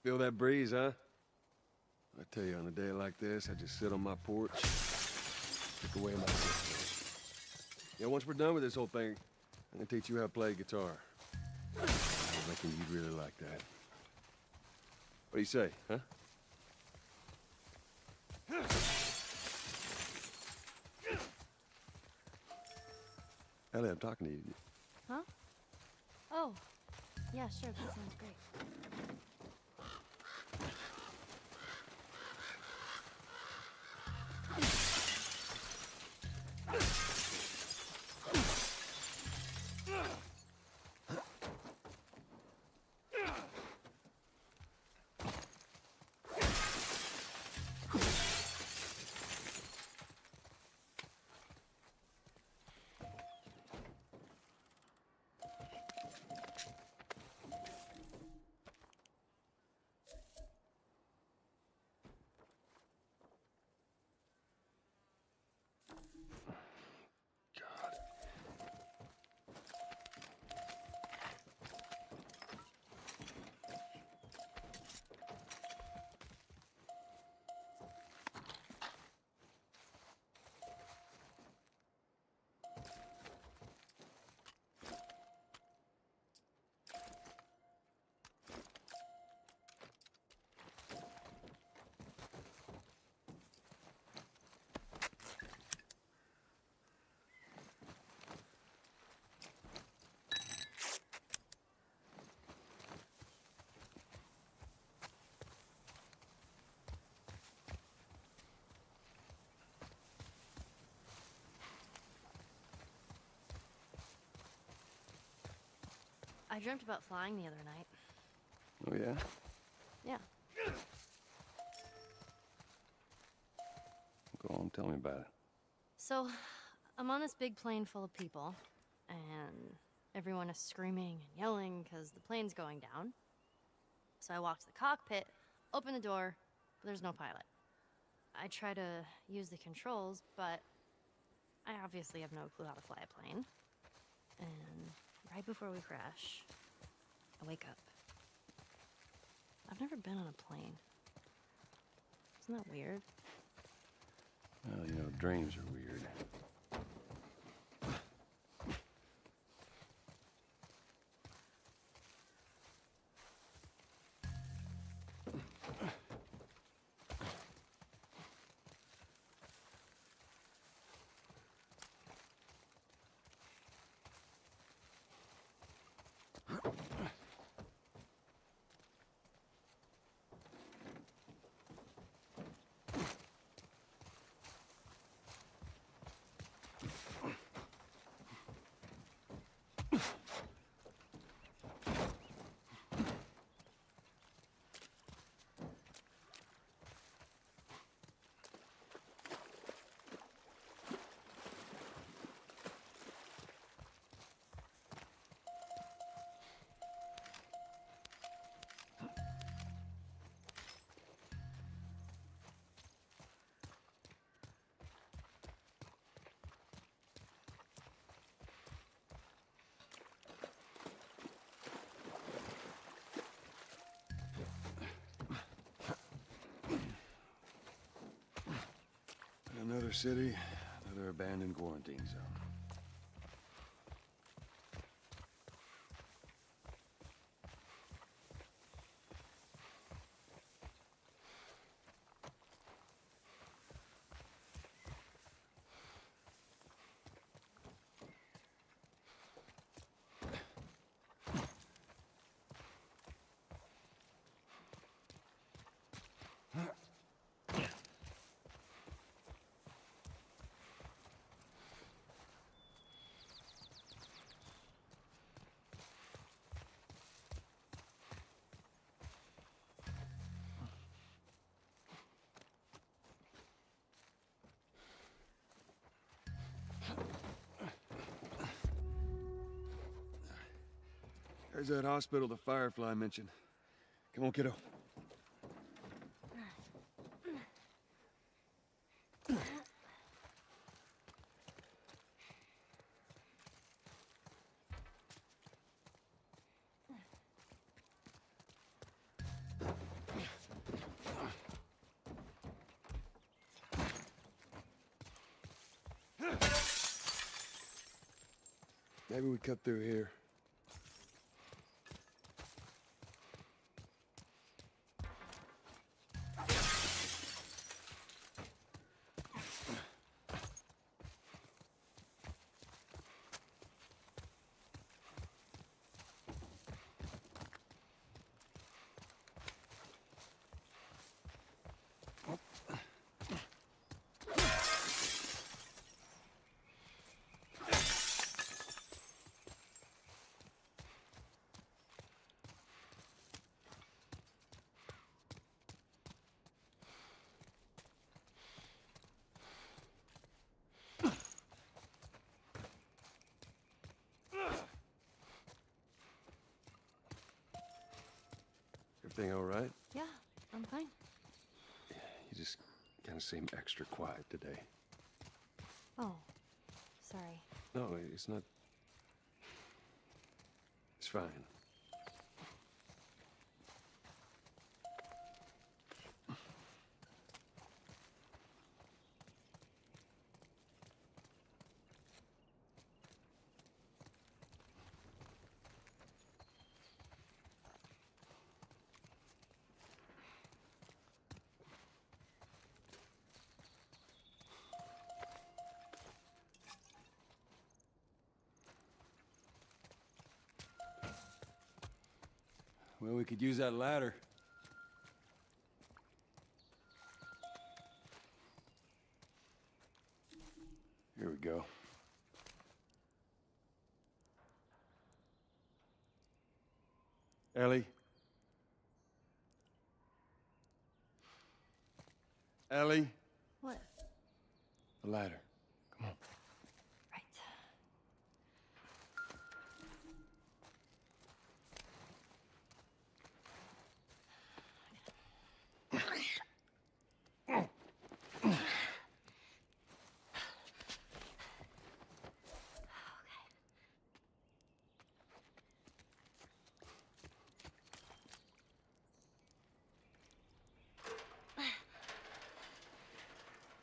Feel that breeze, huh? I tell you, on a day like this, I just sit on my porch, pick away my system. Yeah, once we're done with this whole thing, I'm gonna teach you how to play guitar. I reckon you'd really like that. What do you say, huh? Ellie, I'm talking to you. Huh? Oh, yeah, sure, that sounds great. God. I dreamt about flying the other night. Oh, yeah? Yeah. Go on, tell me about it. So, I'm on this big plane full of people, and everyone is screaming and yelling because the plane's going down. So I walk to the cockpit, open the door, but there's no pilot. I try to use the controls, but I obviously have no clue how to fly a plane. And right before we crash, I wake up. I've never been on a plane. Isn't that weird? Well, you know, dreams are weird. Another city, another abandoned quarantine zone. There's that hospital the Firefly mentioned. Come on, kiddo. Maybe we cut through here. Everything all right? Yeah, I'm fine. You just kind of seem extra quiet today. Oh, sorry. No, it's not. It's fine. Well, we could use that ladder. Here we go. Ellie? Ellie? What? The ladder. Come on.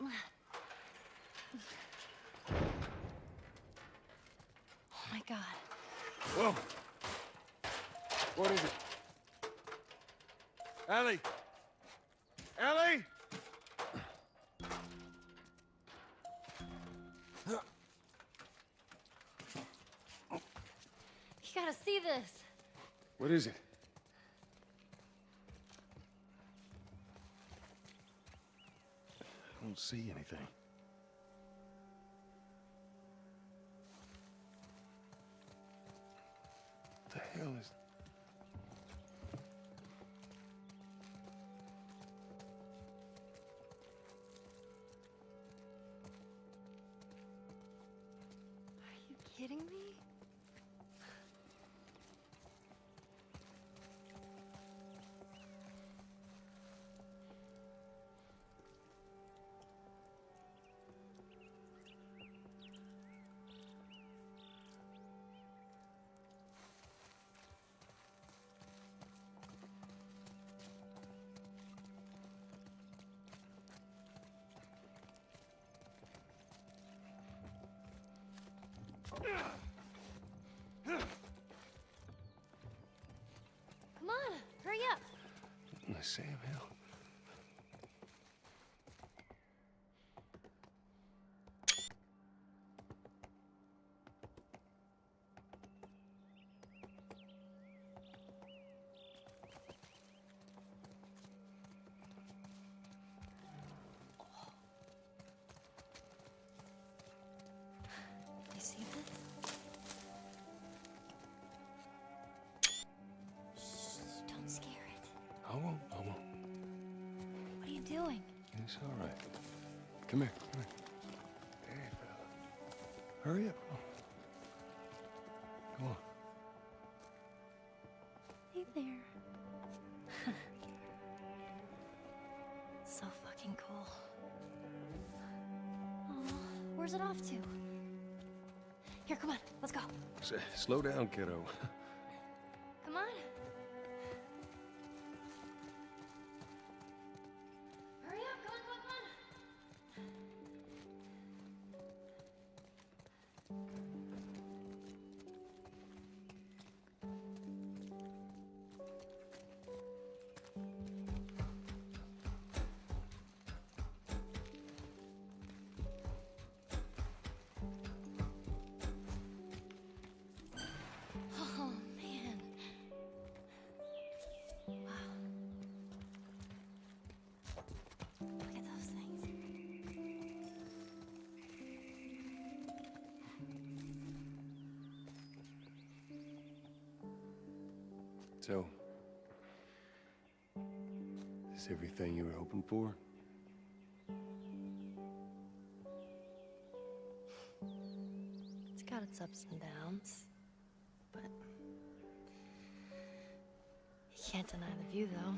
Right. Oh my God. Whoa! What is it? Ellie! Ellie! You gotta see this. What is it? I don't see anything. What the hell is... Are you kidding me? Come on, hurry up. In the Sam Hill? You see this? Shh, don't scare it. I won't. What are you doing? It's all right. Come here. Hey, fella. Hurry up. Come on. Hey there. So fucking cool. Oh, where's it off to? Here, come on, let's go. Slow down, kiddo. Come on. Hurry up, come on. So, is this everything you were hoping for? It's got its ups and downs, but you can't deny the view, though.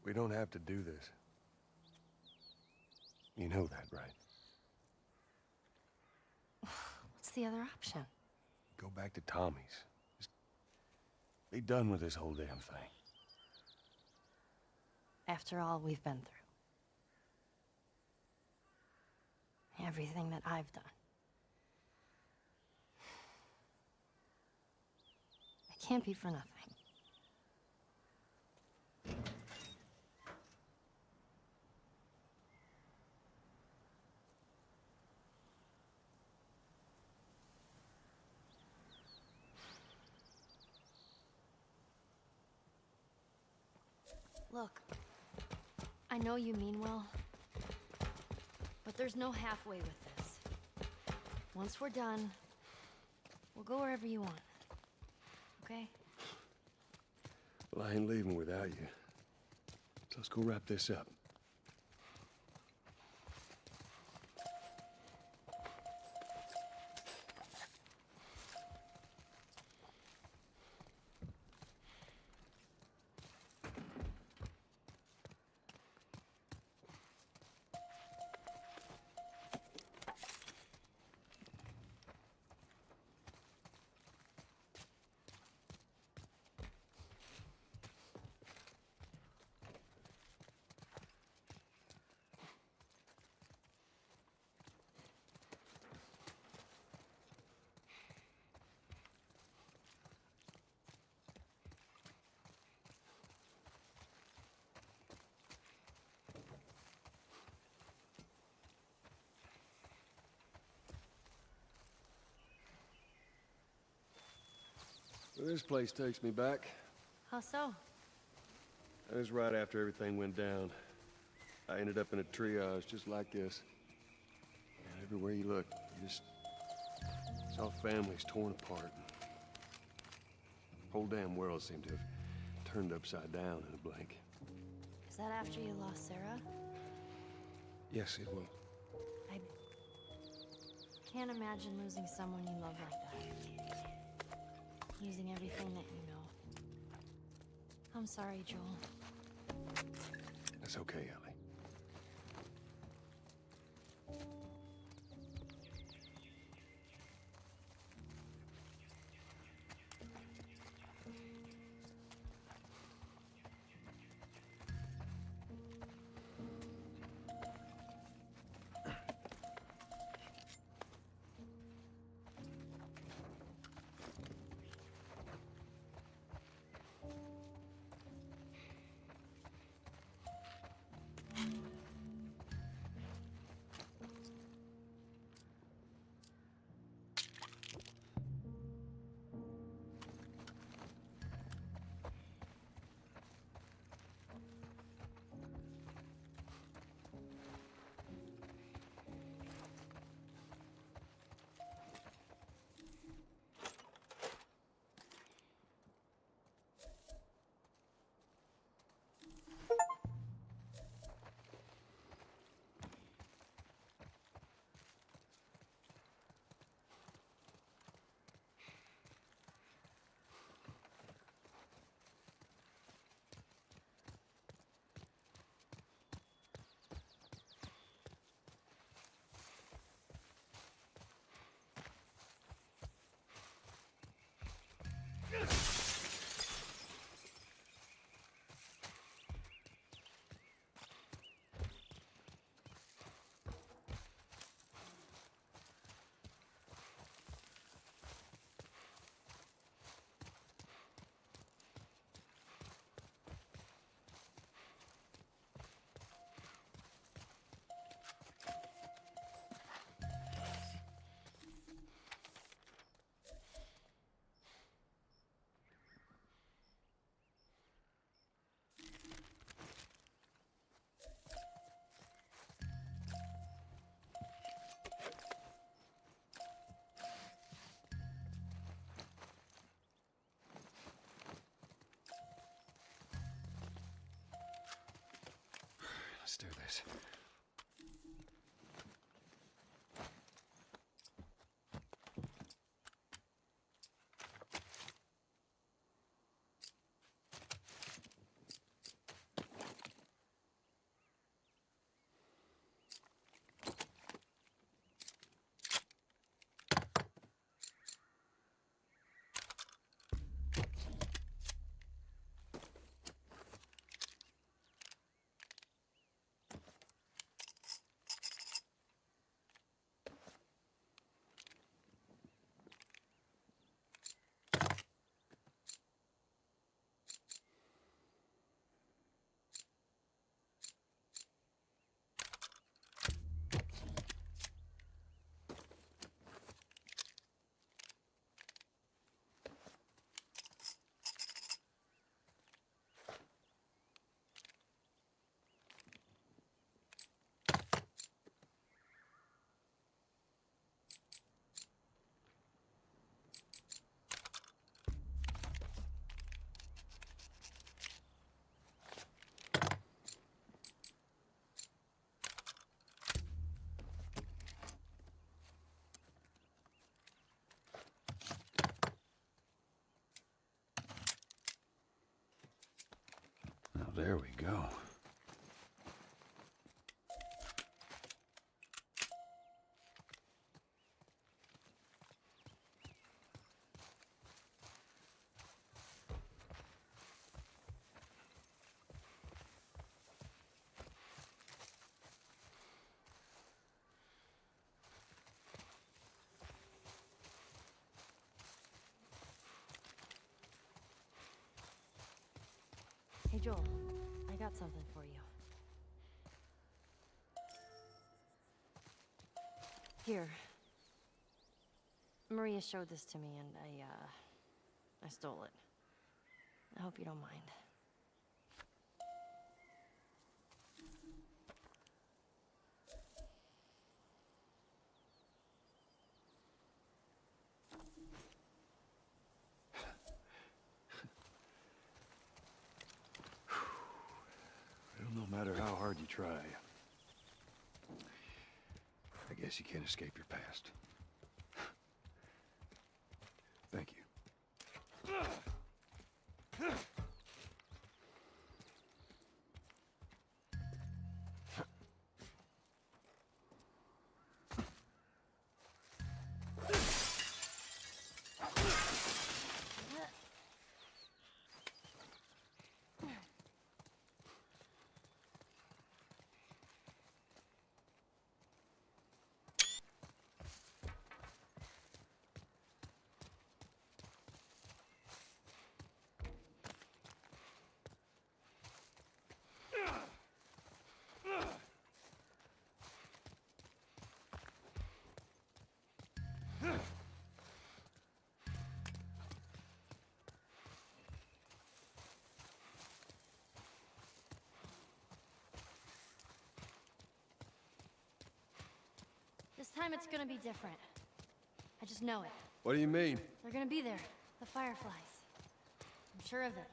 We don't have to do this. You know that, right? What's the other option? Go back to Tommy's. Just be done with this whole damn thing. After all we've been through. Everything that I've done. It can't be for nothing. Look, I know you mean well, but there's no halfway with this. Once we're done, we'll go wherever you want. Okay? Well, I ain't leaving without you. So let's go wrap this up. Well, this place takes me back. How so? That was right after everything went down. I ended up in a triage just like this. And everywhere you look, you just saw families torn apart. The whole damn world seemed to have turned upside down in a blink. Is that after you lost Sarah? Yes, it will. I can't imagine losing someone you love like that. Losing everything that you know. I'm sorry, Joel. That's okay, Ellie. Let's do this. Now there we go. Hey, Joel, I got something for you. Here. Maria showed this to me, and I stole it. I hope you don't mind. Well, no matter how hard you try, I guess you can't escape your past. Thank you. This time it's gonna be different. I just know it. What do you mean? They're gonna be there. The Fireflies. I'm sure of it.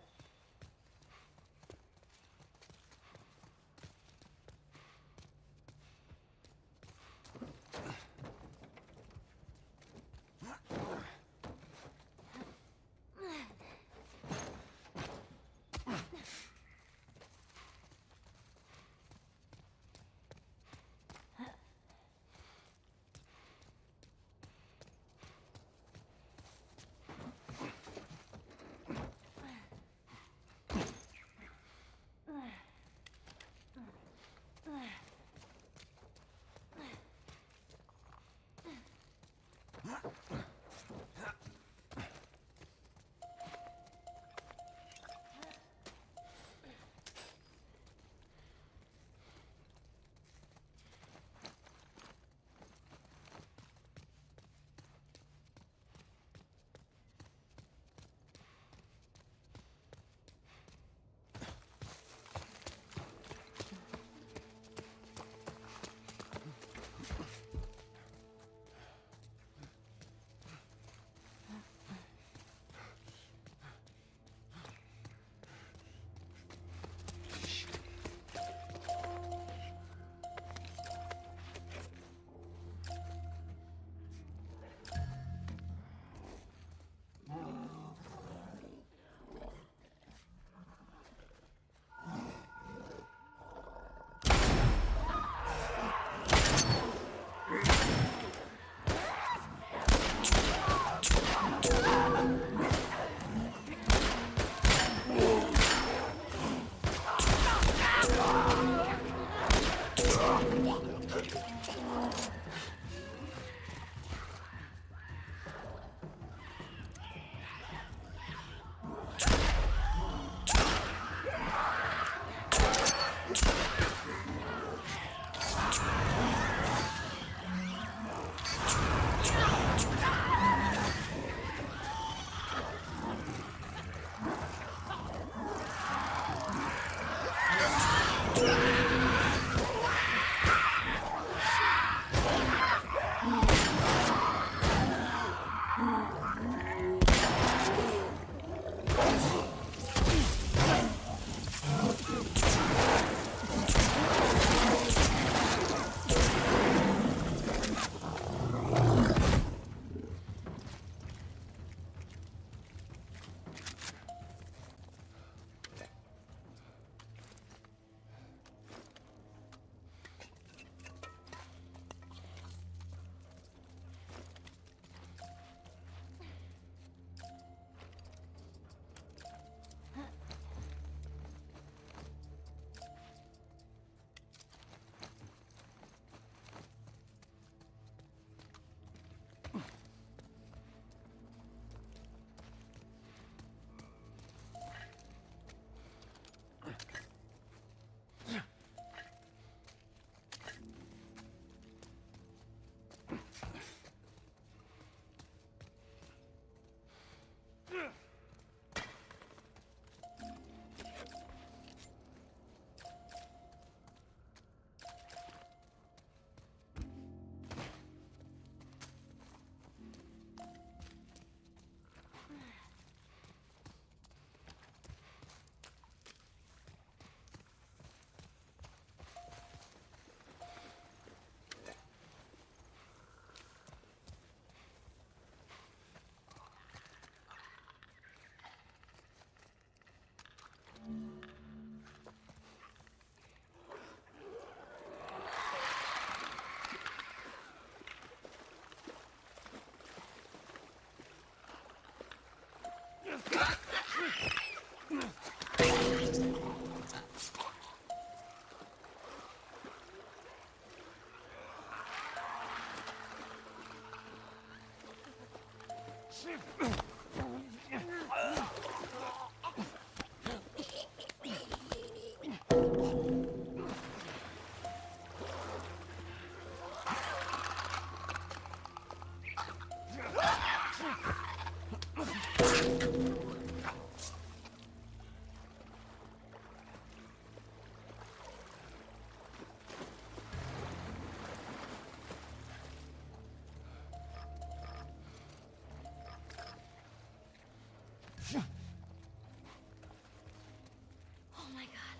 Oh my god.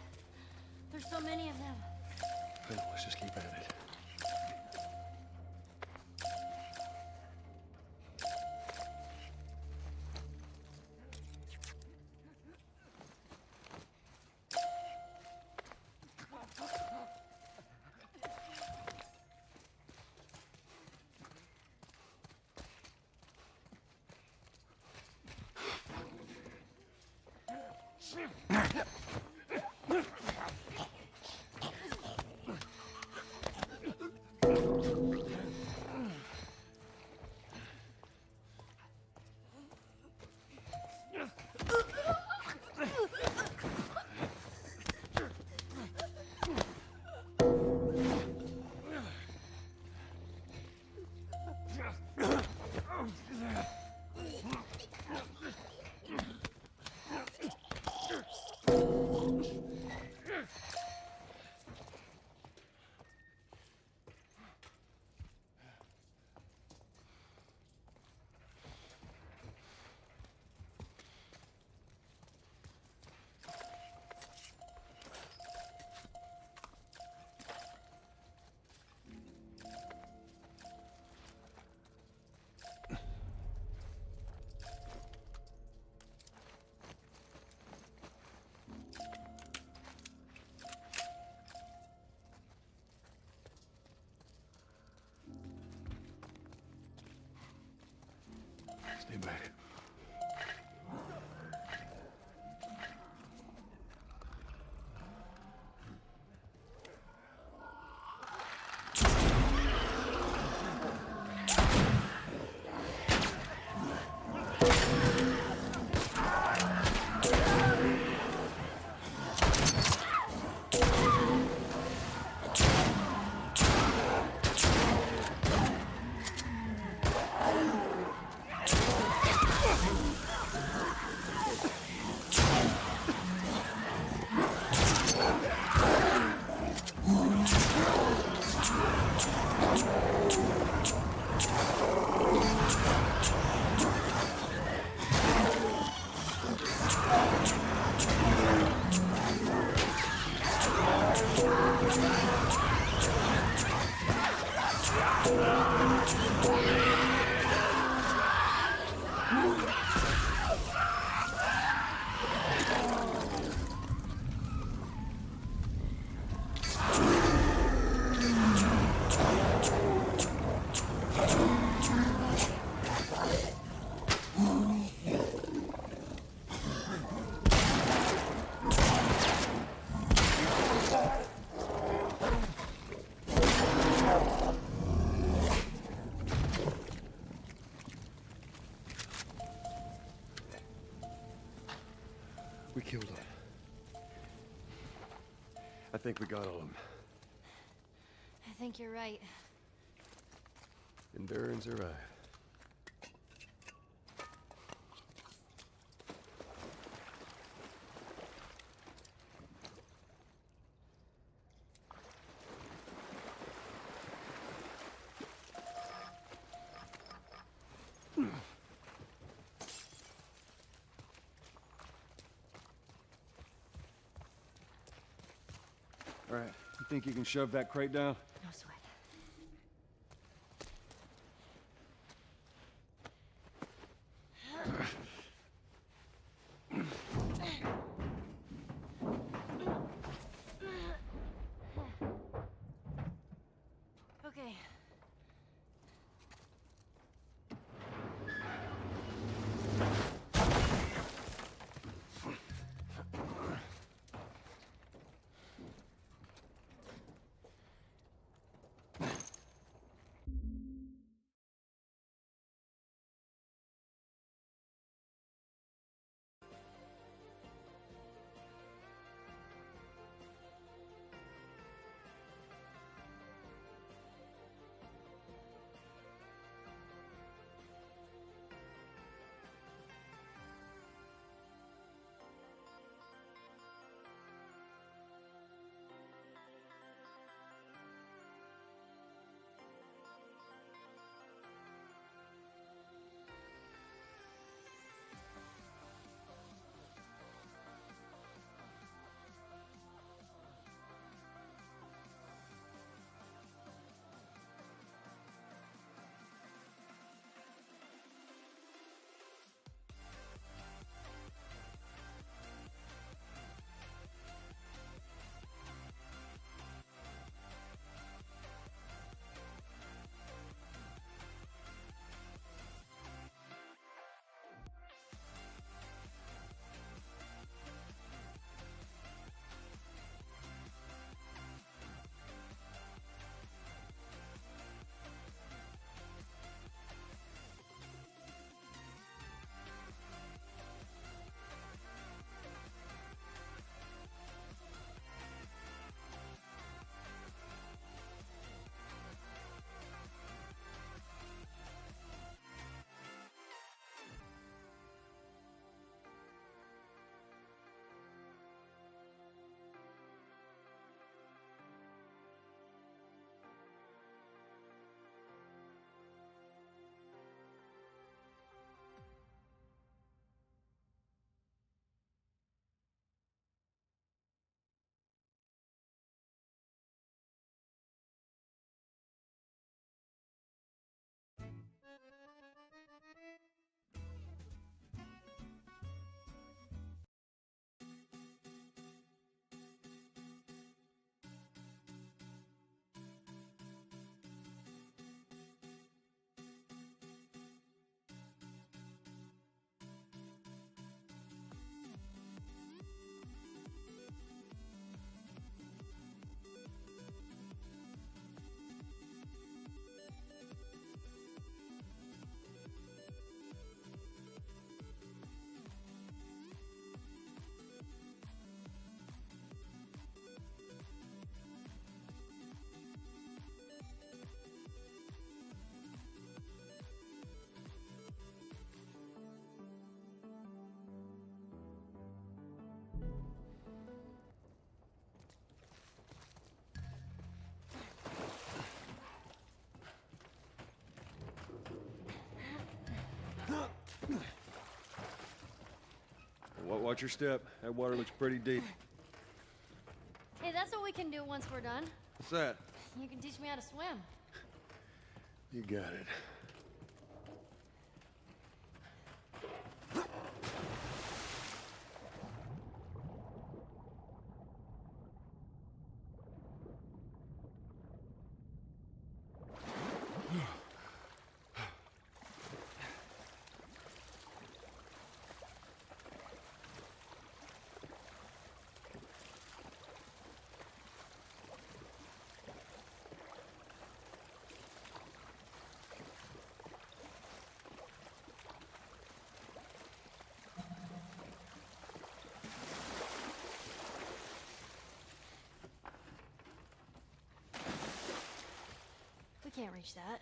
There's so many of them. Well, let's just keep at it. Stay back. We killed them. I think we got all of them. I think you're right. Endure and survive. All right, you think you can shove that crate down? No sweat. Okay. Watch your step. That water looks pretty deep. It Hey, that's what we can do once we're done. What's that? You can teach me how to swim. You got it. We can't reach that.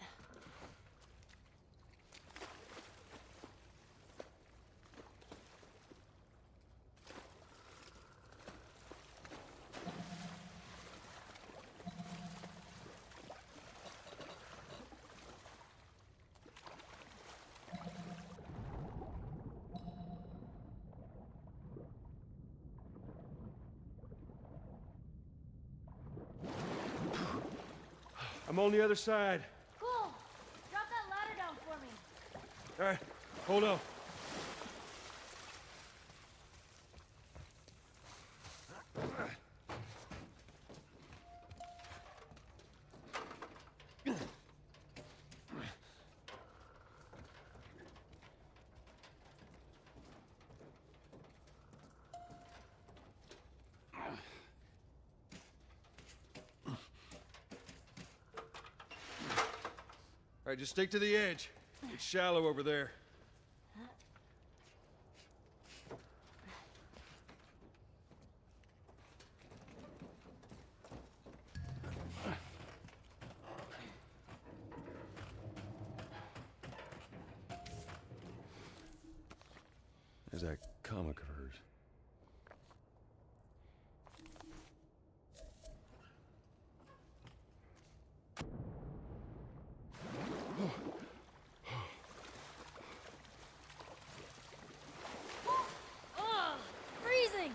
I'm on the other side. Cool. Drop that ladder down for me. All right, hold on. All right, just stick to the edge. It's shallow over there. There's that comic of hers. Ugh, freezing.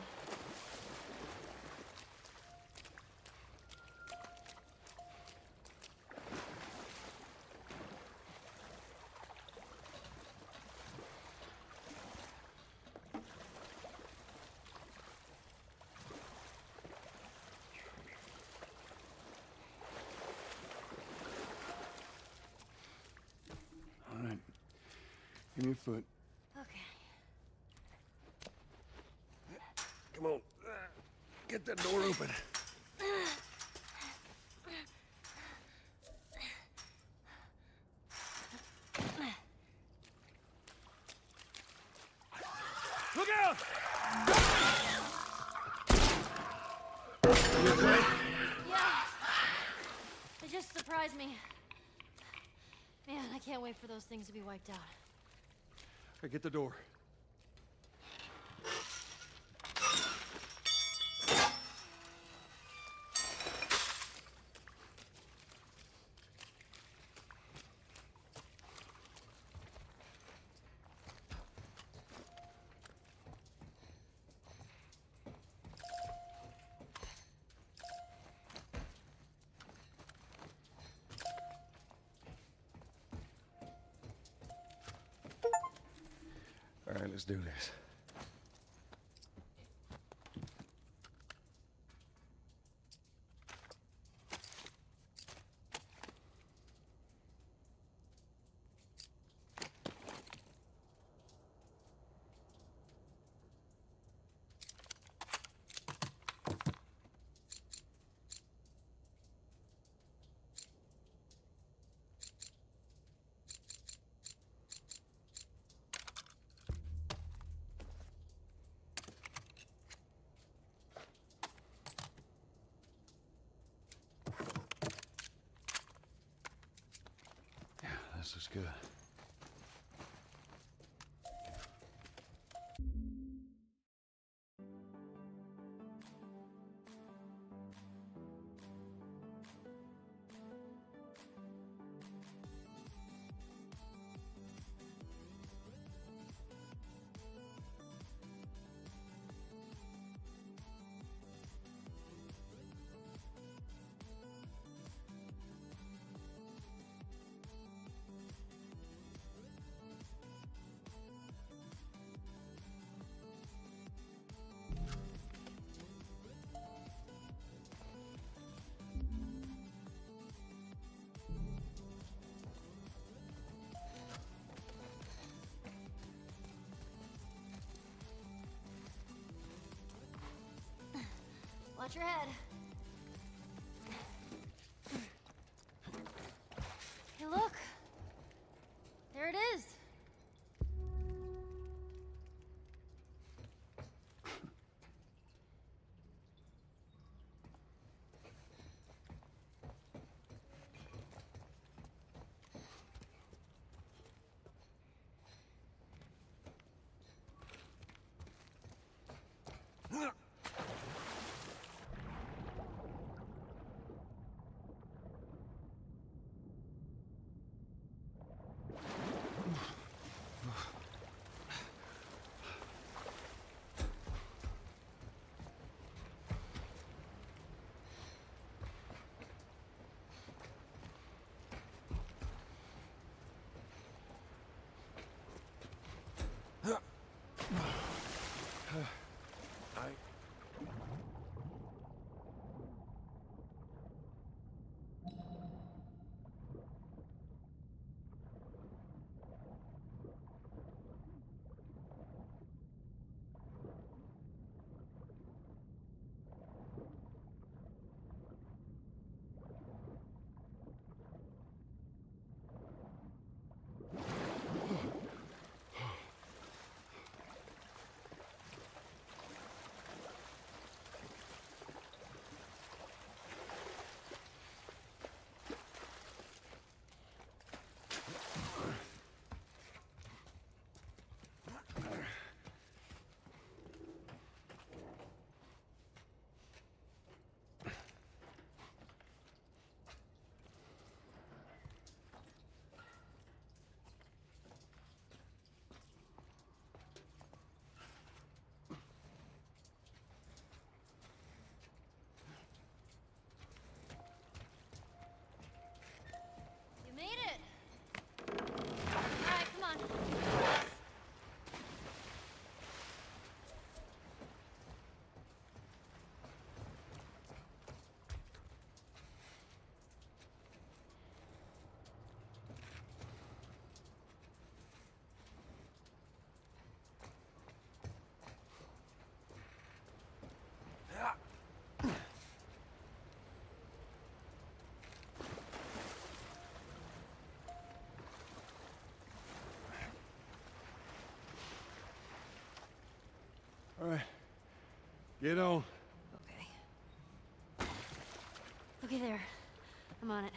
All right. Give me your foot. Okay. Come on. Get that door open. Look out! Yeah. They just surprised me. Man, I can't wait for those things to be wiped out. Okay, get the door. All right, let's do this. Yeah, this looks good. Watch your head. Hey, look. There it is. You made it! Alright, come on. All right. Get on. Okay. Okay, there. I'm on it.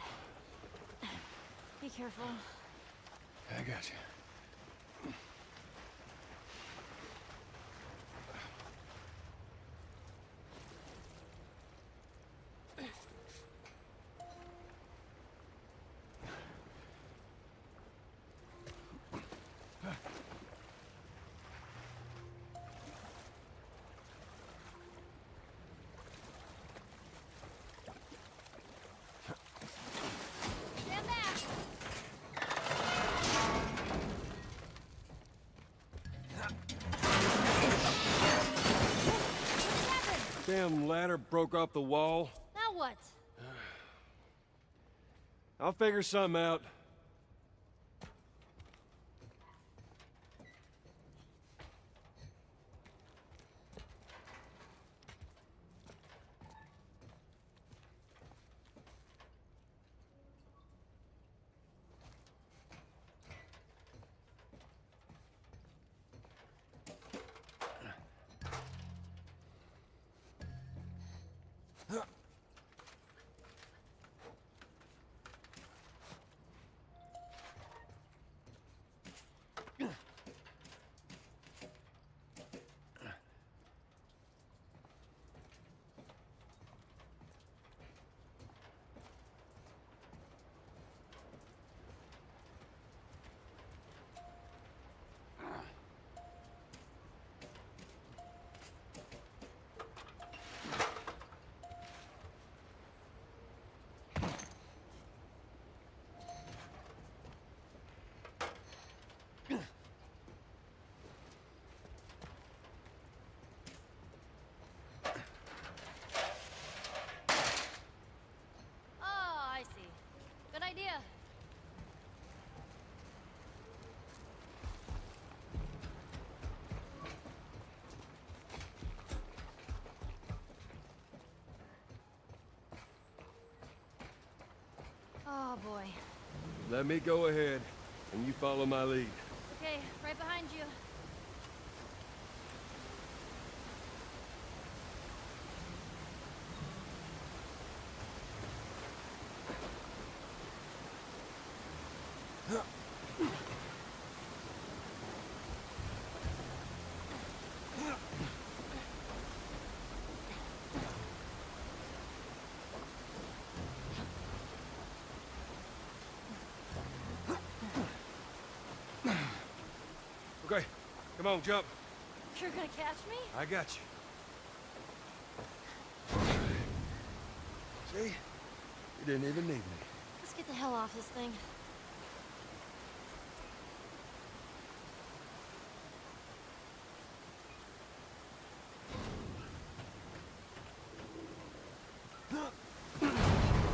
Be careful. I got you. Stand back! What happened? Damn ladder broke off the wall. Now what? I'll figure something out. boy. Let me go ahead, and you follow my lead. Okay, right behind you. Okay, come on, jump. You're gonna catch me? I got you. See? You didn't even need me. Let's get the hell off this thing.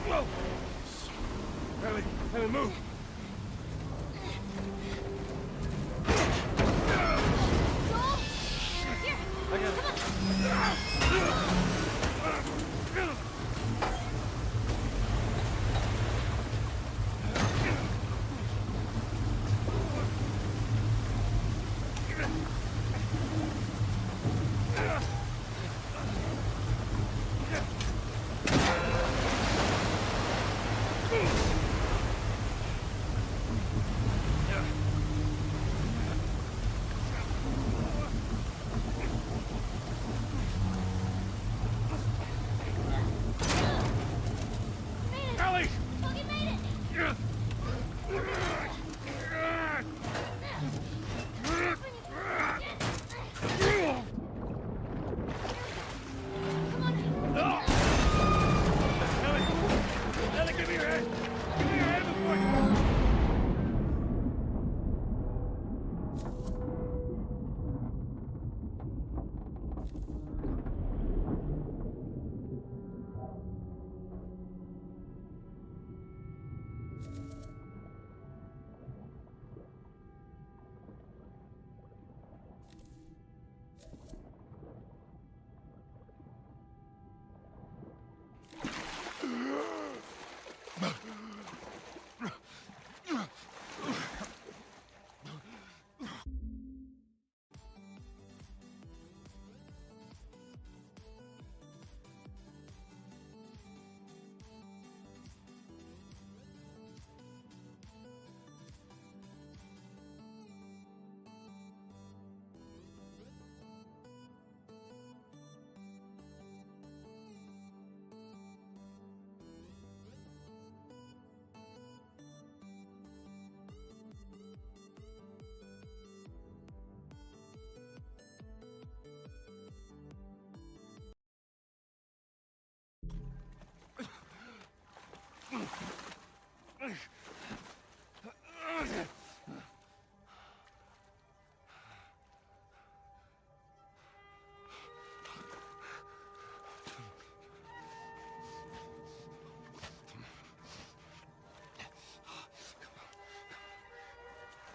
Whoa! Ellie, move! Joel! Here! I got it. Come on! Ellie! Buggy made it! Come on! Ellie, give me your hand! Give me your hand before you...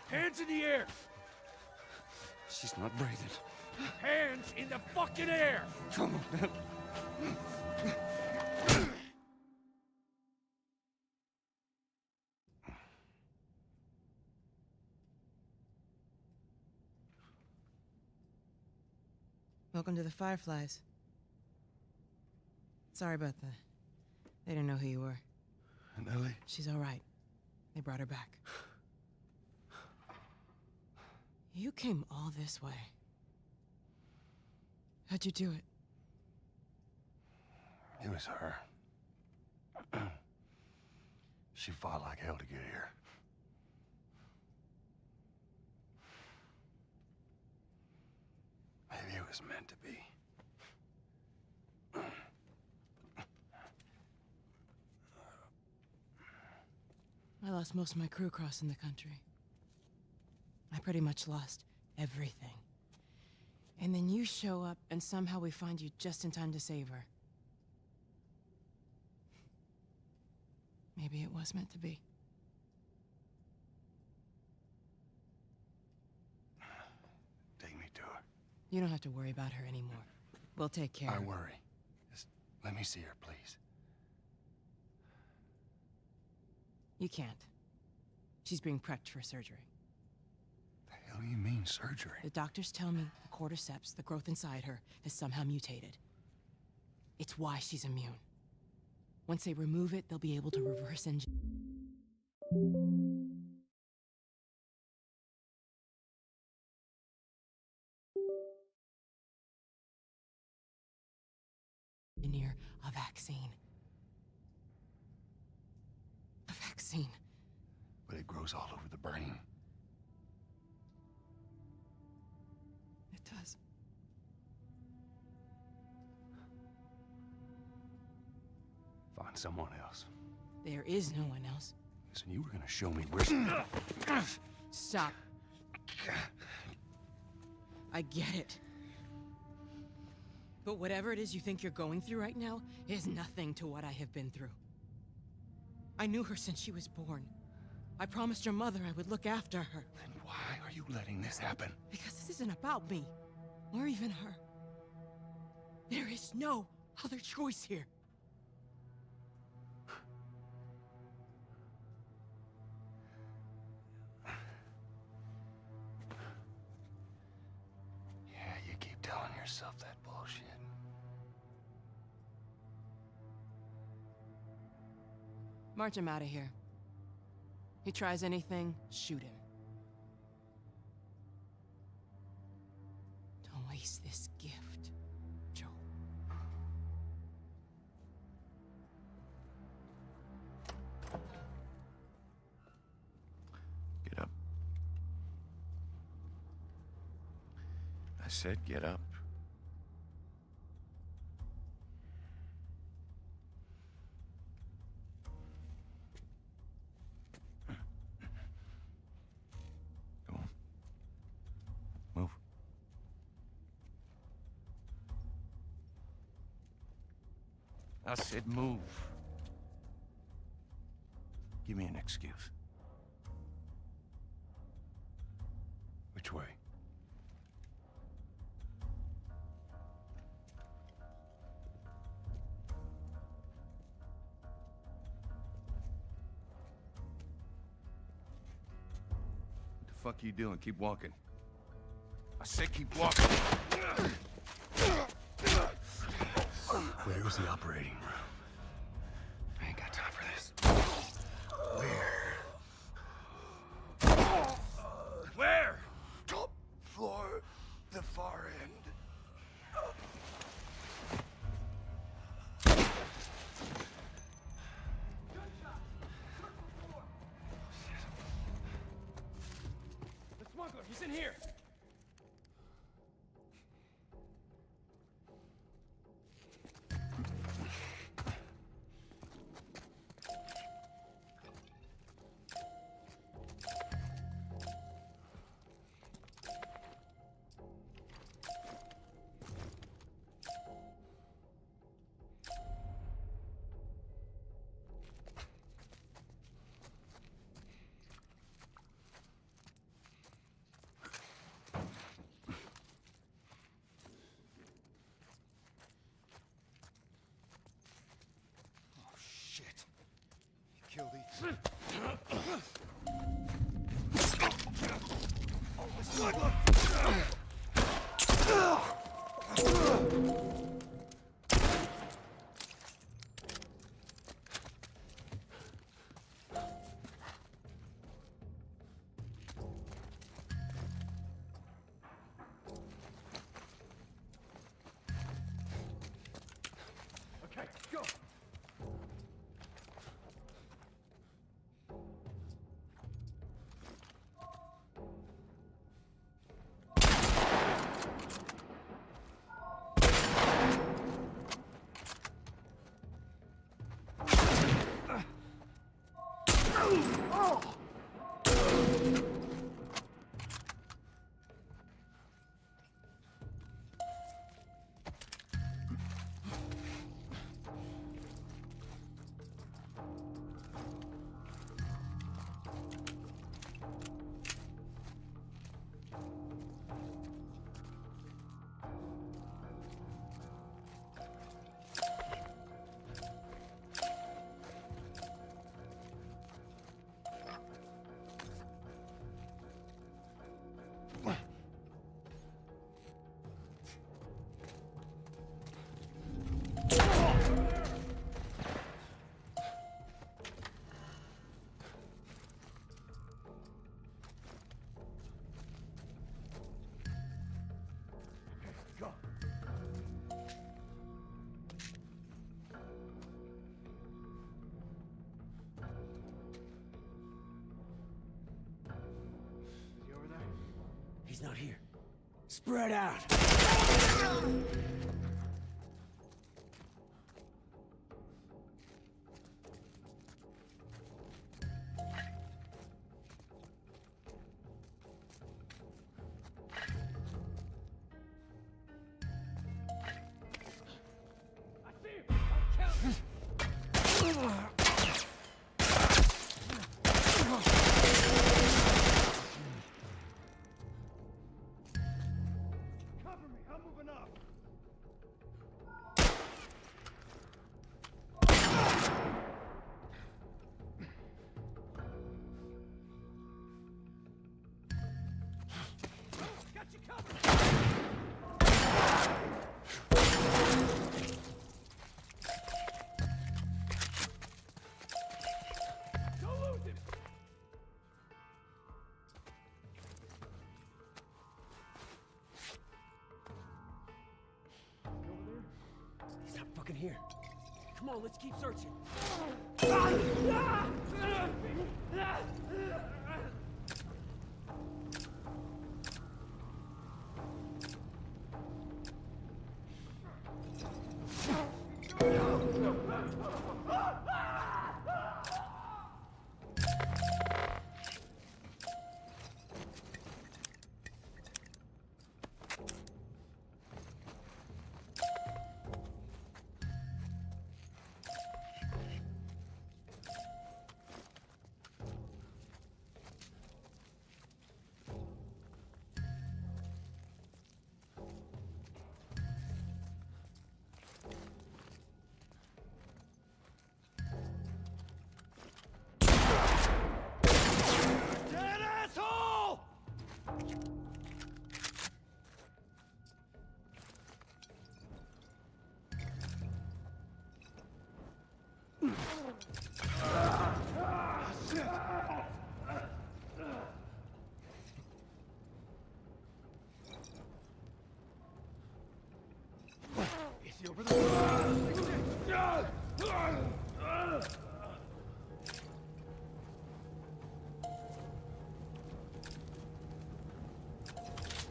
Hands in the air! She's not breathing. Hands in the fucking air! Come on, man. Welcome to the Fireflies. Sorry about that. They didn't know who you were. And Ellie? She's all right. They brought her back. You came all this way. How'd you do it? It was her. She fought like hell to get here. Maybe it was meant to be. I lost most of my crew crossing the country. I pretty much lost everything. And then you show up, and somehow we find you just in time to save her. Maybe it was meant to be. Take me to her. You don't have to worry about her anymore. We'll take care I of her. worry. Just let me see her, please. You can't. She's being prepped for surgery. The hell do you mean, surgery? The doctors tell me the cordyceps, the growth inside her, has somehow mutated. It's why she's immune. Once they remove it, they'll be able to reverse engineer a vaccine. A vaccine. But it grows all over the brain. It does. Find someone else. There is no one else. Listen, you were gonna show me where... Stop. I get it. But whatever it is you think you're going through right now is nothing to what I have been through. I knew her since she was born. I promised her mother I would look after her. Then why are you letting this happen? Because this isn't about me, or even her. There is no other choice here. Yeah, you keep telling yourself that bullshit. March him out of here. He tries anything, shoot him. Don't waste this gift, Joel. Get up. I said get up. Go on. Move. I said move. Give me an excuse. Which way? What the fuck are you doing? Keep walking. I said keep walking. Where was the operating room? I ain't got time for this. Where? Top floor, the far end. The smuggler, he's in here! Shit. You kill these. Okay, go! Spread out. Cover me. I'm moving up. Got you covered. Don't lose him. He's not fucking here. Come on, let's keep searching. Dead asshole! Is he over there?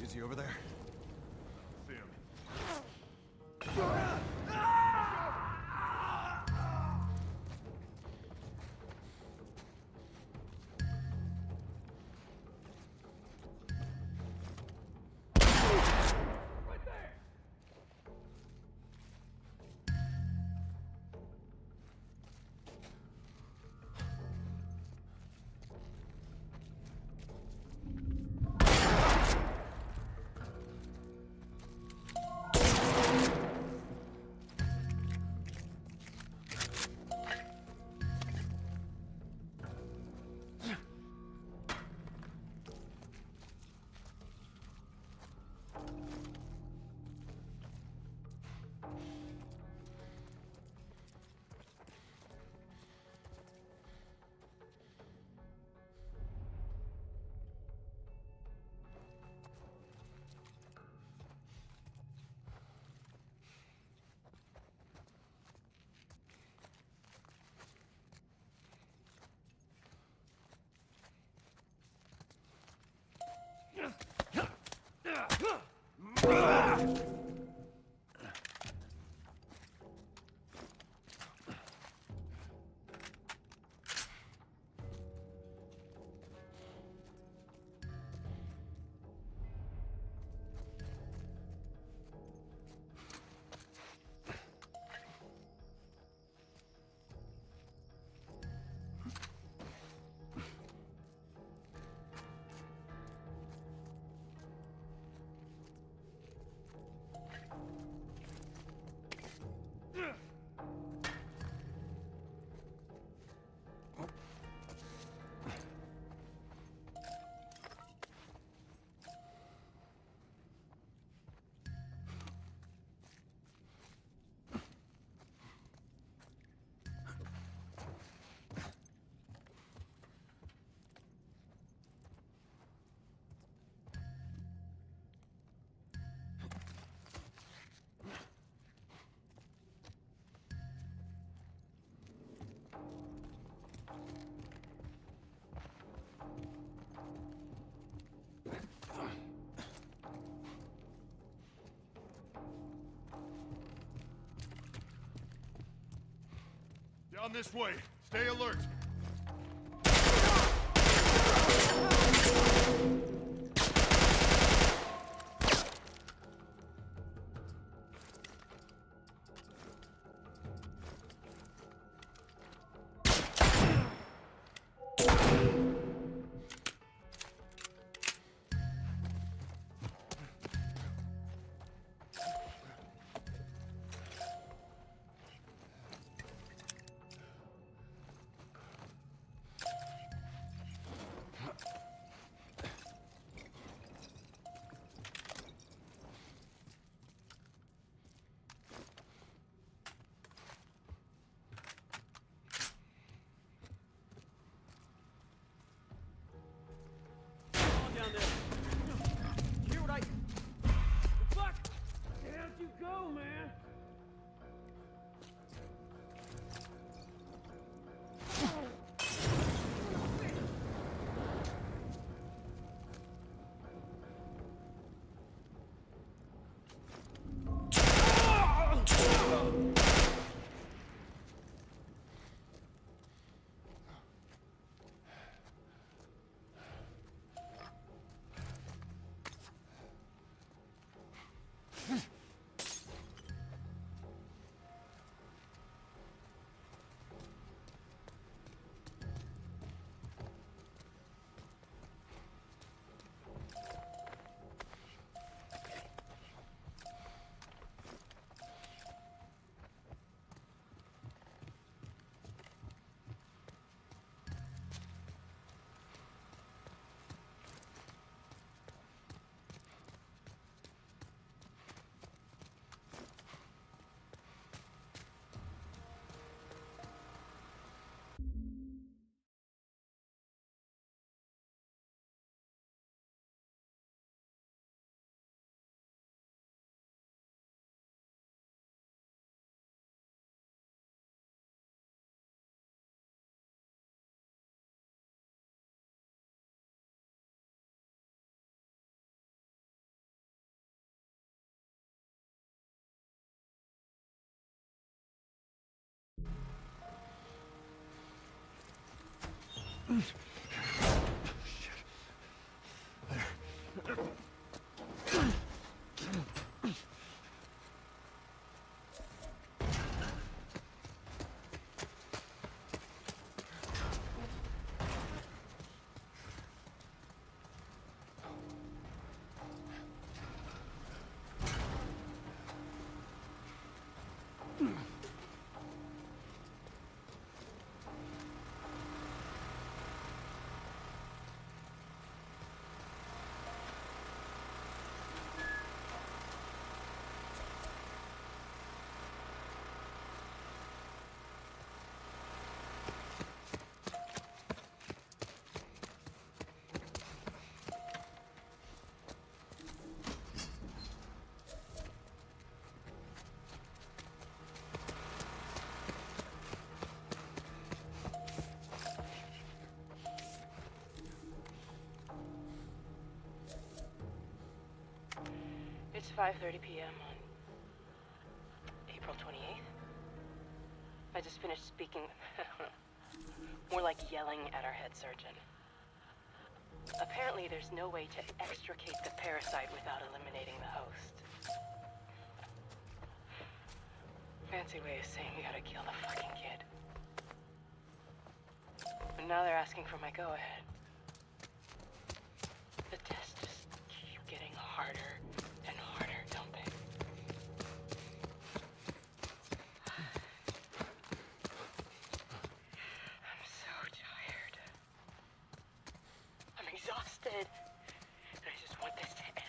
Is he over there? See him. Down this way. Stay alert. Down there. You hear what I... The fuck? Down you go, man. It's 5:30 p.m. on April 28th. I just finished speaking, more like yelling at our head surgeon. Apparently there's no way to extricate the parasite without eliminating the host. Fancy way of saying we gotta kill the fucking kid. But now they're asking for my go-ahead. The tests just keep getting harder and harder, don't they? I'm so tired. I'm exhausted. And I just want this to end.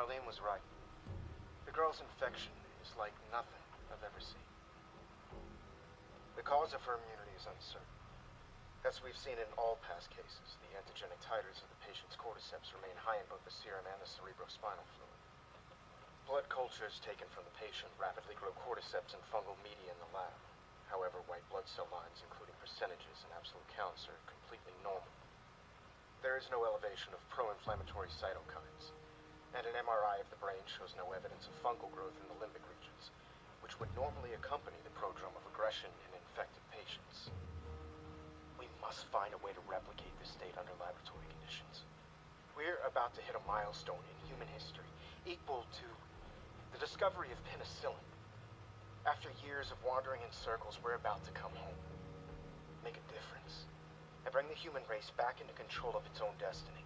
Marlene was right. The girl's infection is like nothing I've ever seen. The cause of her immunity is uncertain. As we've seen in all past cases, the antigenic titers of the patient's cordyceps remain high in both the serum and the cerebrospinal fluid. Blood cultures taken from the patient rapidly grow cordyceps and fungal media in the lab. However, white blood cell lines, including percentages and absolute counts, are completely normal. There is no elevation of pro-inflammatory cytokines, and an MRI of the brain shows no evidence of fungal growth in the limbic regions, which would normally accompany the prodrome of aggression in infected patients. We must find a way to replicate this state under laboratory conditions. We're about to hit a milestone in human history, equal to the discovery of penicillin. After years of wandering in circles, we're about to come home, make a difference, and bring the human race back into control of its own destiny.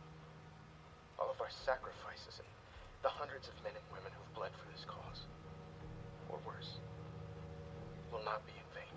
All of our sacrifices and the hundreds of men and women who've bled for this cause, or worse, will not be in vain.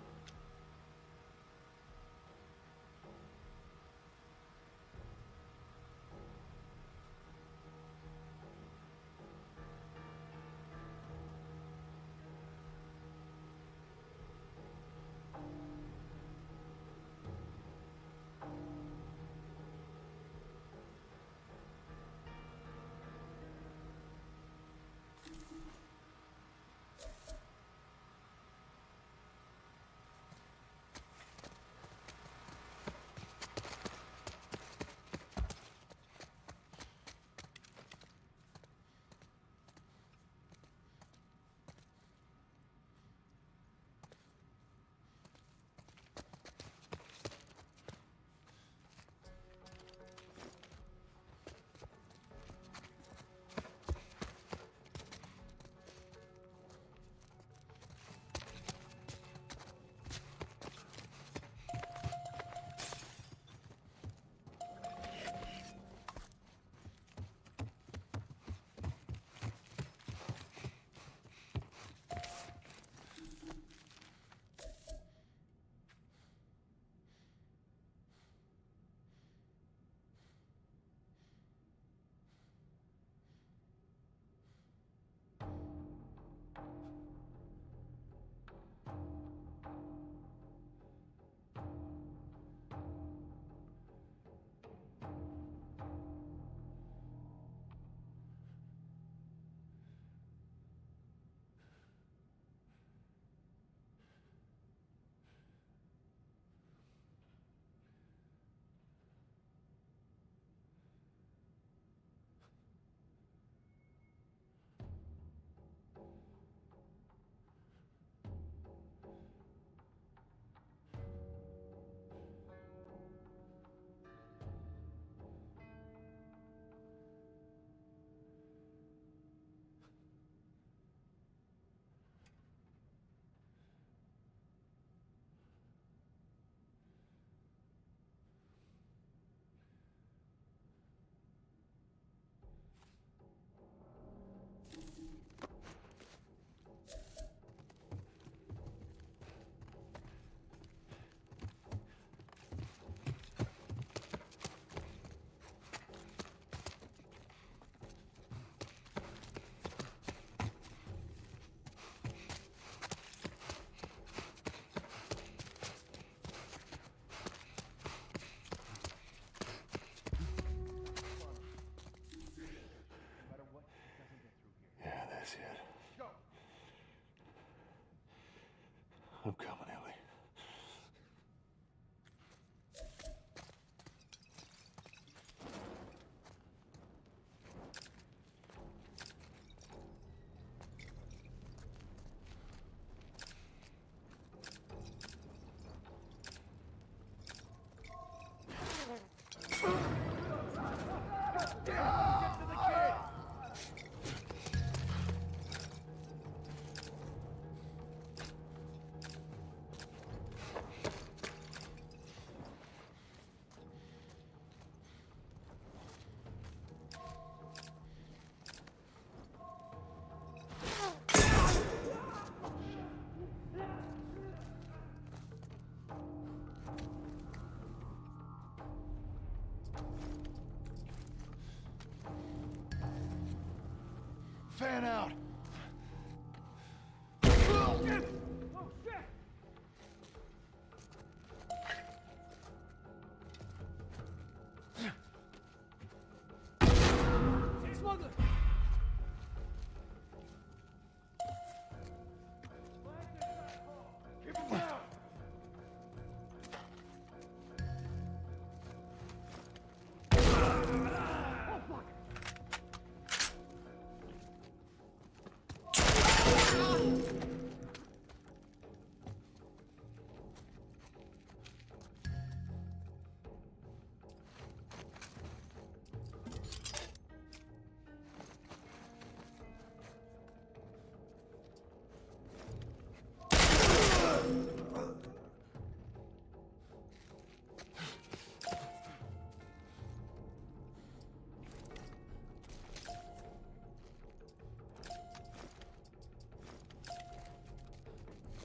I'm coming, Ellie. fan out. Oh, shit! Hey, smuggler! Keep him down.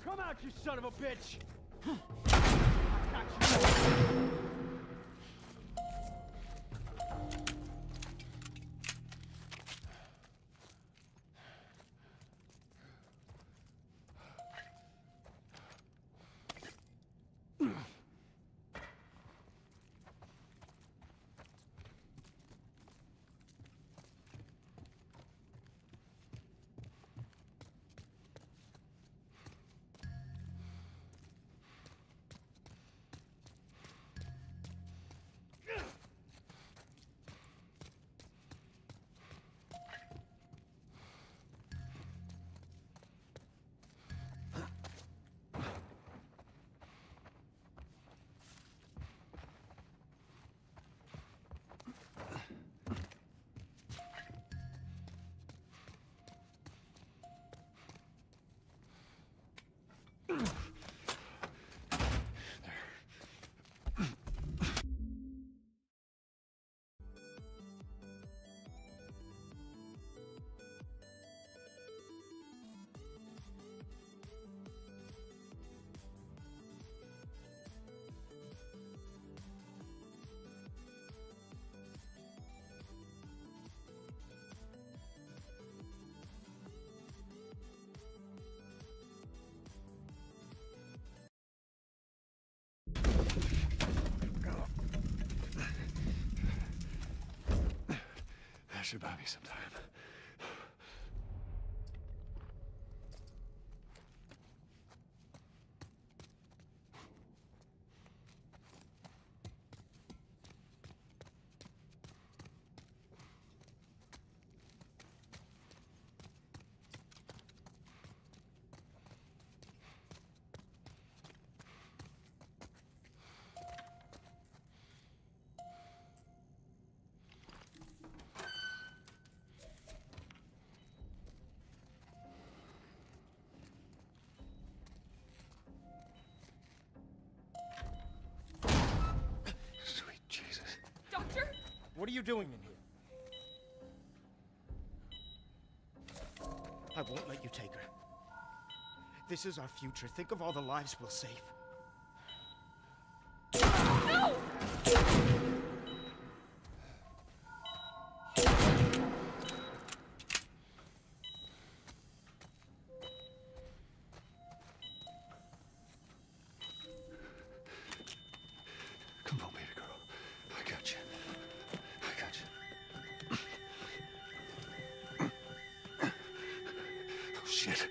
Come out, you son of a bitch! I got you. That should buy me some time. Sweet Jesus. Doctor? What are you doing in here? I won't let you take her. This is our future. Think of all the lives we'll save. No! Come on, baby girl. I got you. I got you. Oh, shit.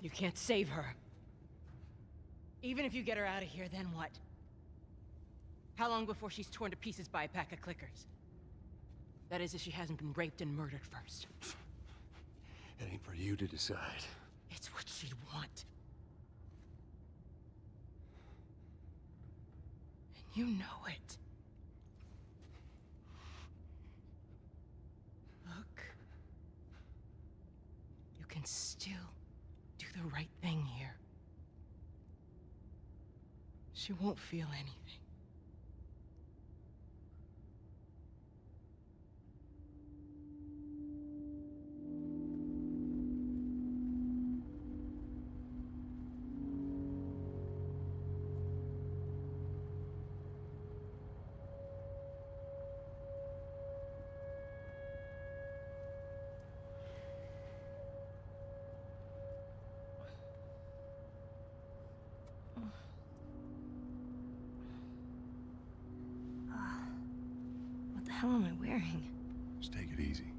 You can't save her. Even if you get her out of here, then what? How long before she's torn to pieces by a pack of clickers? That is, if she hasn't been raped and murdered first. It ain't for you to decide. It's what she'd want. And you know it. Look. You can still do the right thing here. She won't feel anything. What the hell am I wearing? Just take it easy.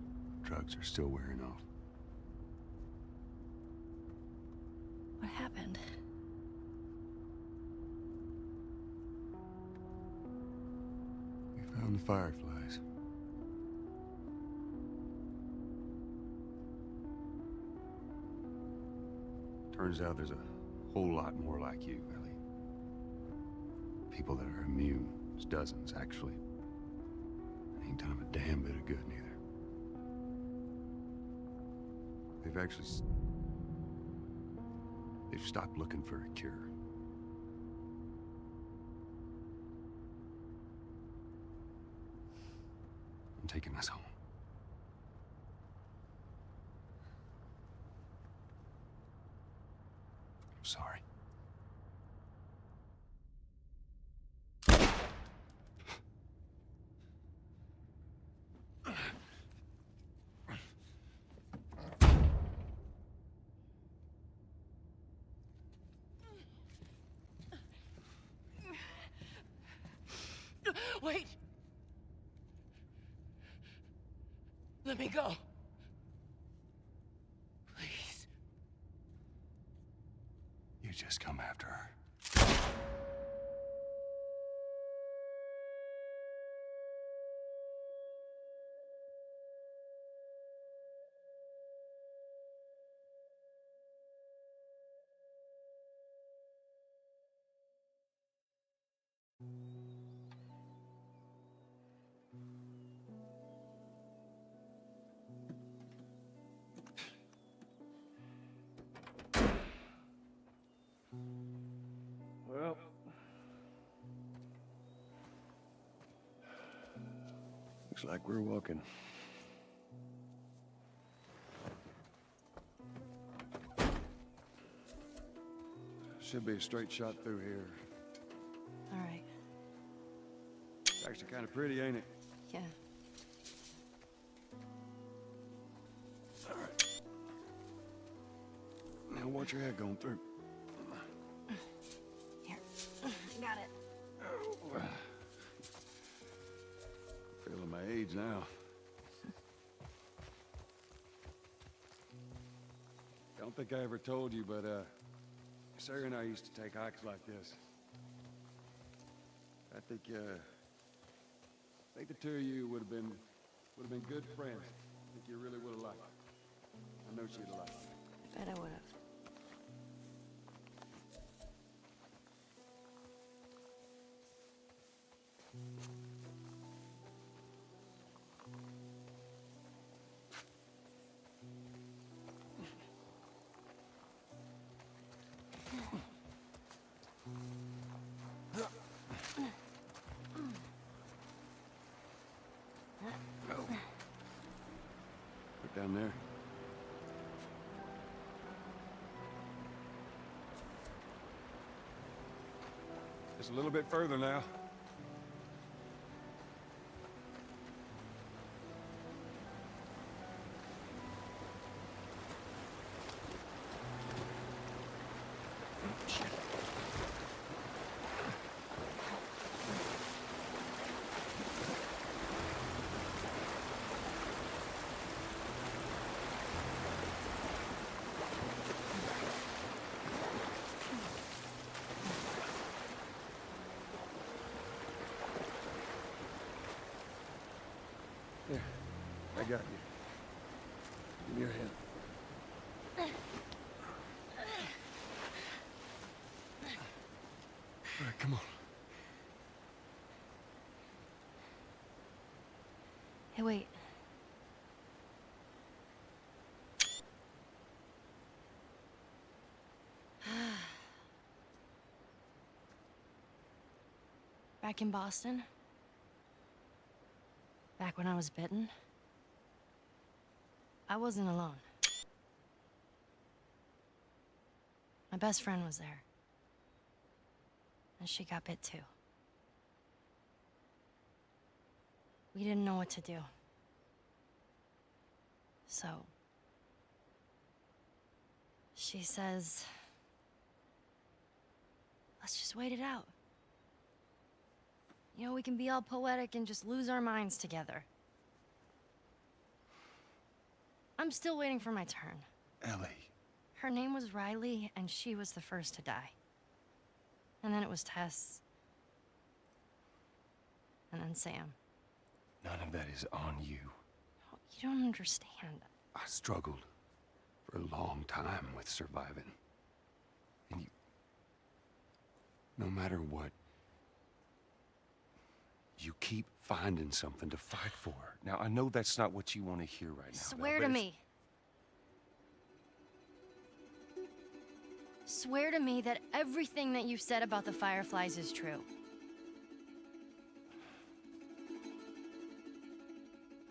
Drugs are still wearing off. What happened? We found the fireflies. Turns out there's a whole lot more like you, Ellie. People that are immune. There's dozens, actually. Ain't done them a damn bit of good, neither. They've stopped looking for a cure. I'm taking us home. I'm sorry. Wait! Let me go. Please. You just come after her. Well, looks like we're walking. Should be a straight shot through here. All right. It's actually kind of pretty, ain't it? Yeah. All right. Now watch your head going through. Here. I got it. Oh. Feeling my age now. Don't think I ever told you, but Sarah and I used to take hikes like this. I think the two of you would have been good friends. I think you really would have liked it. I know she'd have liked it. I bet I would have. Look down there. Just a little bit further now. got you. Give me your hand. All right, come on. Hey, wait. Back in Boston? Back when I was bitten? I wasn't alone. My best friend was there. And she got bit too. We didn't know what to do. So... she says... let's just wait it out. You know, we can be all poetic and just lose our minds together. I'm still waiting for my turn. Ellie. Her name was Riley, and she was the first to die. And then it was Tess. And then Sam. None of that is on you. Oh, you don't understand. I struggled for a long time with surviving. And you... no matter what, you keep finding something to fight for. Now, I know that's not what you want to hear right now. Swear to me. Swear to me that everything that you said about the Fireflies is true.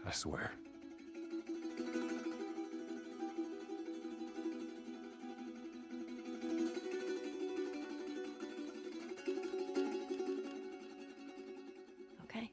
I swear. Okay.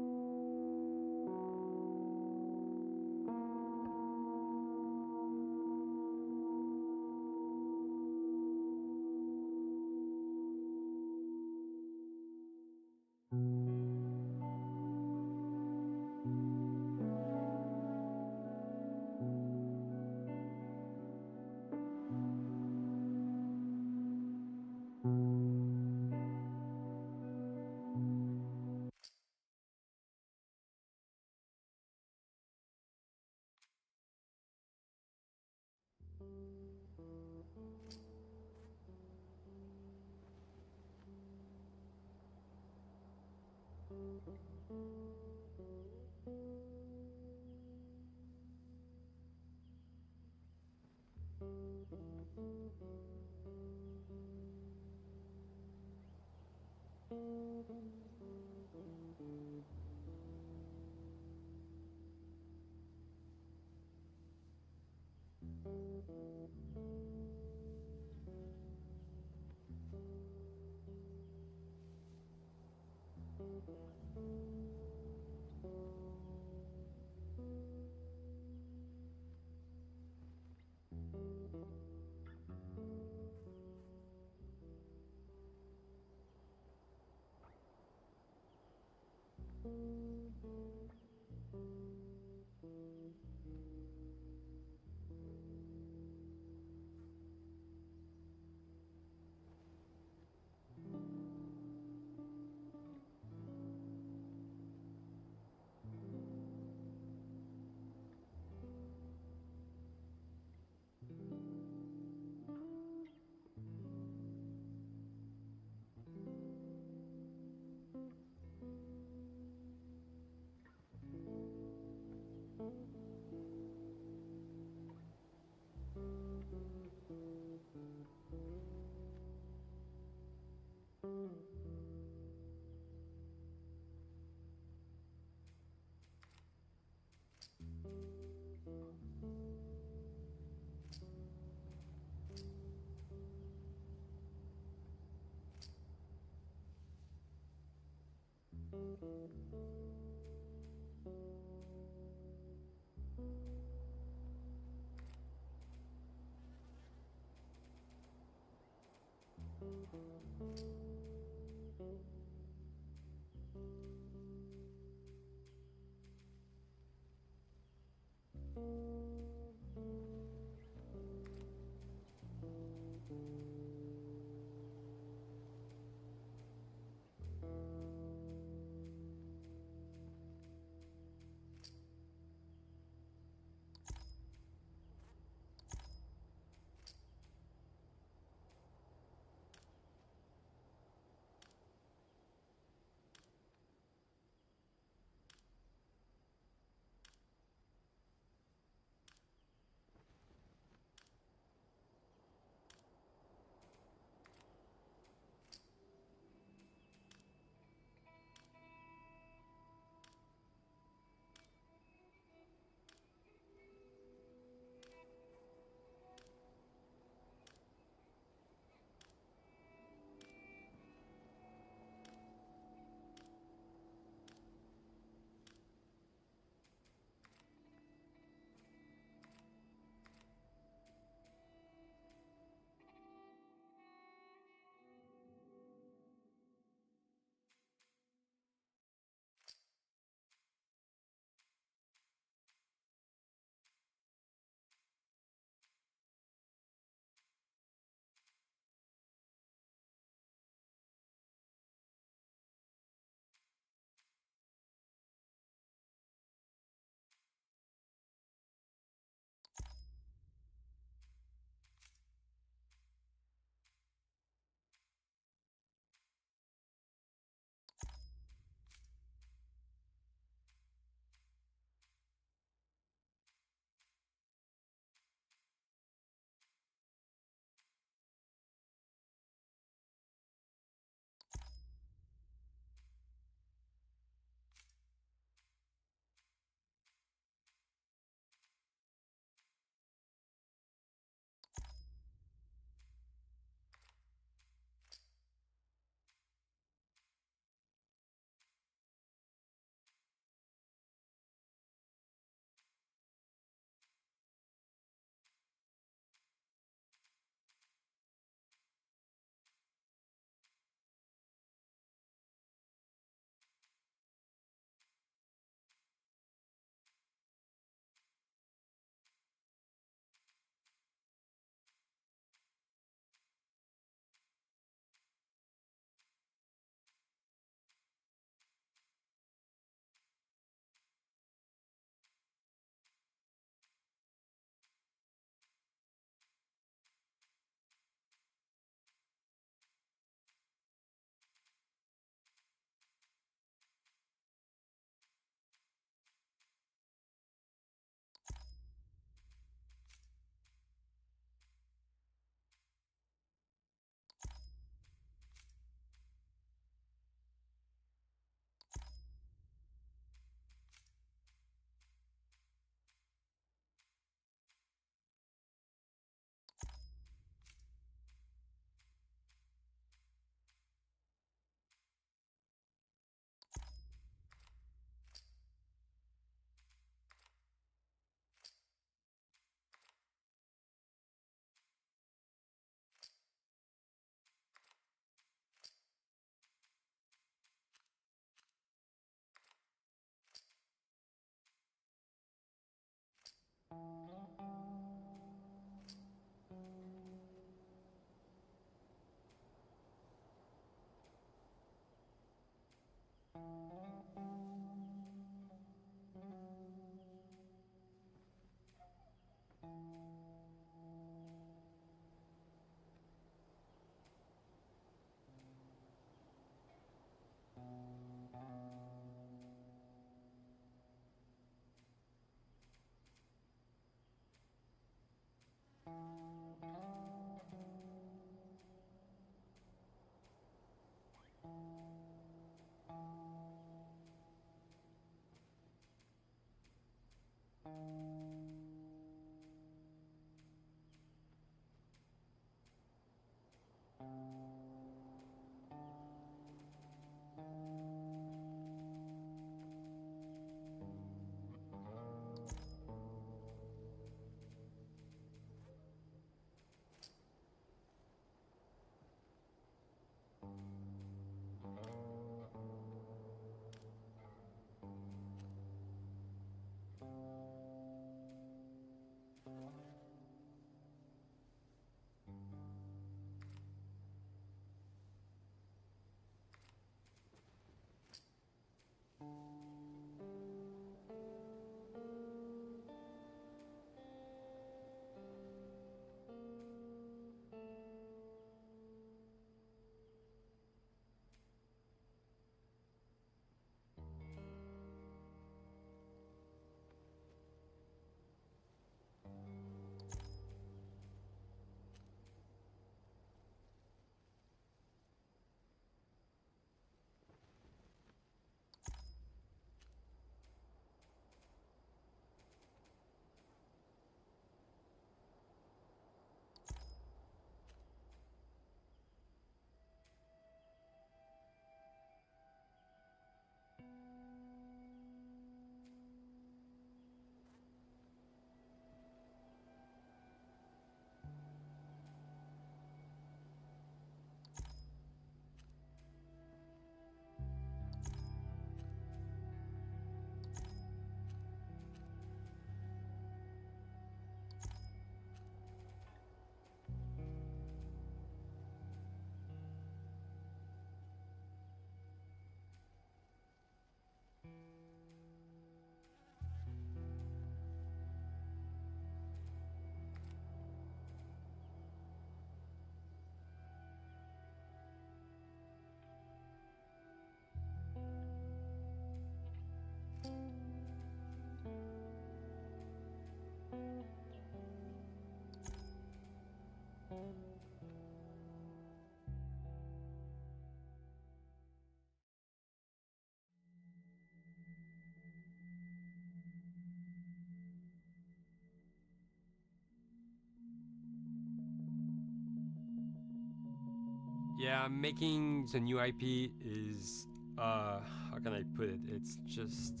Yeah, making the new IP is how can I put it? It's just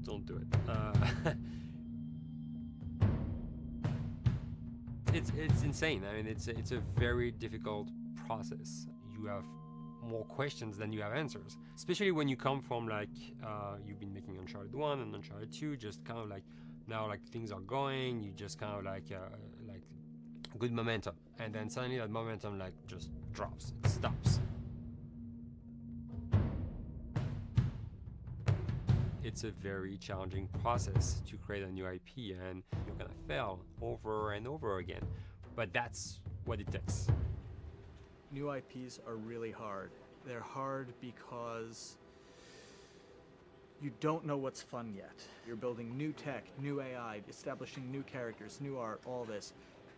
don't do it. It's insane. I mean, it's a very difficult process. You have more questions than you have answers, especially when you come from like you've been making Uncharted 1 and Uncharted 2, just kind of like now like things are going, you just kind of like good momentum, and then suddenly that momentum like just drops, it stops. It's a very challenging process to create a new IP, and you're gonna fail over and over again, but that's what it takes. New IPs are really hard. They're hard because you don't know what's fun yet. You're building new tech, new AI, establishing new characters, new art, all this.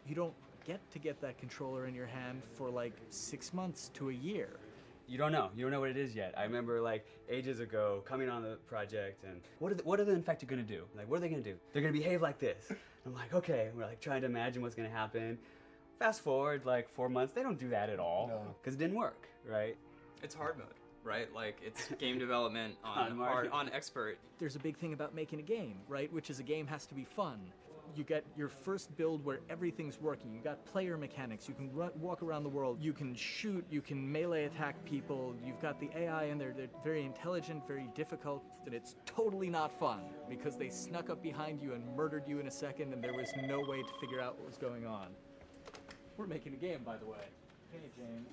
You don't get that controller in your hand for like 6 months to a year. You don't know what it is yet. I remember like ages ago coming on the project and what are the infected gonna do? Like, what are they gonna do? They're gonna behave like this. I'm like, okay, we're like trying to imagine what's gonna happen. Fast forward like 4 months, they don't do that at all because it didn't work, right? It's hard mode, right? Like, it's game development on expert. There's a big thing about making a game, right? Which is a game has to be fun. You get your first build where everything's working. You got player mechanics. You can walk around the world. You can shoot. You can melee attack people. You've got the AI in there. They're very intelligent, very difficult, and it's totally not fun because they snuck up behind you and murdered you in a second, and there was no way to figure out what was going on. We're making a game, by the way. Hey, James.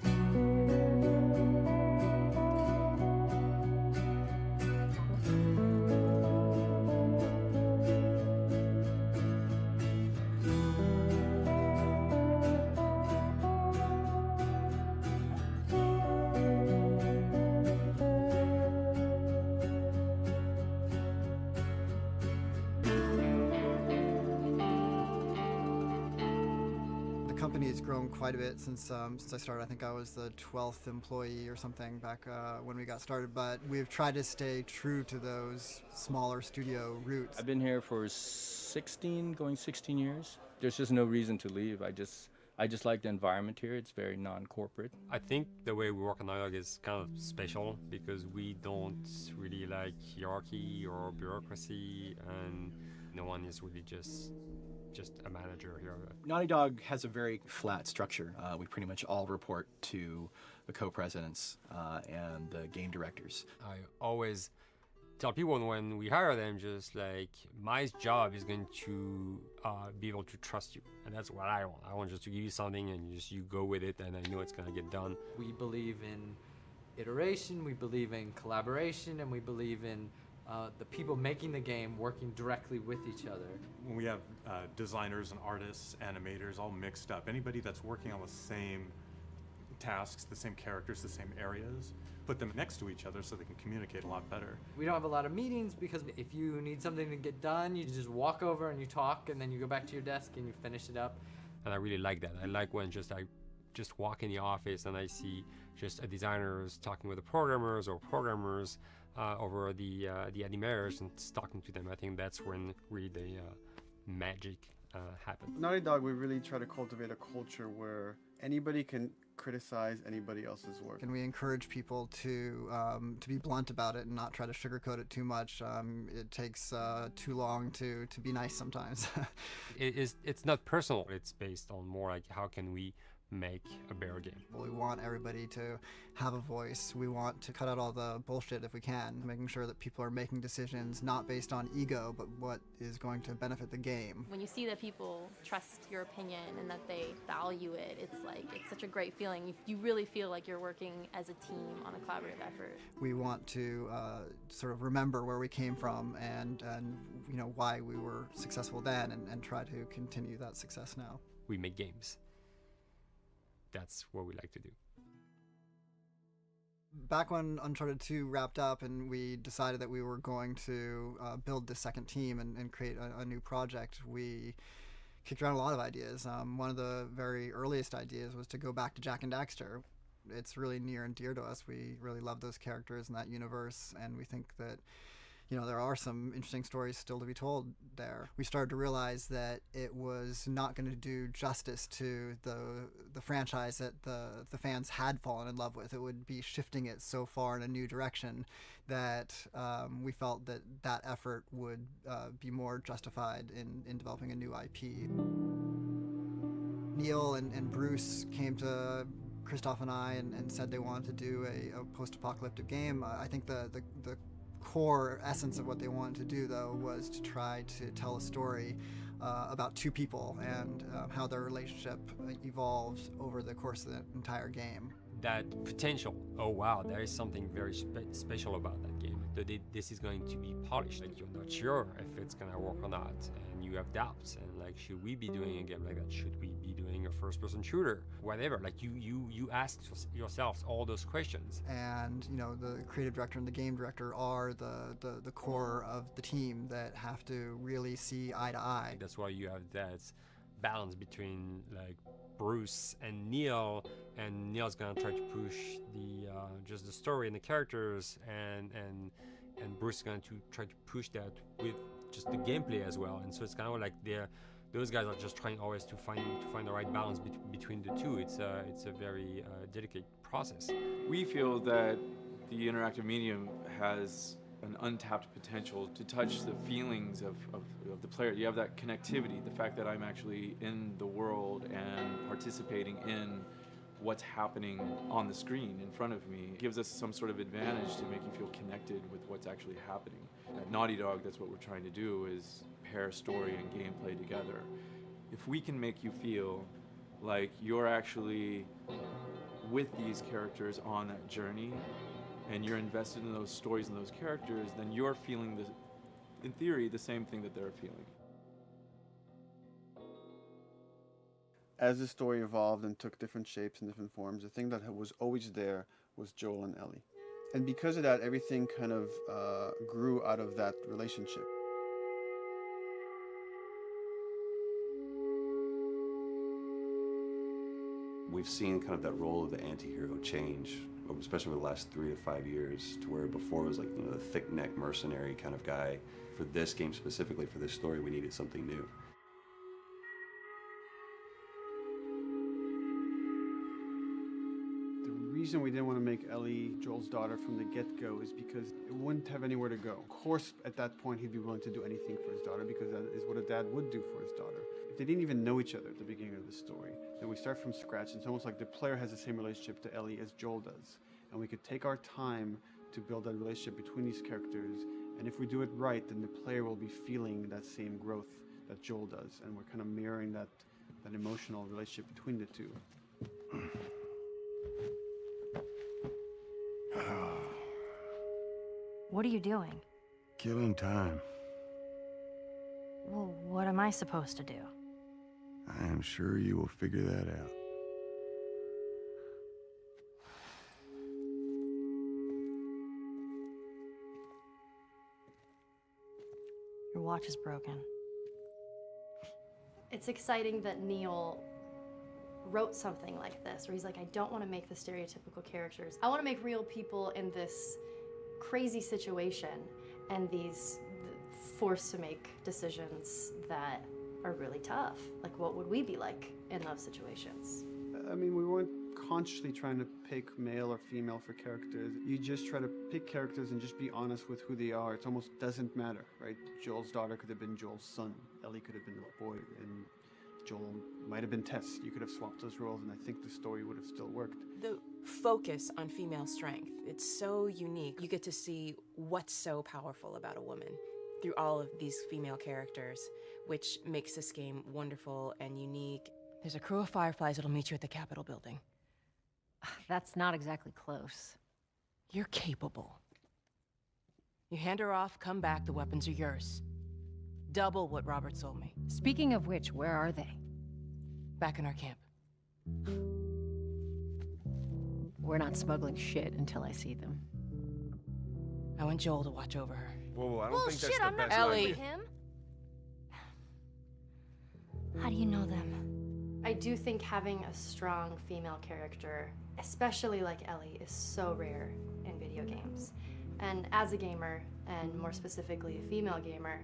The company has grown quite a bit since I started. I think I was the 12th employee or something back when we got started, but we've tried to stay true to those smaller studio roots. I've been here for 16 years. There's just no reason to leave. I just like the environment here. It's very non-corporate. I think the way we work on Naughty Dog is kind of special because we don't really like hierarchy or bureaucracy, and no one is really just a manager here. Naughty Dog has a very flat structure. We pretty much all report to the co-presidents and the game directors. I always tell people when we hire them, just like, my job is going to be able to trust you, and that's what I want. I want just to give you something and you go with it, and I know it's gonna get done. We believe in iteration, we believe in collaboration, and we believe in the people making the game working directly with each other. When we have designers and artists, animators all mixed up, anybody that's working on the same tasks, the same characters, the same areas, put them next to each other so they can communicate a lot better. We don't have a lot of meetings because if you need something to get done, you just walk over and you talk, and then you go back to your desk and you finish it up. And I really like that. I like when I just walk in the office and I see just designers talking with the programmers or programmers over the animators and talking to them. I think that's when really the magic happens. Naughty Dog, we really try to cultivate a culture where anybody can criticize anybody else's work. And we encourage people to be blunt about it and not try to sugarcoat it too much. It takes too long to be nice sometimes. It's not personal. It's based on more like how can we make a better game. We want everybody to have a voice. We want to cut out all the bullshit if we can, making sure that people are making decisions not based on ego, but what is going to benefit the game. When you see that people trust your opinion and that they value it, it's such a great feeling. You really feel like you're working as a team on a collaborative effort. We want to sort of remember where we came from and you know why we were successful then, and try to continue that success now. We make games. That's what we like to do. Back when Uncharted 2 wrapped up and we decided that we were going to build the second team and create a new project, we kicked around a lot of ideas. One of the very earliest ideas was to go back to Jak and Daxter. It's really near and dear to us. We really love those characters in that universe, and we think that you know, there are some interesting stories still to be told there. We started to realize that it was not going to do justice to the franchise that the fans had fallen in love with. It would be shifting it so far in a new direction that we felt that that effort would be more justified in developing a new IP. Neil and Bruce came to Christoph and I and said they wanted to do a post-apocalyptic game. I think the core essence of what they wanted to do, though, was to try to tell a story about two people and how their relationship evolved over the course of the entire game. That potential, oh wow, there is something very special about that game. This is going to be polished. Like, you're not sure if it's gonna work or not, and you have doubts. And like, should we be doing a game like that? Should we be doing a first-person shooter? Whatever. Like, you ask yourselves all those questions. And you know, the creative director and the game director are the core of the team that have to really see eye to eye. That's why you have that balance between like Bruce and Neil, and Neil's gonna try to push the just the story and the characters, and Bruce is going to try to push that with just the gameplay as well. And so it's kind of like those guys are just trying always to find the right balance between the two. It's a very delicate process. We feel that the interactive medium has an untapped potential to touch the feelings of the player. You have that connectivity, the fact that I'm actually in the world and participating in what's happening on the screen in front of me gives us some sort of advantage to make you feel connected with what's actually happening. At Naughty Dog, that's what we're trying to do, is pair story and gameplay together. If we can make you feel like you're actually with these characters on that journey, and you're invested in those stories and those characters, then you're feeling, in theory, the same thing that they're feeling. As the story evolved and took different shapes and different forms, the thing that was always there was Joel and Ellie. And because of that, everything kind of grew out of that relationship. We've seen kind of that role of the anti-hero change, especially over the last 3 to 5 years, to where before it was like, you know, the thick-neck mercenary kind of guy. For this game specifically, for this story, we needed something new. The reason we didn't want to make Ellie Joel's daughter from the get-go is because it wouldn't have anywhere to go. Of course, at that point, he'd be willing to do anything for his daughter, because that is what a dad would do for his daughter. If they didn't even know each other at the beginning of the story, then we start from scratch. It's almost like the player has the same relationship to Ellie as Joel does. And we could take our time to build that relationship between these characters, and if we do it right, then the player will be feeling that same growth that Joel does, and we're kind of mirroring that emotional relationship between the two. What are you doing? Killing time. Well, what am I supposed to do? I am sure you will figure that out. Your watch is broken. It's exciting that Neil wrote something like this, where he's like, I don't want to make the stereotypical characters. I want to make real people in this crazy situation, and these forced to make decisions that are really tough. Like, what would we be like in those situations? I mean, we weren't consciously trying to pick male or female for characters. You just try to pick characters and just be honest with who they are. It almost doesn't matter, right? Joel's daughter could have been Joel's son. Ellie could have been a boy, and Joel might have been Tess. You could have swapped those roles, and I think the story would have still worked. The focus on female strength, it's so unique. You get to see what's so powerful about a woman through all of these female characters, which makes this game wonderful and unique. There's a crew of Fireflies that'll meet you at the Capitol building. That's not exactly close. You're capable. You hand her off, come back, the weapons are yours. Double what Robert sold me. Speaking of which, where are they? Back in our camp. We're not smuggling shit until I see them. I want Joel to watch over her. Whoa, I don't think that's the I'm not best going idea. with him. How do you know them? I do think having a strong female character, especially like Ellie, is so rare in video games. And as a gamer, and more specifically a female gamer,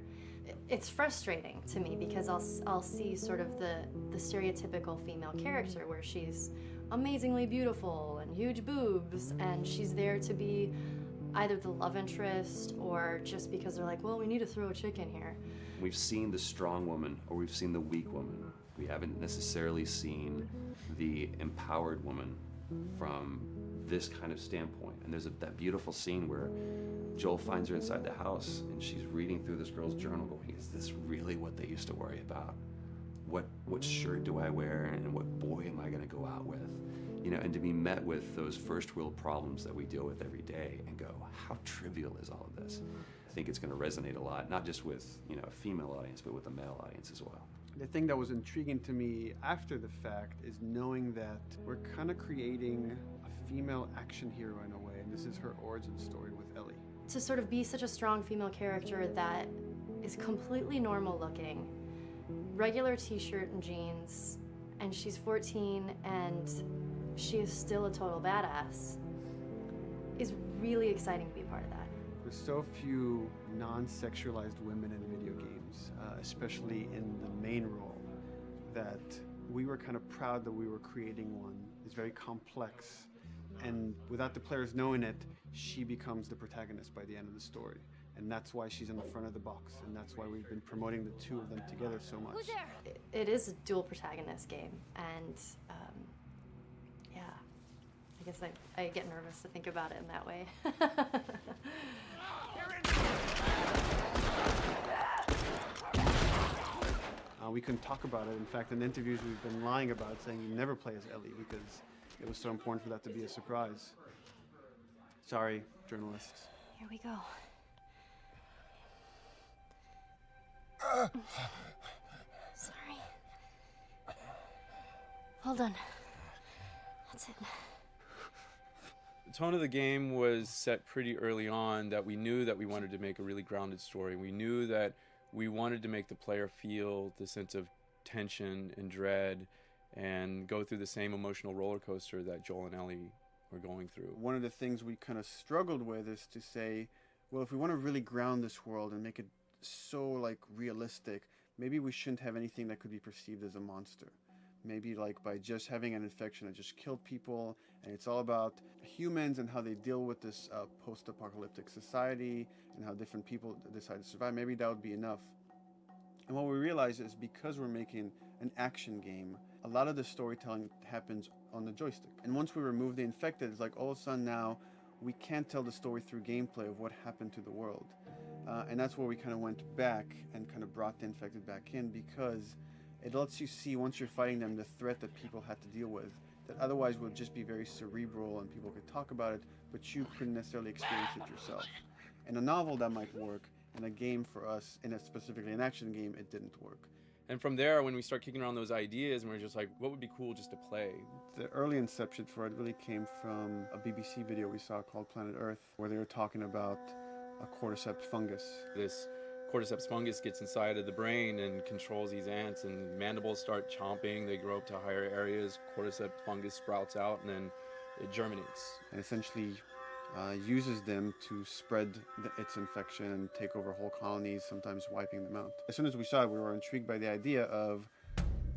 it's frustrating to me because I'll see sort of the stereotypical female character where she's amazingly beautiful and huge boobs, and she's there to be either the love interest or just because they're like, well, we need to throw a chick in here. We've seen the strong woman or we've seen the weak woman. We haven't necessarily seen the empowered woman from this kind of standpoint. And there's that beautiful scene where Joel finds her inside the house and she's reading through this girl's journal going, is this really what they used to worry about? What shirt do I wear and what boy am I gonna go out with? You know, and to be met with those first world problems that we deal with every day and go, how trivial is all of this? I think it's gonna resonate a lot, not just with, you know, a female audience, but with a male audience as well. The thing that was intriguing to me after the fact is knowing that we're kind of creating a female action hero in a way, and this is her origin story with Ellie. To sort of be such a strong female character that is completely normal looking, regular t-shirt and jeans, and she's 14 and she is still a total badass, is really exciting to be a part of that. There's so few non-sexualized women in video games, especially in the main role, that we were kind of proud that we were creating one. It's very complex, and without the players knowing it, she becomes the protagonist by the end of the story. And that's why she's in the front of the box, and that's why we've been promoting the two of them together so much. Who's there? It is a dual protagonist game, and yeah, I guess I get nervous to think about it in that way. We couldn't talk about it. In fact, in interviews we've been lying about it, saying you never play as Ellie because it was so important for that to be a surprise. Sorry, journalists. Here we go. Sorry. Hold on. That's it. The tone of the game was set pretty early on that we knew that we wanted to make a really grounded story. We knew that we wanted to make the player feel the sense of tension and dread and go through the same emotional roller coaster that Joel and Ellie were going through. One of the things we kind of struggled with is to say, well, if we want to really ground this world and make it so like realistic, maybe we shouldn't have anything that could be perceived as a monster. Maybe like by just having an infection that just killed people, and it's all about humans and how they deal with this post-apocalyptic society and how different people decide to survive. Maybe that would be enough. And what we realized is because we're making an action game, a lot of the storytelling happens on the joystick. And once we remove the infected, it's like all of a sudden now we can't tell the story through gameplay of what happened to the world. And that's where we kind of went back and kind of brought the infected back in, because it lets you see, once you're fighting them, the threat that people had to deal with, that otherwise would just be very cerebral and people could talk about it, but you couldn't necessarily experience it yourself. In a novel, that might work. In a game for us, specifically an action game, it didn't work. And from there, when we start kicking around those ideas, and we're just like, what would be cool just to play? The early inception for it really came from a BBC video we saw called Planet Earth, where they were talking about a cordyceps fungus. This cordyceps fungus gets inside of the brain and controls these ants, and mandibles start chomping, they grow up to higher areas, cordyceps fungus sprouts out, and then it germinates. And essentially uses them to spread its infection and take over whole colonies, sometimes wiping them out. As soon as we saw it, we were intrigued by the idea of,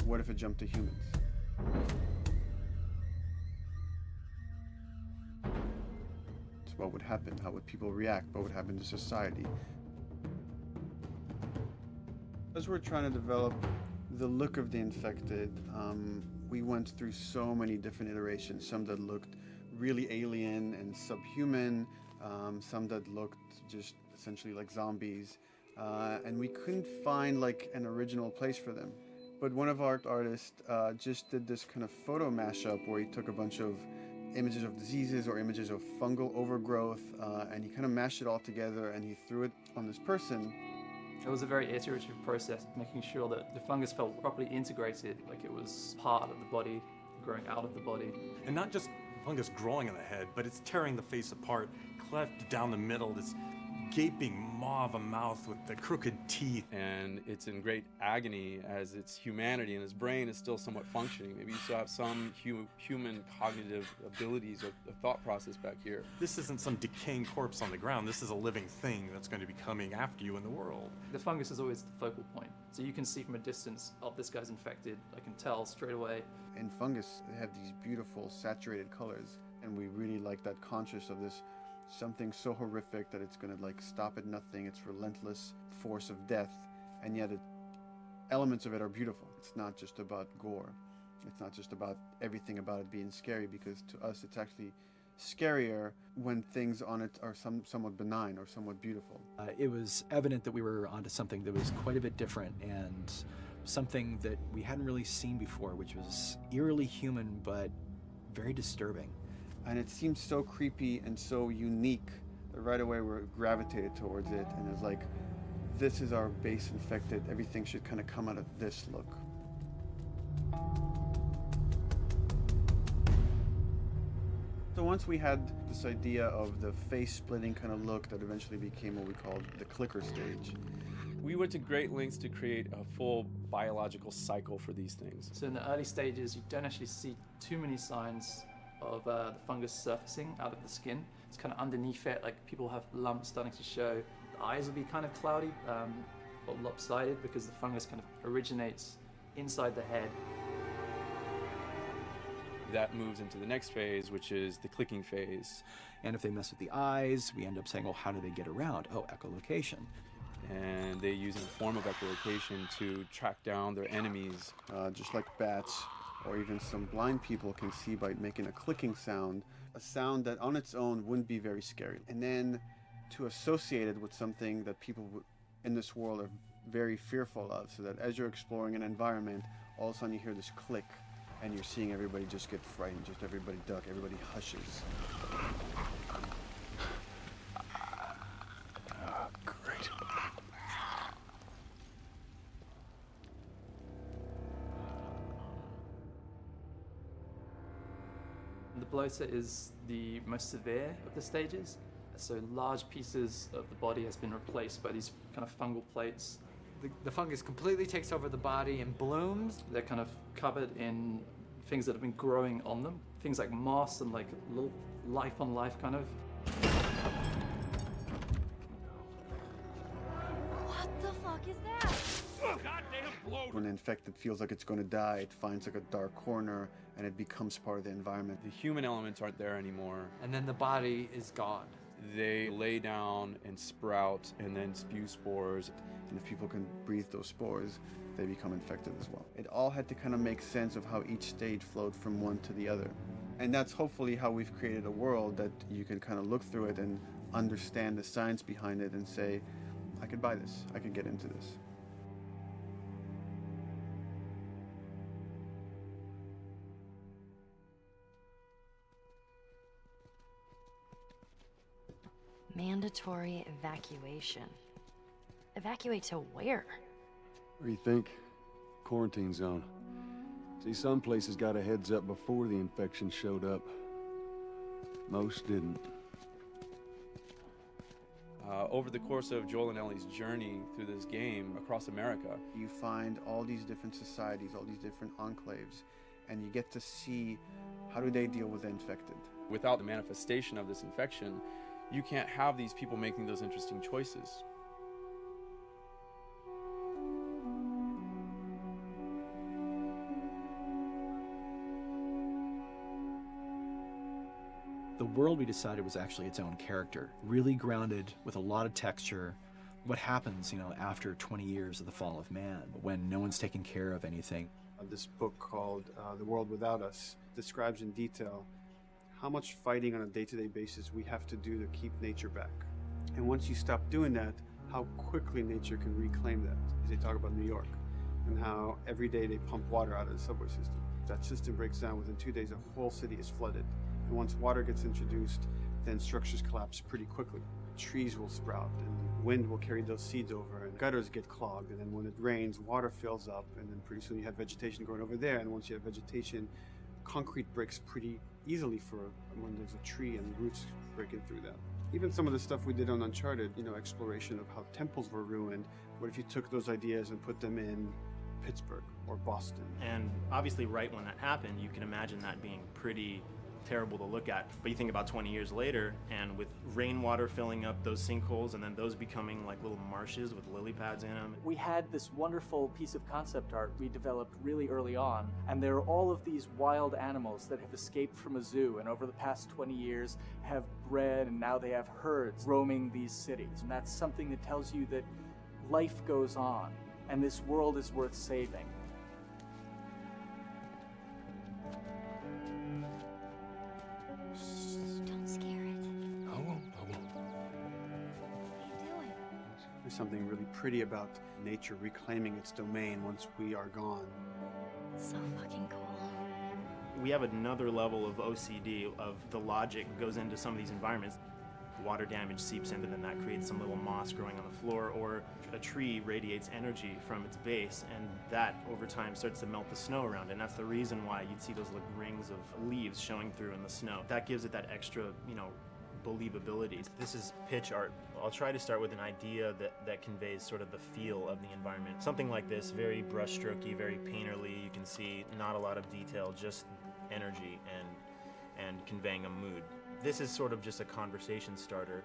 what if it jumped to humans? So what would happen? How would people react? What would happen to society? As we're trying to develop the look of the infected, we went through so many different iterations, some that looked really alien and subhuman, some that looked just essentially like zombies, and we couldn't find like an original place for them. But one of our artists just did this kind of photo mashup where he took a bunch of images of diseases or images of fungal overgrowth, and he kind of mashed it all together and he threw it on this person. It was a very iterative process, making sure that the fungus felt properly integrated, like it was part of the body, growing out of the body. And not just fungus growing in the head, but it's tearing the face apart, cleft down the middle, this gaping maw of a mouth with the crooked teeth. And it's in great agony as its humanity and its brain is still somewhat functioning. Maybe you still have some human cognitive abilities of the thought process back here. This isn't some decaying corpse on the ground. This is a living thing that's going to be coming after you in the world. The fungus is always the focal point. So you can see from a distance, oh, this guy's infected. I can tell straight away. In fungus, they have these beautiful saturated colors, and we really like that conscious of this something so horrific that it's going to like stop at nothing. It's relentless force of death, and yet elements of it are beautiful. It's not just about gore. It's not just about everything about it being scary, because to us it's actually scarier when things on it are somewhat benign or somewhat beautiful. It was evident that we were onto something that was quite a bit different and something that we hadn't really seen before, which was eerily human but very disturbing. And it seemed so creepy and so unique that right away we gravitated towards it, and it's like, this is our base infected. Everything should kind of come out of this look. So once we had this idea of the face-splitting kind of look that eventually became what we called the clicker stage. We went to great lengths to create a full biological cycle for these things. So in the early stages, you don't actually see too many signs of the fungus surfacing out of the skin. It's kind of underneath it, like people have lumps starting to show. The eyes will be kind of cloudy or lopsided because the fungus kind of originates inside the head. That moves into the next phase, which is the clicking phase. And if they mess with the eyes, we end up saying, well, how do they get around? Oh, echolocation. And they use a form of echolocation to track down their enemies. Just like bats, or even some blind people can see by making a clicking sound, a sound that on its own wouldn't be very scary. And then to associate it with something that people in this world are very fearful of, so that as you're exploring an environment, all of a sudden you hear this click, and you're seeing everybody just get frightened, just everybody duck, everybody hushes. Great. The bloater is the most severe of the stages. So large pieces of the body has been replaced by these kind of fungal plates. The fungus completely takes over the body and blooms. They're kind of covered in things that have been growing on them. Things like moss and like little life on life kind of. What the fuck is that? When an infected feels like it's going to die, it finds like a dark corner and it becomes part of the environment. The human elements aren't there anymore. And then the body is gone. They lay down and sprout and then spew spores. And if people can breathe those spores, they become infected as well. It all had to kind of make sense of how each stage flowed from one to the other. And that's hopefully how we've created a world that you can kind of look through it and understand the science behind it and say, I could buy this, I could get into this. Mandatory evacuation. Evacuate to where? What do you think? Quarantine zone. See, some places got a heads up before the infection showed up. Most didn't. Over the course of Joel and Ellie's journey through this game across America, you find all these different societies, all these different enclaves, and you get to see how do they deal with the infected. Without the manifestation of this infection, you can't have these people making those interesting choices. The world we decided was actually its own character, really grounded with a lot of texture. What happens, after 20 years of the fall of man, when no one's taking care of anything. This book called The World Without Us describes in detail how much fighting on a day-to-day basis we have to do to keep nature back. And once you stop doing that, how quickly nature can reclaim that. As they talk about New York, and how every day they pump water out of the subway system. If that system breaks down, within 2 days, a whole city is flooded. And once water gets introduced, then structures collapse pretty quickly. Trees will sprout, and wind will carry those seeds over, and gutters get clogged, and then when it rains, water fills up, and then pretty soon you have vegetation growing over there, and once you have vegetation, concrete breaks pretty easily for when there's a tree and roots breaking through that. Even some of the stuff we did on Uncharted, you know, exploration of how temples were ruined. What if you took those ideas and put them in Pittsburgh or Boston? And obviously right when that happened, you can imagine that being pretty terrible to look at. But you think about 20 years later, and with rainwater filling up those sinkholes and then those becoming like little marshes with lily pads in them. We had this wonderful piece of concept art we developed really early on, and there are all of these wild animals that have escaped from a zoo and over the past 20 years have bred, and now they have herds roaming these cities. And that's something that tells you that life goes on, and this world is worth saving. Don't scare it. I won't. There's something really pretty about nature reclaiming its domain once we are gone. So fucking cool. We have another level of OCD of the logic goes into some of these environments. Water damage seeps in, and then that creates some little moss growing on the floor, or a tree radiates energy from its base, and that over time starts to melt the snow around it. And that's the reason why you'd see those like rings of leaves showing through in the snow. That gives it that extra, you know, believability. This is pitch art. I'll try to start with an idea that conveys sort of the feel of the environment. Something like this, very brushstrokey, very painterly. You can see not a lot of detail, just energy and conveying a mood. This is sort of just a conversation starter,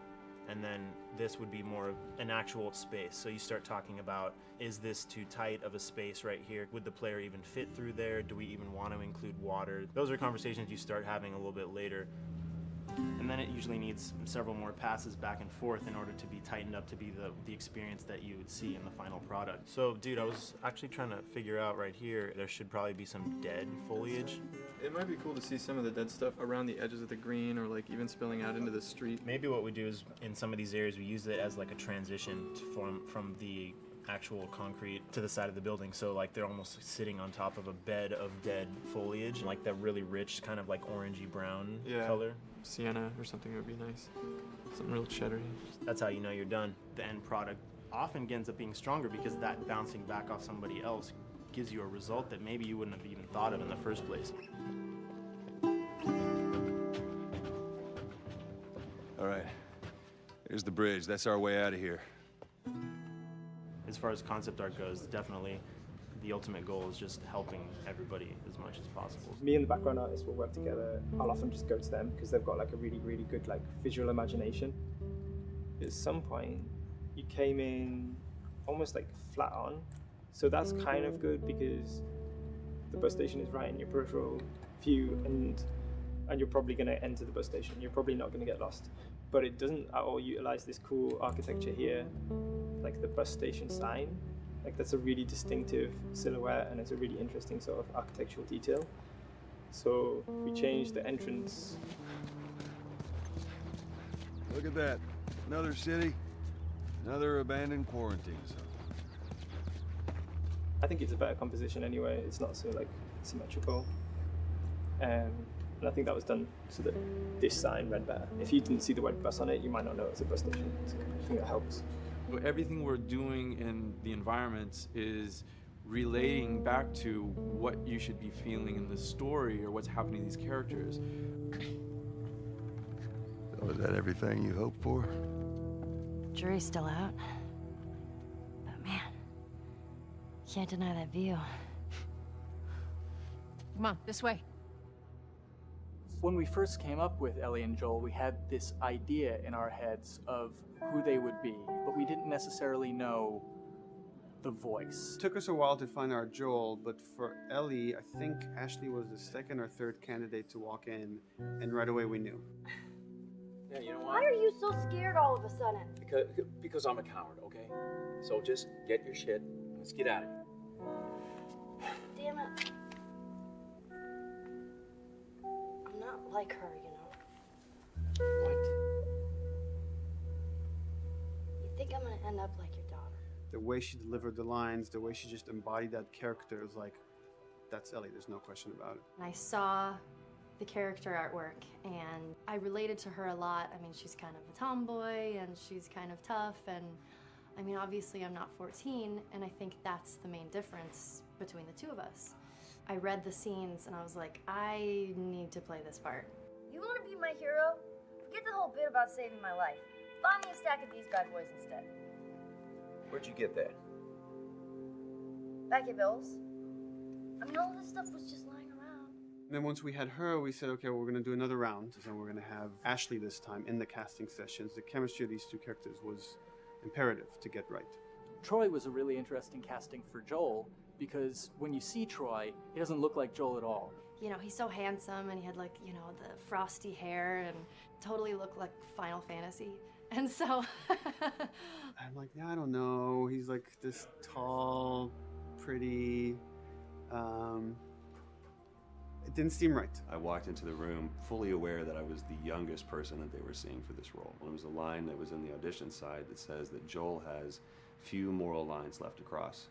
and then this would be more of an actual space. So you start talking about, is this too tight of a space right here? Would the player even fit through there? Do we even want to include water? Those are conversations you start having a little bit later. And then it usually needs several more passes back and forth in order to be tightened up to be the experience that you would see in the final product. So, dude, I was actually trying to figure out right here, there should probably be some dead foliage. It might be cool to see some of the dead stuff around the edges of the green, or like even spilling out into the street. Maybe what we do is, in some of these areas, we use it as like a transition from the actual concrete to the side of the building. So like they're almost sitting on top of a bed of dead foliage, like that really rich kind of like orangey brown color. Sienna or something would be nice. Something real cheddary. That's how you know you're done. The end product often ends up being stronger because that bouncing back off somebody else gives you a result that maybe you wouldn't have even thought of in the first place. All right. Here's the bridge. That's our way out of here. As far as concept art goes, definitely the ultimate goal is just helping everybody as much as possible. Me and the background artist will work together. I'll often just go to them because they've got like a really, really good like visual imagination. At some point, you came in almost like flat on. So that's kind of good because the bus station is right in your peripheral view, and you're probably going to enter the bus station. You're probably not going to get lost. But it doesn't at all utilize this cool architecture here, like the bus station sign. Like that's a really distinctive silhouette, and it's a really interesting sort of architectural detail. So we changed the entrance. Look at that. Another city, another abandoned quarantine zone. I think it's a better composition anyway. It's not so like symmetrical. And I think that was done so that this sign read better. If you didn't see the word bus on it, you might not know it's a bus station. So I think that helps. Everything we're doing in the environments is relating back to what you should be feeling in the story or what's happening to these characters. So is that everything you hoped for? Jury's still out. But man, can't deny that view. Come on, this way. When we first came up with Ellie and Joel, we had this idea in our heads of who they would be, but we didn't necessarily know the voice. It took us a while to find our Joel, but for Ellie, I think Ashley was the second or third candidate to walk in, and right away we knew. Yeah, you know Why what? are you so scared all of a sudden? Because I'm a coward, okay? So just get your shit. Let's get out of here. Damn it. I'm not like her, you know. What? You think I'm gonna end up like your daughter? The way she delivered the lines, the way she just embodied that character is like, that's Ellie, there's no question about it. And I saw the character artwork and I related to her a lot. I mean, she's kind of a tomboy and she's kind of tough, and I mean, obviously I'm not 14, and I think that's the main difference between the two of us. I read the scenes and I was like, I need to play this part. You want to be my hero? Forget the whole bit about saving my life. Find me a stack of these bad boys instead. Where'd you get that? Back at Bill's. I mean, all this stuff was just lying around. And then once we had her, we said, okay, well, we're going to do another round. And we're going to have Ashley this time in the casting sessions. The chemistry of these two characters was imperative to get right. Troy was a really interesting casting for Joel because when you see Troy, he doesn't look like Joel at all. You know, he's so handsome and he had like, you know, the frosty hair and totally looked like Final Fantasy. And so I'm like, yeah, I don't know. He's like this tall, pretty. It didn't seem right. I walked into the room fully aware that I was the youngest person that they were seeing for this role. There was a line that was in the audition side that says that Joel has few moral lines left to cross.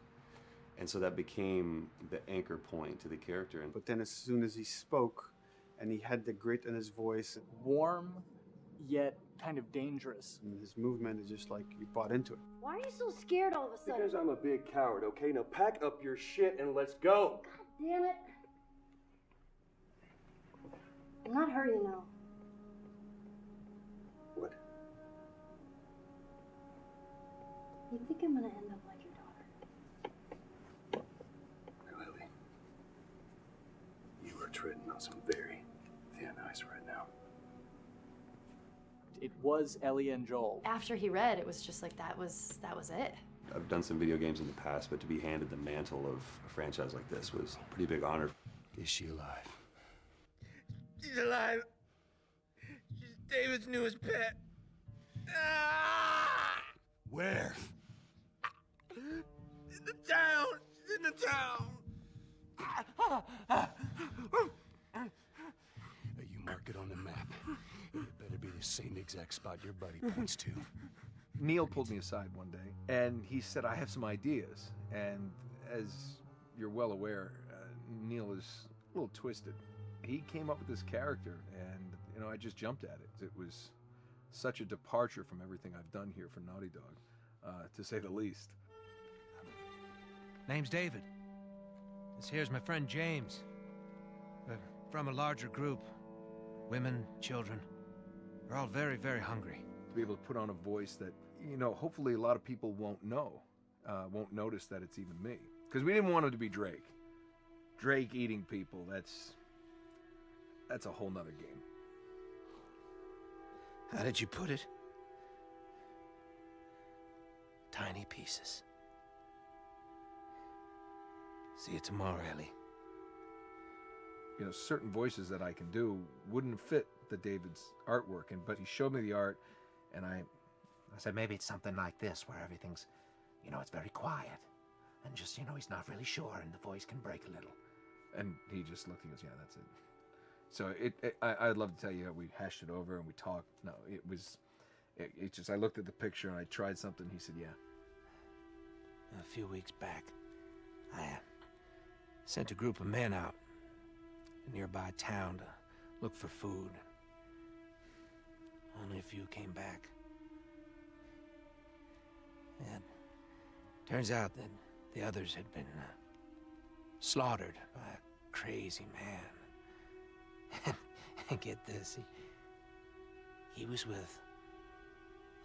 And so that became the anchor point to the character. But then as soon as he spoke and he had the grit in his voice, Warm, yet kind of dangerous. and his movement is just like you bought into it. Why are you so scared all of a sudden? Because I'm a big coward, okay? Now pack up your shit and let's go. Damn it. I'm not her, you know. What? You think I'm gonna end up like your daughter? Lily, you are treading on some very thin ice right now. It was Ellie and Joel. After he read, it was just like that was it. I've done some video games in the past, but to be handed the mantle of a franchise like this was a pretty big honor. Is she alive? She's alive. She's David's newest pet. Where? In the town. She's in the town. You mark it on the map. It better be the same exact spot your buddy points to. Neil pulled me aside one day, and he said, I have some ideas. And as you're well aware, Neil is a little twisted. He came up with this character, and, I just jumped at it. It was such a departure from everything I've done here for Naughty Dog, to say the least. Name's David. This here's my friend James. We're from a larger group. Women, children. We're all very, very hungry. To be able to put on a voice that, hopefully a lot of people won't know, won't notice that it's even me. Because we didn't want it to be Drake. Drake eating people, that's a whole nother game. How did you put it? Tiny pieces. See you tomorrow, Ellie. Certain voices that I can do wouldn't fit the David's artwork, but he showed me the art, and I said maybe it's something like this, where everything's, it's very quiet. And just, he's not really sure, and the voice can break a little. And he just looked and goes, yeah, that's it. So I'd love to tell you how we hashed it over and we talked. No, it just, I looked at the picture and I tried something. He said, yeah. A few weeks back, I sent a group of men out a nearby town to look for food. Only a few came back. And turns out that the others had been slaughtered by a crazy man. And get this, he was with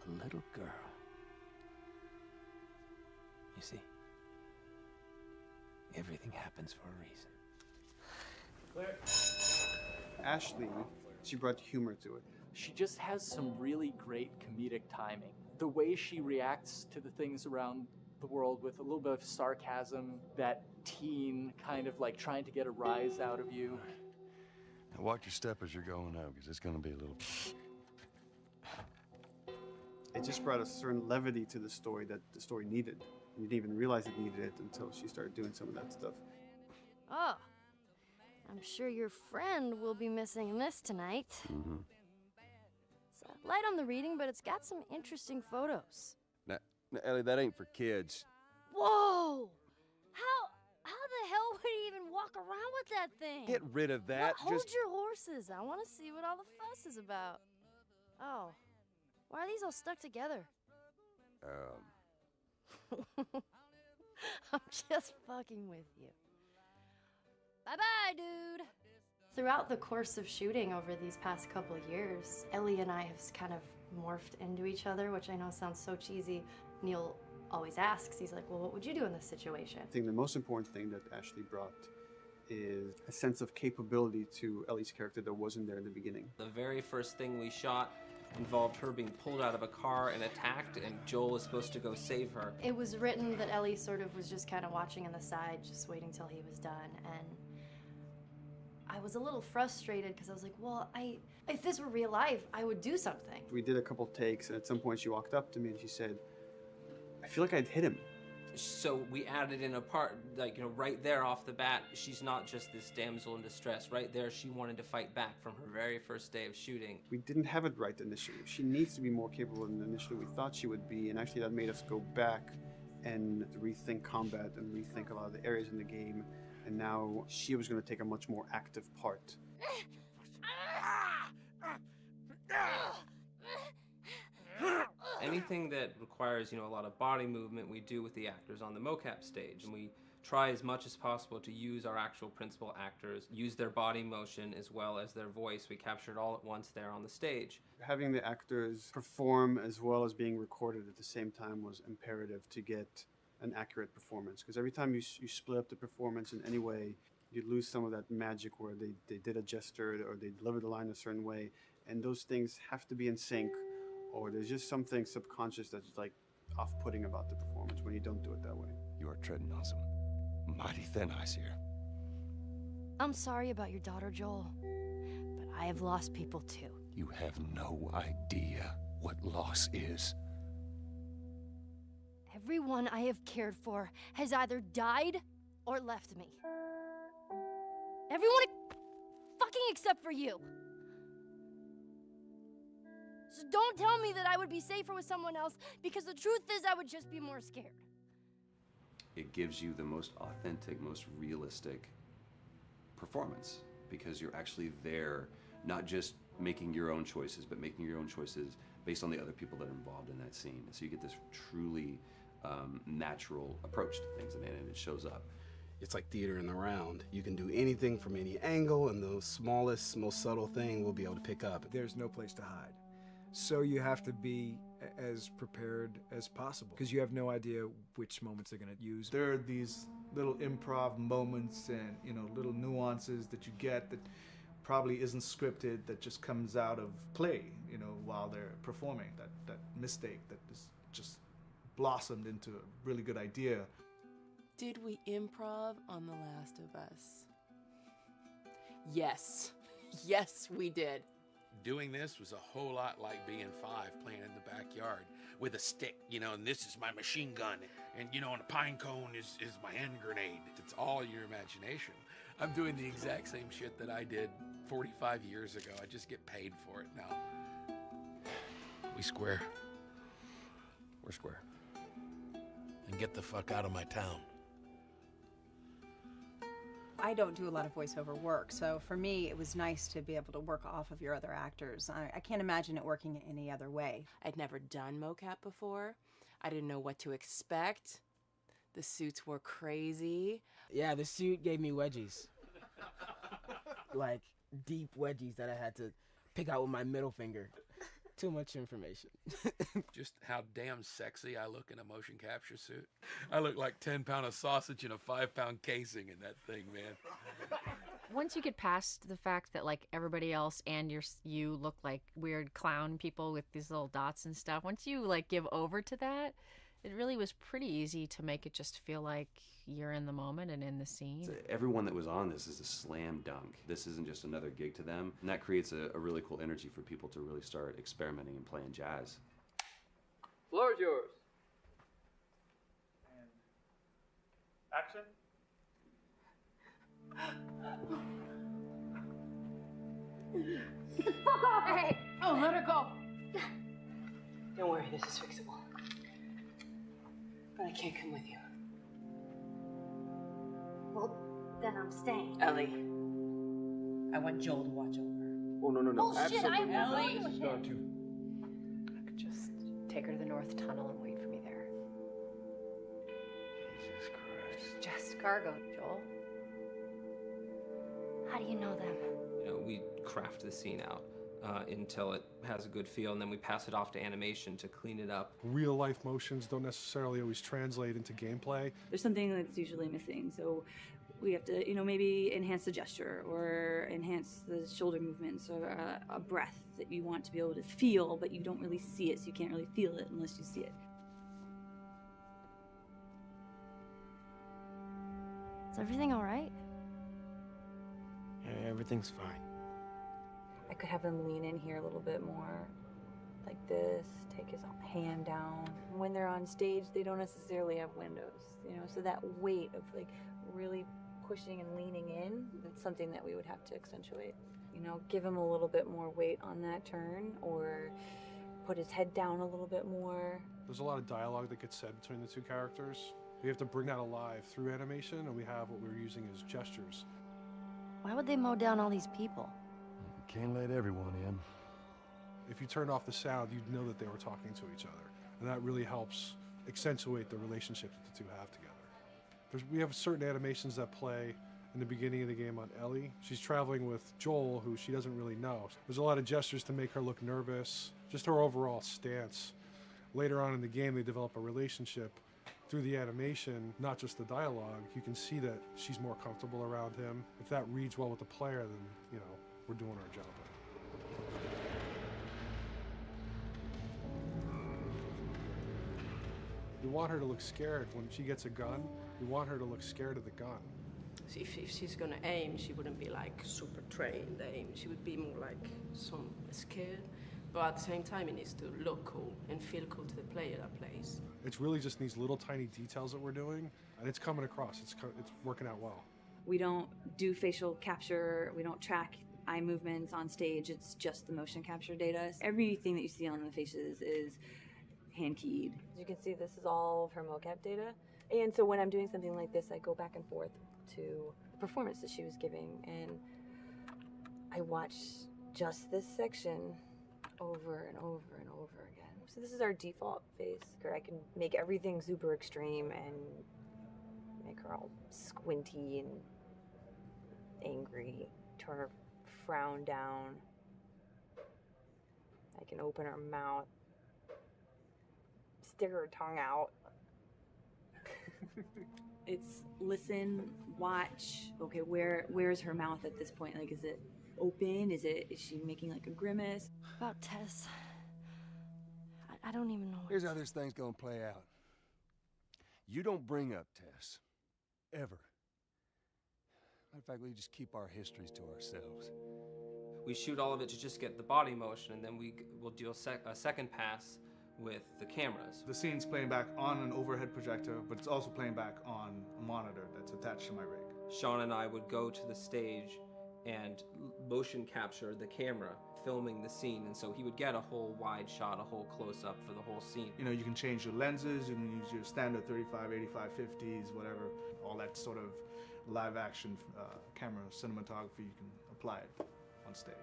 a little girl. You see, everything happens for a reason. Claire. Ashley, she brought humor to it. She just has some really great comedic timing. The way she reacts to the things around the world with a little bit of sarcasm, that teen kind of like trying to get a rise out of you. Now watch your step as you're going out, because it's going to be a little... It just brought a certain levity to the story that the story needed. You didn't even realize it needed it until she started doing some of that stuff. Oh, I'm sure your friend will be missing this tonight. Mm-hmm. It's light on the reading, but it's got some interesting photos. Now, Ellie, that ain't for kids. Whoa! How the hell would he even walk around with that thing? Get rid of that. Hold your horses. I want to see what all the fuss is about. Oh, why are these all stuck together? I'm just fucking with you. Bye-bye, dude. Throughout the course of shooting over these past couple of years, Ellie and I have kind of morphed into each other, which I know sounds so cheesy. Neil always asks, he's like, well, what would you do in this situation? I think the most important thing that Ashley brought is a sense of capability to Ellie's character that wasn't there in the beginning. The very first thing we shot involved her being pulled out of a car and attacked, and Joel was supposed to go save her. It was written that Ellie sort of was just kind of watching on the side, just waiting till he was done, and I was a little frustrated because I was like, well, if this were real life, I would do something. We did a couple takes, and at some point she walked up to me and she said, I feel like I'd hit him. So we added in a part, like, you know, right there off the bat, she's not just this damsel in distress. Right there, she wanted to fight back from her very first day of shooting. We didn't have it right initially. She needs to be more capable than initially we thought she would be, and actually that made us go back and rethink combat and rethink a lot of the areas in the game, and now she was going to take a much more active part. Anything that requires, you know, a lot of body movement, we do with the actors on the mocap stage. And we try as much as possible to use our actual principal actors, use their body motion as well as their voice. We capture it all at once there on the stage. Having the actors perform as well as being recorded at the same time was imperative to get an accurate performance. Because every time you split up the performance in any way, you lose some of that magic where they did a gesture or they delivered the line a certain way. And those things have to be in sync, or there's just something subconscious that's like off-putting about the performance when you don't do it that way. You are treading on some mighty thin ice here. I'm sorry about your daughter, Joel, but I have lost people too. You have no idea what loss is. Everyone I have cared for has either died or left me. Everyone fucking except for you. So don't tell me that I would be safer with someone else, because the truth is I would just be more scared. It gives you the most authentic, most realistic performance, because you're actually there, not just making your own choices, but making your own choices based on the other people that are involved in that scene. So you get this truly natural approach to things, and it shows up. It's like theater in the round. You can do anything from any angle, and the smallest, most subtle thing we'll be able to pick up. There's no place to hide. So you have to be as prepared as possible, because you have no idea which moments they're going to use. There are these little improv moments and, you know, little nuances that you get that probably isn't scripted, that just comes out of play, you know, while they're performing. That mistake that is just blossomed into a really good idea. Did we improv on The Last of Us? Yes. Yes, we did. Doing this was a whole lot like being 5, playing in the backyard with a stick, you know, and this is my machine gun, and, you know, and a pine cone is my hand grenade. It's all your imagination. I'm doing the exact same shit that I did 45 years ago. I just get paid for it now. We square. We're square. And get the fuck out of my town. I don't do a lot of voiceover work, so for me it was nice to be able to work off of your other actors. I can't imagine it working any other way. I'd never done mocap before. I didn't know what to expect. The suits were crazy. Yeah, the suit gave me wedgies. Like, deep wedgies that I had to pick out with my middle finger. Too much information. Just how damn sexy I look in a motion capture suit. I look like 10 pound of sausage in a 5 pound casing in that thing, man. Once you get past the fact that like everybody else and you look like weird clown people with these little dots and stuff, once you like give over to that, it really was pretty easy to make it just feel like you're in the moment and in the scene. Everyone that was on this is a slam dunk. This isn't just another gig to them, and that creates a really cool energy for people to really start experimenting and playing jazz. Floor is yours. And action. Fuck off! Hey! Oh, let her go! Don't worry, this is fixable. But I can't come with you. Well, then I'm staying. Ellie, I want Joel to watch over her. Oh, no. Bullshit, I won't Ellie. go with him. Not too. I could just take her to the North Tunnel and wait for me there. Jesus Christ. Just cargo, Joel. How do you know them? You know, we craft the scene out until it has a good feel, and then we pass it off to animation to clean it up. Real life motions don't necessarily always translate into gameplay. There's something that's usually missing, so we have to, maybe enhance the gesture or enhance the shoulder movements or a breath that you want to be able to feel, but you don't really see it, so you can't really feel it unless you see it. Is everything all right? Yeah, everything's fine. I could have him lean in here a little bit more, like this, take his hand down. When they're on stage, they don't necessarily have windows, so that weight of like really pushing and leaning in, that's something that we would have to accentuate. Give him a little bit more weight on that turn, or put his head down a little bit more. There's a lot of dialogue that gets said between the two characters. We have to bring that alive through animation, and we have what we're using as gestures. Why would they mow down all these people? Can't let everyone in. If you turned off the sound, you'd know that they were talking to each other. And that really helps accentuate the relationship that the two have together. We have certain animations that play in the beginning of the game on Ellie. She's traveling with Joel, who she doesn't really know. There's a lot of gestures to make her look nervous, just her overall stance. Later on in the game, they develop a relationship through the animation, not just the dialogue. You can see that she's more comfortable around him. If that reads well with the player, then, we're doing our job. We want her to look scared. When she gets a gun, we want her to look scared of the gun. If she's gonna aim, she wouldn't be like super trained aim. She would be more like some scared. But at the same time, it needs to look cool and feel cool to the player that plays. It's really just these little tiny details that we're doing, and it's coming across. It's working out well. We don't do facial capture. We don't track eye movements on stage. It's just the motion capture data. Everything that you see on the faces is hand keyed. As you can see, this is all of her mocap data. And so when I'm doing something like this, I go back and forth to the performance that she was giving, and I watch just this section over and over and over again. So this is our default face. I can make everything super extreme and make her all squinty and angry, turn her frown down. I can open her mouth, stick her tongue out. It's listen, watch. Okay, where's her mouth at this point? Like, is it open? Is she making like a grimace? About Tess. I don't even know. Here's how this thing's gonna play out. You don't bring up Tess. Ever. Matter of fact, we just keep our histories to ourselves. We shoot all of it to just get the body motion, and then we'll do a second pass with the cameras. The scene's playing back on an overhead projector, but it's also playing back on a monitor that's attached to my rig. Sean and I would go to the stage and motion capture the camera filming the scene, and so he would get a whole wide shot, a whole close-up for the whole scene. You can change your lenses, you can use your standard 35, 85, 50s, whatever, all that sort of live action camera cinematography, you can apply it on stage.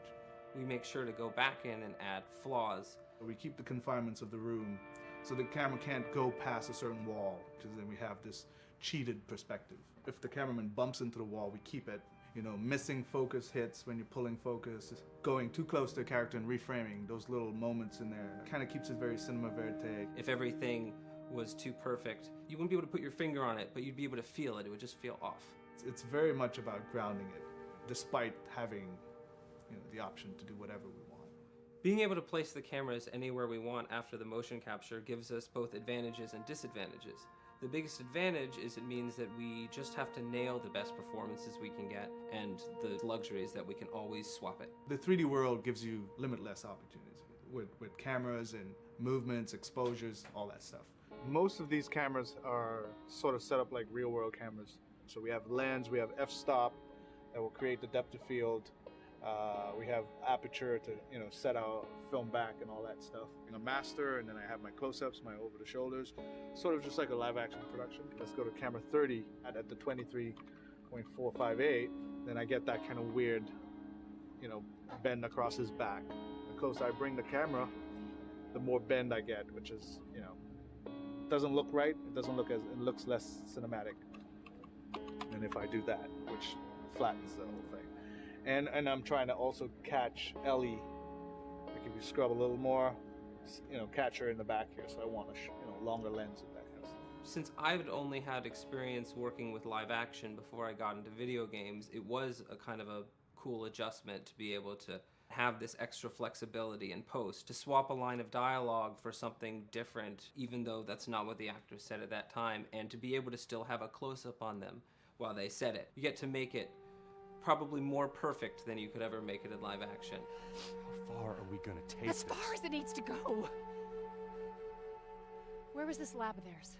We make sure to go back in and add flaws. We keep the confinements of the room so the camera can't go past a certain wall, because then we have this cheated perspective. If the cameraman bumps into the wall, we keep it. Missing focus hits when you're pulling focus, going too close to a character and reframing, those little moments in there kind of keeps it very cinema verite. If everything was too perfect, you wouldn't be able to put your finger on it, but you'd be able to feel it. It would just feel off. It's very much about grounding it, despite having the option to do whatever we want. Being able to place the cameras anywhere we want after the motion capture gives us both advantages and disadvantages. The biggest advantage is it means that we just have to nail the best performances we can get, and the luxury is that we can always swap it. The 3D world gives you limitless opportunities with cameras and movements, exposures, all that stuff. Most of these cameras are sort of set up like real world cameras. So we have lens, we have f-stop that will create the depth of field. We have aperture to set our film back and all that stuff. A master, and then I have my close-ups, my over the shoulders, sort of just like a live action production. Let's go to camera 30 at the 23.458. Then I get that kind of weird, bend across his back. The closer I bring the camera, the more bend I get, which is, doesn't look right. It looks less cinematic than if I do that, which flattens the whole thing. And I'm trying to also catch Ellie. Like if you scrub a little more, catch her in the back here. So I want a longer lens of that kind of stuff. Since I've only had experience working with live action before I got into video games, it was a kind of a cool adjustment to be able to have this extra flexibility in post, to swap a line of dialogue for something different, even though that's not what the actors said at that time, and to be able to still have a close-up on them while they said it. You get to make it probably more perfect than you could ever make it in live action. How far are we gonna take As far as it needs to go. Where was this lab of theirs?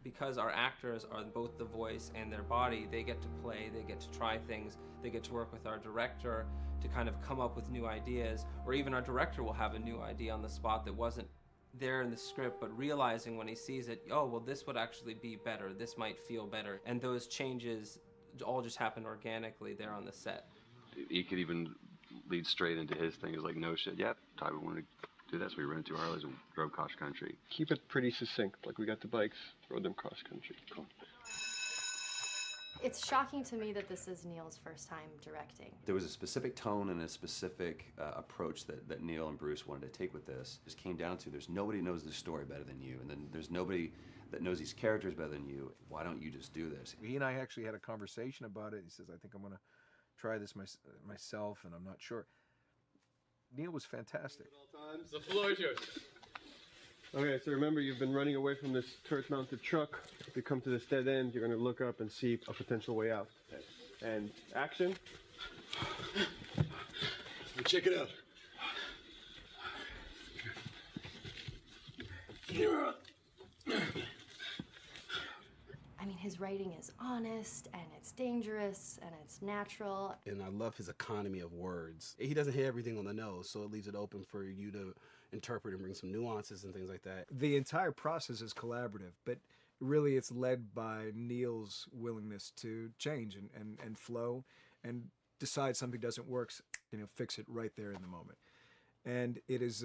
Because our actors are both the voice and their body, they get to play, they get to try things, they get to work with our director to kind of come up with new ideas, or even our director will have a new idea on the spot that wasn't there in the script, but realizing when he sees it, oh, well, this would actually be better, this might feel better. And those changes all just happen organically there on the set. He could even lead straight into his thing. Is like, no shit, yep, Ty would want to do that, so we rented 2 Harleys and drove cross country. Keep it pretty succinct. Like, we got the bikes, rode them cross country. Cool. It's shocking to me that this is Neil's first time directing. There was a specific tone and a specific approach that Neil and Bruce wanted to take with this. It just came down to, there's nobody knows this story better than you, and then there's nobody that knows these characters better than you. Why don't you just do this? He and I actually had a conversation about it. He says, I think I'm going to try this myself, and I'm not sure. Neil was fantastic. The floor is yours. Okay, so remember, you've been running away from this turret-mounted truck. If you come to this dead end, you're going to look up and see a potential way out. And action. Check it out. I mean, his writing is honest, and it's dangerous, and it's natural. And I love his economy of words. He doesn't hit everything on the nose, so it leaves it open for you to interpret and bring some nuances and things like that. The entire process is collaborative, but really it's led by Neil's willingness to change and flow and decide something doesn't work, fix it right there in the moment. And it is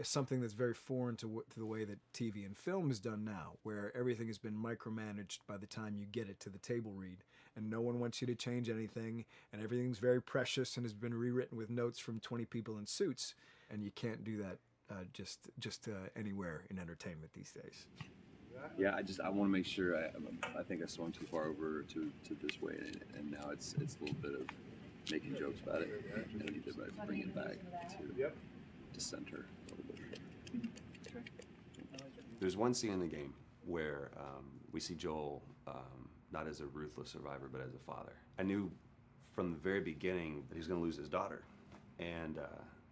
something that's very foreign to the way that TV and film is done now, where everything has been micromanaged by the time you get it to the table read, and no one wants you to change anything, and everything's very precious and has been rewritten with notes from 20 people in suits, and you can't do that just anywhere in entertainment these days. Yeah, I want to make sure. I think I swung too far over to this way, and now it's a little bit of making jokes about it, and I need to bring it back to center a little bit. There's one scene in the game where we see Joel not as a ruthless survivor, but as a father. I knew from the very beginning that he was going to lose his daughter, and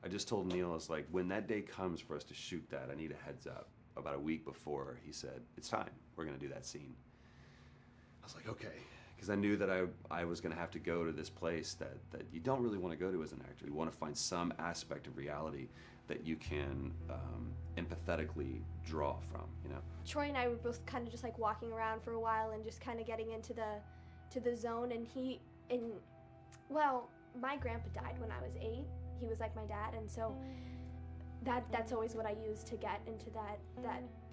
I just told Neil, I was like, when that day comes for us to shoot that, I need a heads up. About a week before, he said, it's time, we're going to do that scene. I was like, okay, because I knew that I was going to have to go to this place that you don't really want to go to as an actor. You want to find some aspect of reality that you can empathetically draw from, Troy and I were both kind of just like walking around for a while and just kind of getting into the zone, and well, my grandpa died when I was 8. He was like my dad, and so that's always what I use to get into that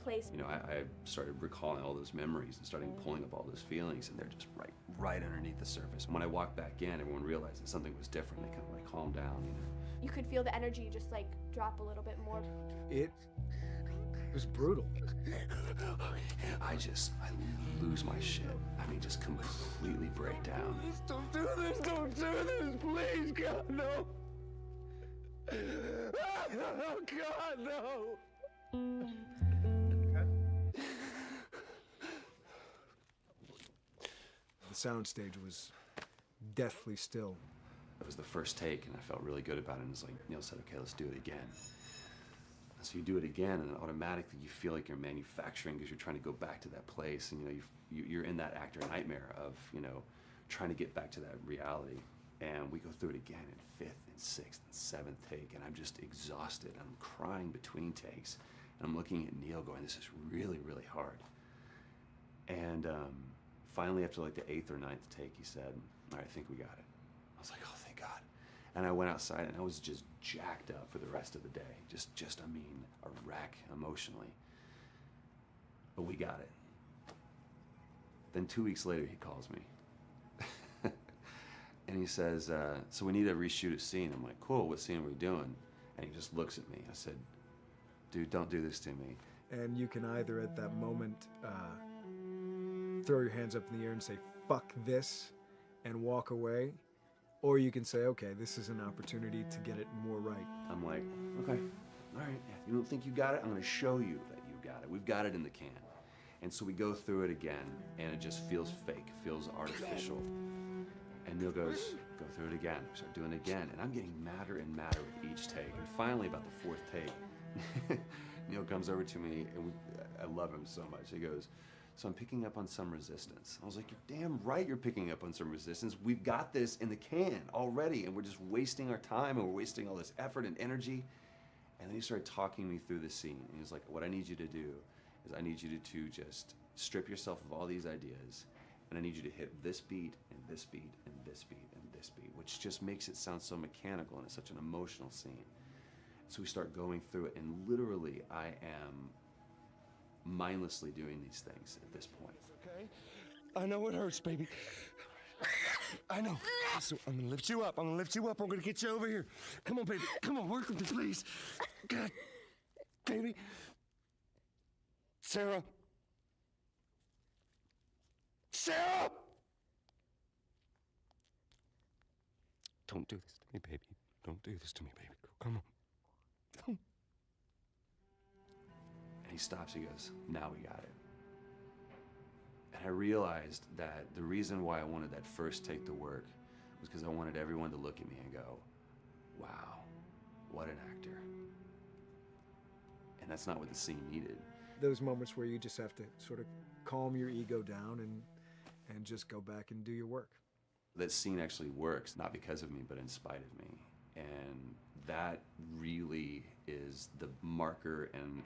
place. I started recalling all those memories and starting pulling up all those feelings, and they're just right underneath the surface. When I walked back in, everyone realized that something was different. They kind of calmed down, You could feel the energy just like drop a little bit more. It was brutal. I lose my shit. I mean, just completely break down. Don't do this, please, God, no. Oh, God, no. The soundstage was deathly still. It was the first take, and I felt really good about it. And it's like Neil said, okay, let's do it again. And so you do it again, and automatically you feel like you're manufacturing because you're trying to go back to that place, and you're in that actor nightmare of trying to get back to that reality. And we go through it again in 5th and 6th and 7th take, and I'm just exhausted. I'm crying between takes, and I'm looking at Neil going, this is really, really hard. And finally, after like the 8th or 9th take, he said, all right, I think we got it. I was like, oh, thank God. And I went outside, and I was just jacked up for the rest of the day. Just I mean, a wreck emotionally. But we got it. Then 2 weeks later, he calls me. And he says, so we need to reshoot a scene. I'm like, cool, what scene are we doing? And he just looks at me. I said, dude, don't do this to me. And you can either at that moment throw your hands up in the air and say, fuck this, and walk away, or you can say, okay, this is an opportunity to get it more right. I'm like, okay, all right, yeah, you don't think you got it? I'm gonna show you that you got it. We've got it in the can. And so we go through it again, and it just feels fake, feels artificial. And Neil goes, go through it again. We start doing it again, and I'm getting madder and madder with each take. And finally, about the fourth take, Neil comes over to me, and I love him so much. He goes, so I'm picking up on some resistance. I was like, you're damn right you're picking up on some resistance. We've got this in the can already, and we're just wasting our time, and we're wasting all this effort and energy. And then he started talking me through the scene. And he was like, what I need you to do is I need you to just strip yourself of all these ideas, and I need you to hit this beat, and this beat, and this beat, and this beat, which just makes it sound so mechanical, and it's such an emotional scene. So we start going through it, and literally I am mindlessly doing these things at this point. Okay? I know it hurts, baby. I know. So I'm gonna lift you up. I'm gonna lift you up. I'm gonna get you over here. Come on, baby. Come on, work with me, please. God, baby. Sarah. Sarah! Don't do this to me, baby. Don't do this to me, baby. Come on. And he stops, he goes, now we got it. And I realized that the reason why I wanted that first take to work was because I wanted everyone to look at me and go, wow, what an actor. And that's not what the scene needed. Those moments where you just have to sort of calm your ego down and just go back and do your work. That scene actually works, not because of me, but in spite of me. And that really is the marker and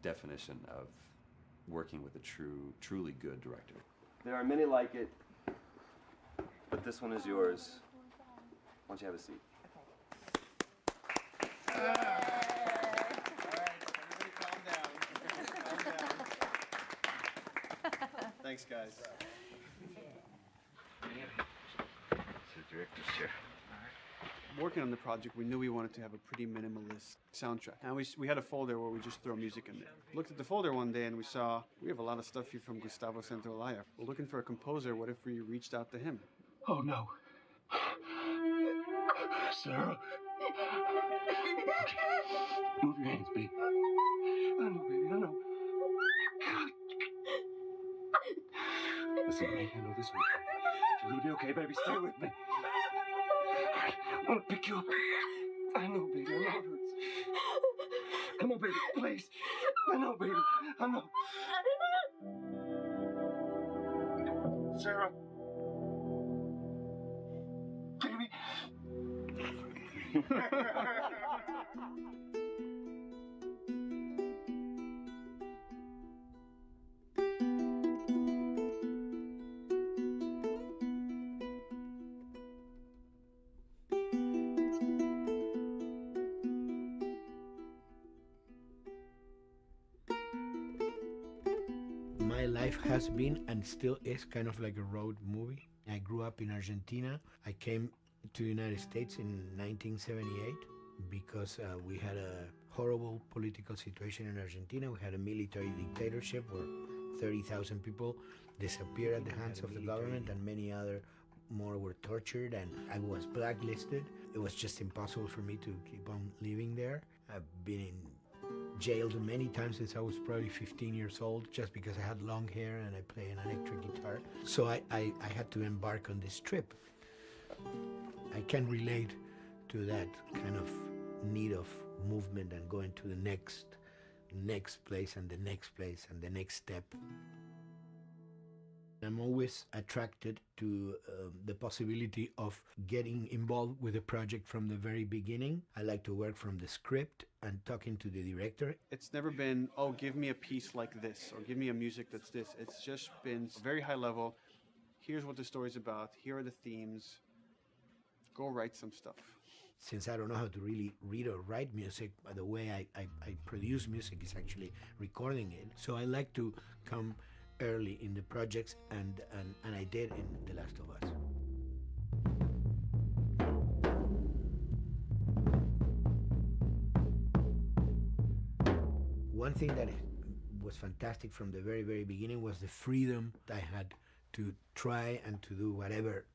definition of working with a truly good director. There are many like it, but this one is yours. Why don't you have a seat? Thanks, guys. It's the director's chair. Working on the project, we knew we wanted to have a pretty minimalist soundtrack. And we had a folder where we just throw music in there. Looked at the folder one day and we saw, we have a lot of stuff here from Gustavo Santaolalla. We're looking for a composer. What if we reached out to him? Oh, no. Sarah. Move your hands, baby. I know, baby, I know. Listen to me, I know this one. You're gonna be okay, baby. Stay with me. I want to pick you up. I know, baby. I know it hurts. Come on, baby. Please. I know, baby. I know. Sarah. Baby. My life has been and still is kind of like a road movie. I grew up in Argentina. I came to the United States in 1978 because we had a horrible political situation in Argentina. We had a military dictatorship where 30,000 people disappeared at the hands of the government, and many other more were tortured, and I was blacklisted. It was just impossible for me to keep on living there. I've been jailed many times since I was probably 15 years old, just because I had long hair and I play an electric guitar. So I had to embark on this trip. I can relate to that kind of need of movement and going to the next place and the next place and the next step. I'm always attracted to the possibility of getting involved with a project from the very beginning. I like to work from the script and talking to the director. It's never been, oh, give me a piece like this, or give me a music that's this. It's just been very high level. Here's what the story's about. Here are the themes. Go write some stuff. Since I don't know how to really read or write music, the way I produce music is actually recording it. So I like to come early in the projects, and I did in The Last of Us. One thing that was fantastic from the very, very beginning was the freedom I had to try and to do whatever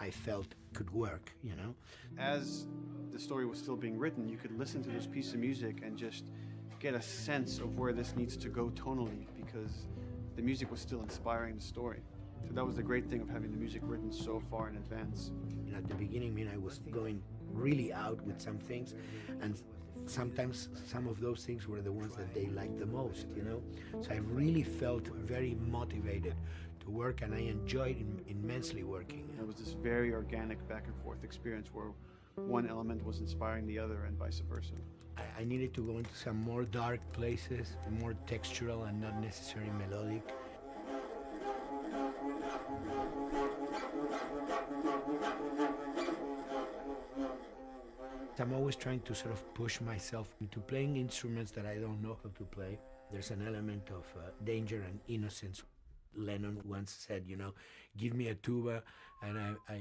I felt could work, you know? As the story was still being written, you could listen to this piece of music and just get a sense of where this needs to go tonally, because the music was still inspiring the story. So that was the great thing of having the music written so far in advance. You know, at the beginning, I mean, I was going really out with some things, and sometimes some of those things were the ones that they liked the most, you know? So I really felt very motivated to work, and I enjoyed immensely working. It was this very organic back and forth experience where one element was inspiring the other and vice versa. I needed to go into some more dark places, more textural and not necessarily melodic. I'm always trying to sort of push myself into playing instruments that I don't know how to play. There's an element of danger and innocence. Lennon once said, you know, give me a tuba and I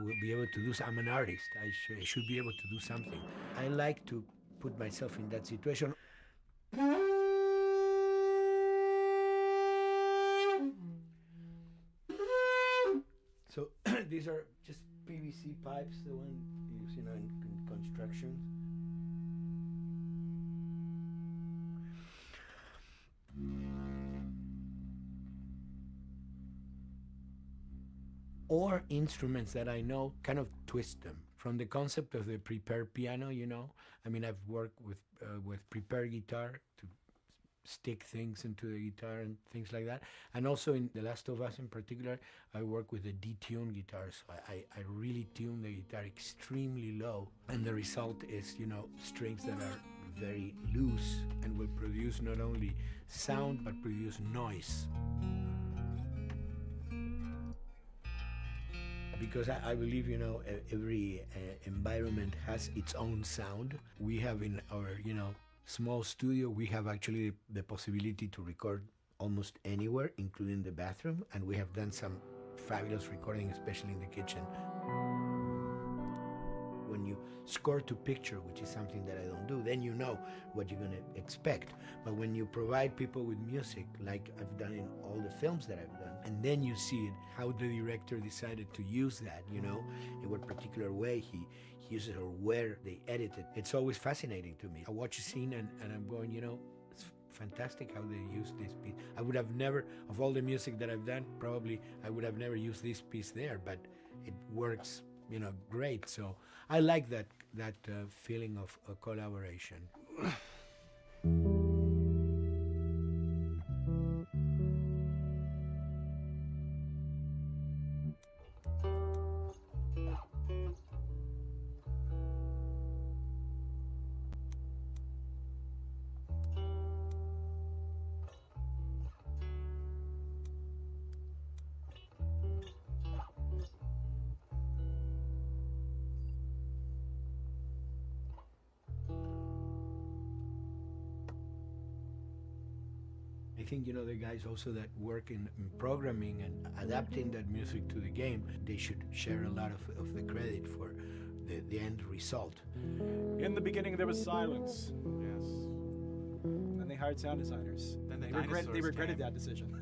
will be able to do I'm an artist. I should be able to do something. I like to put myself in that situation. So these are just PVC pipes, the one used, you know, in construction. Or instruments that I know, kind of twist them. From the concept of the prepared piano, you know, I mean, I've worked with prepared guitar to stick things into the guitar and things like that. And also in The Last of Us in particular, I work with a detuned guitar. So I really tune the guitar extremely low. And the result is, you know, strings that are very loose and will produce not only sound, but produce noise. Because I believe, you know, every environment has its own sound. We have in our, you know, small studio, we have actually the possibility to record almost anywhere, including the bathroom, and we have done some fabulous recording, especially in the kitchen. When you score to picture, which is something that I don't do, then you know what you're gonna expect. But when you provide people with music, like I've done in all the films that I've done, and then you see it, how the director decided to use that, you know, in what particular way he uses it or where they edit it. It's always fascinating to me. I watch a scene and I'm going, you know, it's fantastic how they use this piece. I would have never, of all the music that I've done, probably I would have never used this piece there, but it works, you know, great. So I like that feeling of collaboration. I think, you know, the guys also that work in programming and adapting that music to the game, they should share a lot of the credit for the end result. In the beginning, there was silence. Yes. Then they hired sound designers. Then they regretted that decision.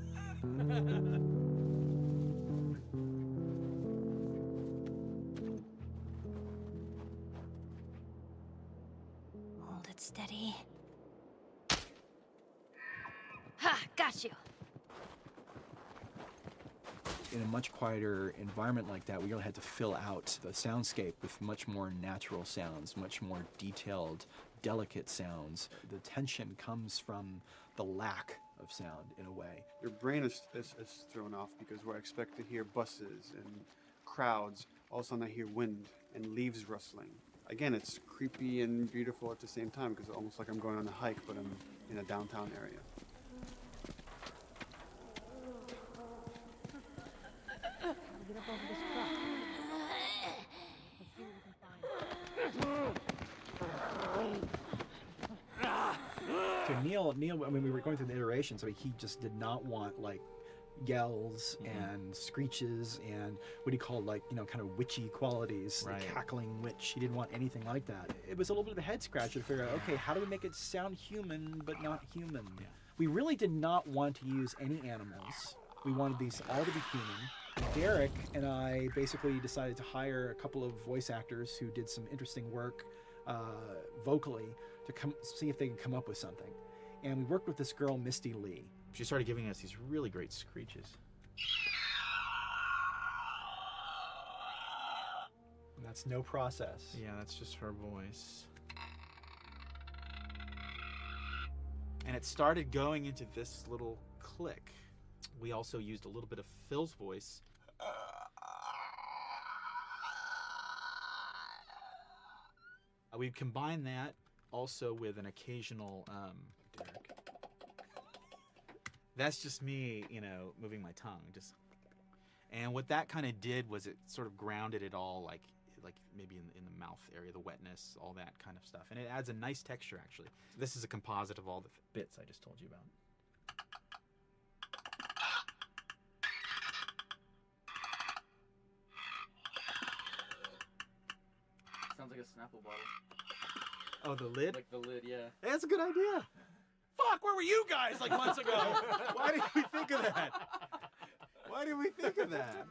Hold it steady. Ha! Got you! In a much quieter environment like that, we really had to fill out the soundscape with much more natural sounds, much more detailed, delicate sounds. The tension comes from the lack of sound, in a way. Your brain is thrown off because where I expect to hear buses and crowds, all of a sudden I hear wind and leaves rustling. Again, it's creepy and beautiful at the same time because it's almost like I'm going on a hike, but I'm in a downtown area. Get up over this truck. Let's see what we can find. To Neil, I mean, we were going through the iterations, so he just did not want, like, yells and screeches and what he called like, kind of witchy qualities, Right. the cackling witch. He didn't want anything like that. It was a little bit of a head scratcher to figure out, okay, how do we make it sound human but not human? Yeah. We really did not want to use any animals. We wanted these all to be human. Derek and I basically decided to hire a couple of voice actors who did some interesting work vocally to see if they could come up with something. And we worked with this girl, Misty Lee. She started giving us these really great screeches. And that's no process. Yeah, that's just her voice. And it started going into this little click. We also used a little bit of Phil's voice. We combined that also with an occasional, Derek. That's just me, moving my tongue. And what that kind of did was it sort of grounded it all, like maybe in the mouth area, the wetness, all that kind of stuff. And it adds a nice texture, actually. This is a composite of all the bits I just told you about. Sounds like a Snapple bottle. Oh, the lid? Like the lid, yeah. That's a good idea. Fuck, where were you guys like months ago? Why did we think of that? Why did we think of that?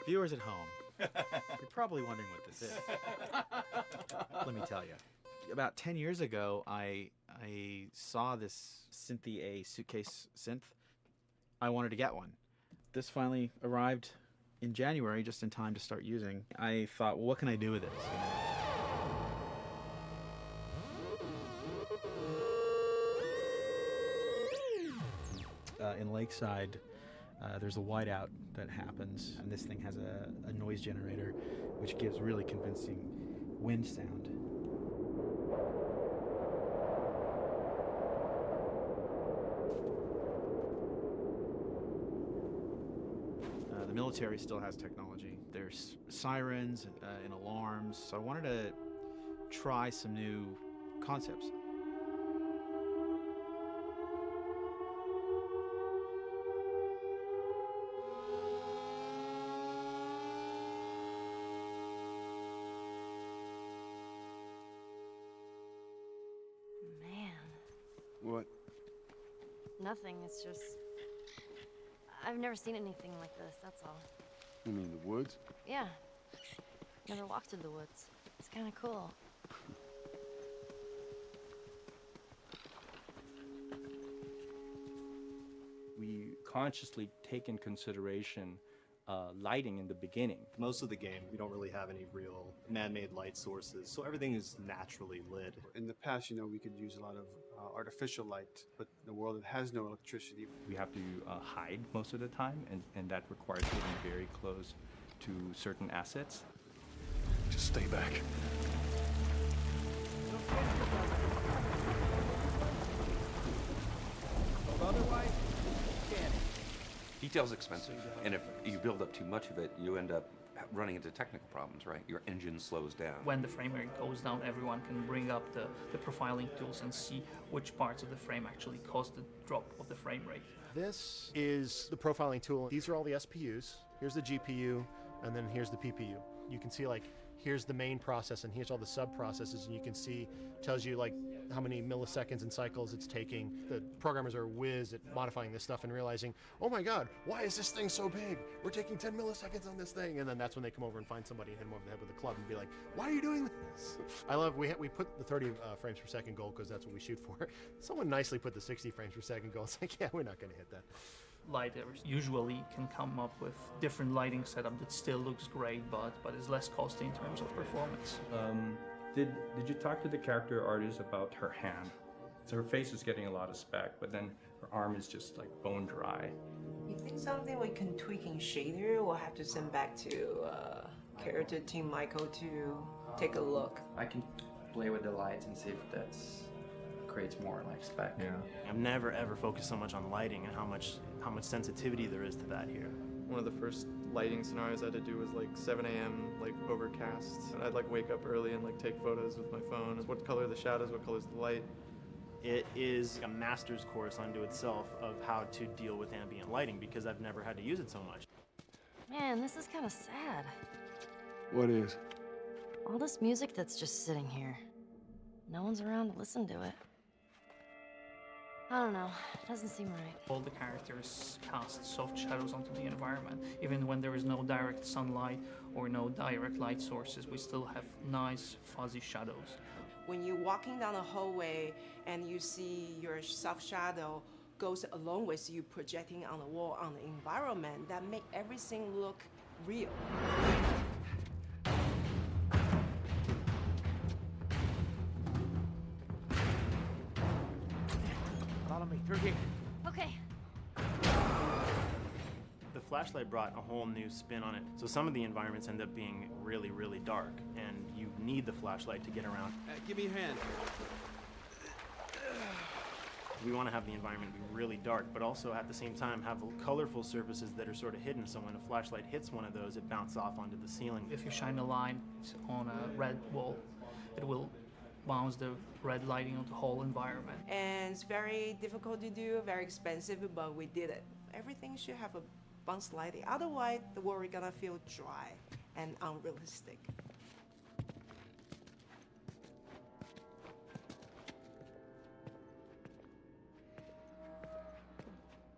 Viewers at home, you're probably wondering what this is. Let me tell you. About 10 years ago, I saw this Synthie A suitcase synth. I wanted to get one. This finally arrived in January, just in time to start using. I thought, well, what can I do with this? In Lakeside, there's a whiteout that happens, and this thing has a noise generator, which gives really convincing wind sound. The military still has technology. There's sirens and alarms, so I wanted to try some new concepts. Man, What? nothing. It's just. I've never seen anything like this, that's all. You mean the woods? Yeah. Never walked in the woods. It's kind of cool. We consciously take in consideration lighting in the beginning. Most of the game, we don't really have any real man-made light sources, so everything is naturally lit. In the past, we could use a lot of artificial light, but in a world that has no electricity. We have to hide most of the time, and that requires getting very close to certain assets. Just stay back. Otherwise, can. Detail's expensive, and if you build up too much of it, you end up running into technical problems, right? Your engine slows down. When the frame rate goes down, everyone can bring up the profiling tools and see which parts of the frame actually cause the drop of the frame rate. This is the profiling tool. These are all the SPUs. Here's the GPU, and then here's the PPU. You can see here's the main process and here's all the sub-processes, and you can see, tells you how many milliseconds and cycles it's taking. The programmers are whiz at modifying this stuff and realizing, oh my God, why is this thing so big? We're taking 10 milliseconds on this thing. And then that's when they come over and find somebody and hit them over the head with a club and be like, why are you doing this? I love, we put the 30 frames per second goal because that's what we shoot for. Someone nicely put the 60 frames per second goal. It's like, yeah, we're not gonna hit that. Lighters usually can come up with different lighting setup that still looks great, but is less costly in terms of performance. Did you talk to the character artist about her hand? So her face is getting a lot of spec, but then her arm is just like bone dry. You think something we can tweak in shader? We'll have to send back to character team Michael to take a look. I can play with the lights and see if that creates more spec. Yeah. I've never ever focused so much on lighting and how much sensitivity there is to that here. One of the first lighting scenarios I had to do was like 7 a.m. like overcast. And I'd like wake up early and like take photos with my phone. What color are the shadows, what color is the light? It is a master's course unto itself of how to deal with ambient lighting because I've never had to use it so much. Man, this is kind of sad. What is? All this music that's just sitting here. No one's around to listen to it. I don't know. It doesn't seem right. All the characters cast soft shadows onto the environment. Even when there is no direct sunlight or no direct light sources, we still have nice fuzzy shadows. When you're walking down the hallway and you see your soft shadow goes along with you projecting on the wall on the environment, that make everything look real. Follow me through here. Okay. The flashlight brought a whole new spin on it. So some of the environments end up being really, really dark, and you need the flashlight to get around. Give me your hand. We want to have the environment be really dark, but also at the same time have colorful surfaces that are sort of hidden, so when a flashlight hits one of those, it bounces off onto the ceiling. If you shine a light on a red wall, it will bounce the red lighting on the whole environment. And it's very difficult to do, very expensive, but we did it. Everything should have a bounce lighting. Otherwise, the world is gonna feel dry and unrealistic.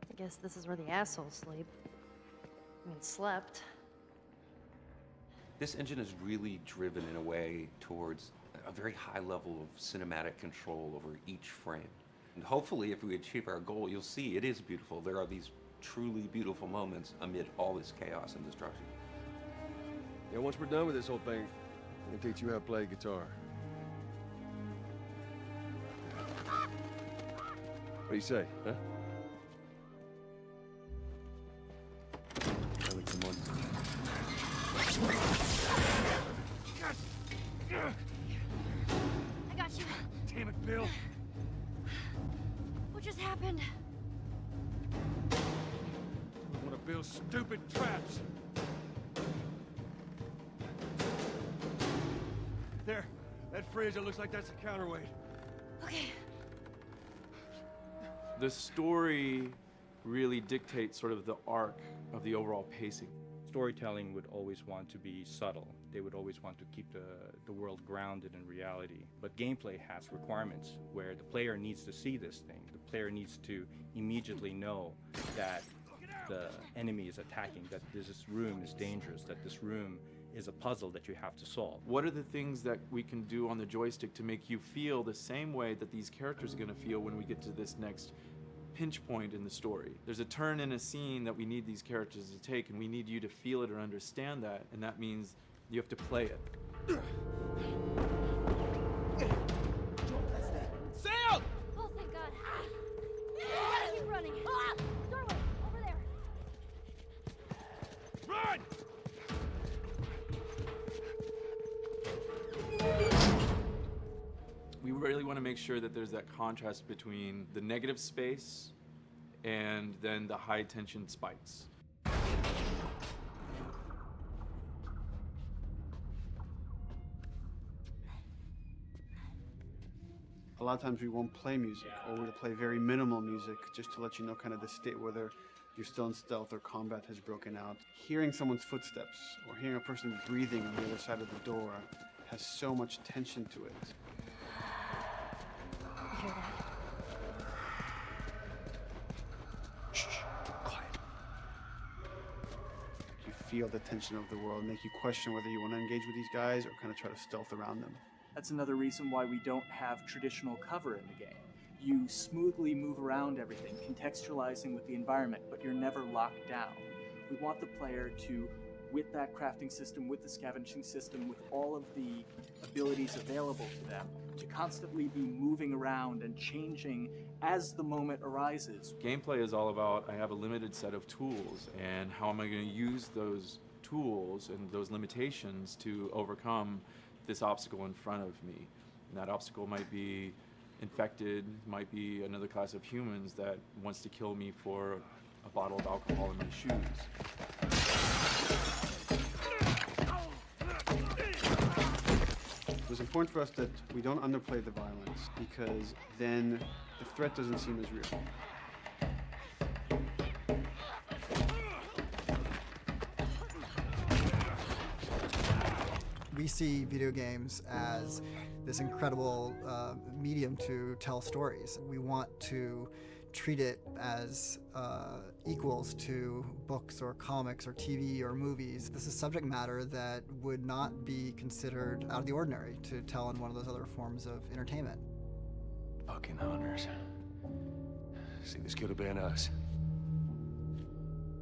I guess this is where the assholes sleep. I mean, slept. This engine is really driven in a way towards a very high level of cinematic control over each frame. And hopefully, if we achieve our goal, you'll see it is beautiful. There are these truly beautiful moments amid all this chaos and destruction. Yeah, once we're done with this whole thing, I'm gonna teach you how to play guitar. What do you say, huh? Ellie, come on. I got you. Damn it, Bill. What just happened? I want to build stupid traps. There, that fridge, it looks like that's a counterweight. Okay. The story really dictates sort of the arc of the overall pacing. Storytelling would always want to be subtle. They would always want to keep the world grounded in reality. But gameplay has requirements where the player needs to see this thing. The player needs to immediately know that the enemy is attacking, that this room is dangerous, that this room is a puzzle that you have to solve. What are the things that we can do on the joystick to make you feel the same way that these characters are going to feel when we get to this next pinch point in the story? There's a turn in a scene that we need these characters to take, and we need you to feel it or understand that, and that means you have to play it. Sam! Oh, thank God. We gotta keep running. Ah! Doorway, over there. Run! We really want to make sure that there's that contrast between the negative space and then the high tension spikes. A lot of times we won't play music, or we'll play very minimal music just to let you know kind of the state, whether you're still in stealth or combat has broken out. Hearing someone's footsteps or hearing a person breathing on the other side of the door has so much tension to it. You hear that? Shh, quiet. You feel the tension of the world, make you question whether you want to engage with these guys or kind of try to stealth around them. That's another reason why we don't have traditional cover in the game. You smoothly move around everything, contextualizing with the environment, but you're never locked down. We want the player to, with that crafting system, with the scavenging system, with all of the abilities available to them, to constantly be moving around and changing as the moment arises. Gameplay is all about, I have a limited set of tools, and how am I going to use those tools and those limitations to overcome this obstacle in front of me. And that obstacle might be infected, might be another class of humans that wants to kill me for a bottle of alcohol in my shoes. important for us that we don't underplay the violence, because then the threat doesn't seem as real. We see video games as this incredible medium to tell stories. We want to treat it as equals to books or comics or TV or movies. This is subject matter that would not be considered out of the ordinary to tell in one of those other forms of entertainment. Fucking hunters. See, this could have been us.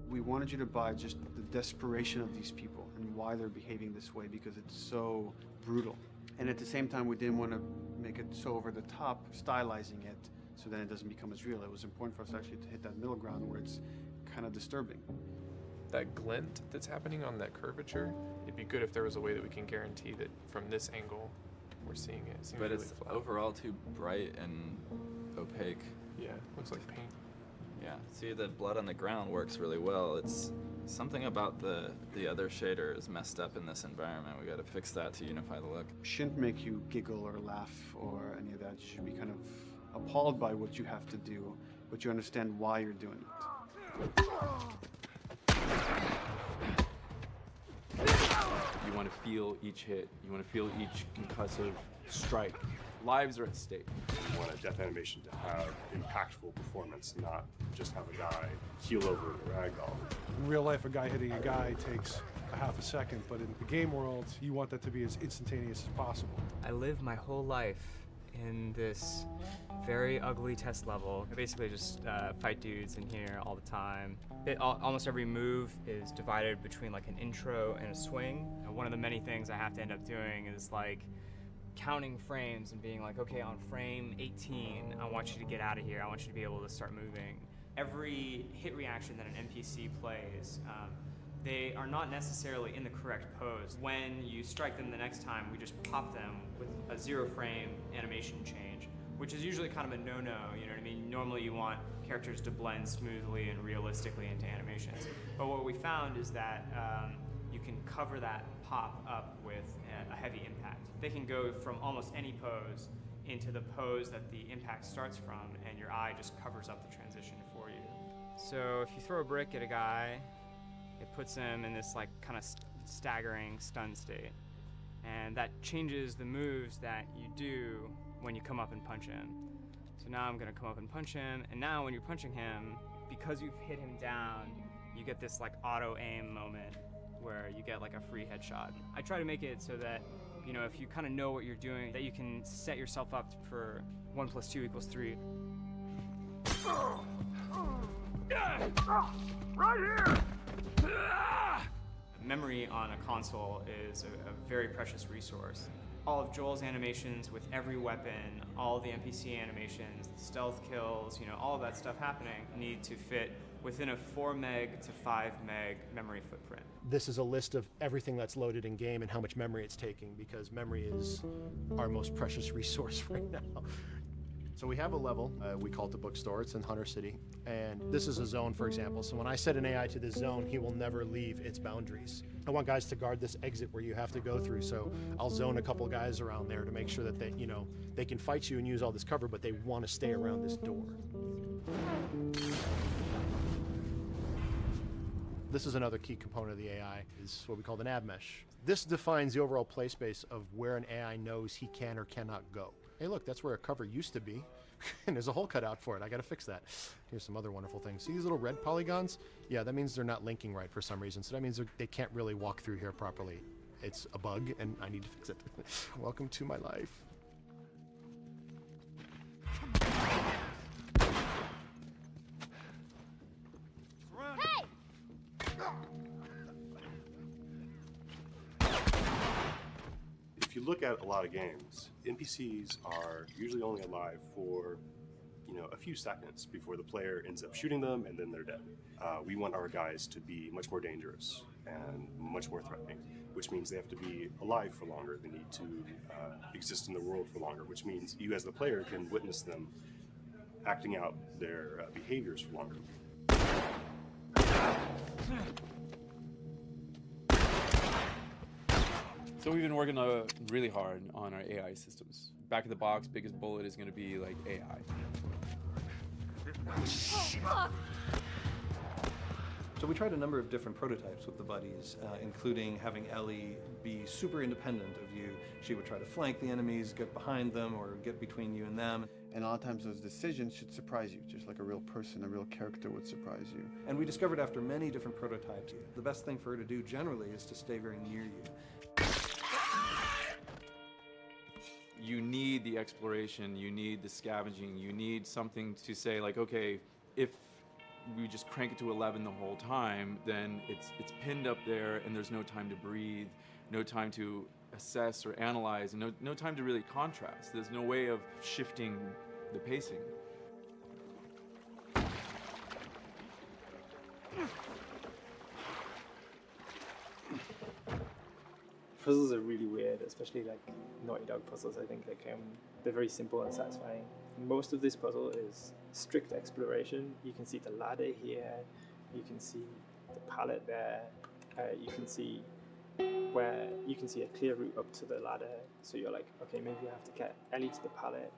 We wanted you to buy just the desperation of these people and why they're behaving this way, because it's so brutal. And at the same time, we didn't want to make it so over the top, stylizing it, so then it doesn't become as real. It was important for us actually to hit that middle ground where it's kind of disturbing. That glint that's happening on that curvature, it'd be good if there was a way that we can guarantee that from this angle, we're seeing it. It seems But really it's flat. overall too bright and opaque. Yeah, looks like paint. Yeah, see, the blood on the ground works really well. It's something about the other shader is messed up in this environment. We gotta fix that to unify the look. Shouldn't make you giggle or laugh or any of that. You should be kind of appalled by what you have to do, but you understand why you're doing it. You want to feel each hit. You want to feel each concussive strike. Lives are at stake. We want a death animation to have impactful performance, not just have a guy keel over in a ragdoll. In real life, a guy hitting a guy takes a half a second, but in the game world, you want that to be as instantaneous as possible. I live my whole life in this very ugly test level. I basically just fight dudes in here all the time. Almost every move is divided between like an intro and a swing. And one of the many things I have to end up doing is like counting frames and being like, okay, on frame 18, I want you to get out of here. I want you to be able to start moving. Every hit reaction that an NPC plays, they are not necessarily in the correct pose. When you strike them the next time, we just pop them with a 0 frame animation change, which is usually kind of a no-no, you know what I mean? Normally you want characters to blend smoothly and realistically into animations. But what we found is that you can cover that pop up with a heavy impact. They can go from almost any pose into the pose that the impact starts from, and your eye just covers up the transition for you. So if you throw a brick at a guy, it puts him in this like kind of staggering stun state. And that changes the moves that you do when you come up and punch him. So now I'm gonna come up and punch him, and now when you're punching him, because you've hit him down, you get this like auto aim moment where you get like a free headshot. I try to make it so that, you know, if you kind of know what you're doing, that you can set yourself up for 1 + 2 = 3. Right here! Memory on a console is a very precious resource. All of Joel's animations with every weapon, all the NPC animations, the stealth kills, you know, all of that stuff happening need to fit within a 4 meg to 5 meg memory footprint. This is a list of everything that's loaded in game and how much memory it's taking, because memory is our most precious resource right now. So we have a level, we call it the bookstore, it's in Hunter City, and this is a zone, for example. So when I set an AI to this zone, he will never leave its boundaries. I want guys to guard this exit where you have to go through, so I'll zone a couple guys around there to make sure that they, you know, they can fight you and use all this cover, but they want to stay around this door. This is another key component of the AI, is what we call the nav mesh. This defines the overall play space of where an AI knows he can or cannot go. Hey look, that's where a cover used to be, and there's a hole cut out for it. I gotta fix that. Here's some other wonderful things. See these little red polygons? Yeah, that means they're not linking right for some reason, so that means they can't really walk through here properly. It's a bug, and I need to fix it. Welcome to my life. Hey! If you look at a lot of games, NPCs are usually only alive for, you know, a few seconds before the player ends up shooting them and then they're dead. We want our guys to be much more dangerous and much more threatening, which means they have to be alive for longer. They need to exist in the world for longer, which means you as the player can witness them acting out their behaviors for longer. So we've been working really hard on our AI systems. Back of the box, biggest bullet is going to be like AI. So we tried a number of different prototypes with the buddies, including having Ellie be super independent of you. She would try to flank the enemies, get behind them, or get between you and them. And a lot of times those decisions should surprise you, just like a real person, a real character would surprise you. And we discovered after many different prototypes, the best thing for her to do generally is to stay very near you. You need the exploration, you need the scavenging, you need something to say like, okay, if we just crank it to 11 the whole time, then it's pinned up there and there's no time to breathe, no time to assess or analyze, and no time to really contrast. There's no way of shifting the pacing. Puzzles are really weird, especially like Naughty Dog puzzles. I think they're very simple and satisfying. Most of this puzzle is strict exploration. You can see the ladder here, you can see the pallet there, you can see a clear route up to the ladder. So you're like, okay, maybe I have to get Ellie to the pallet,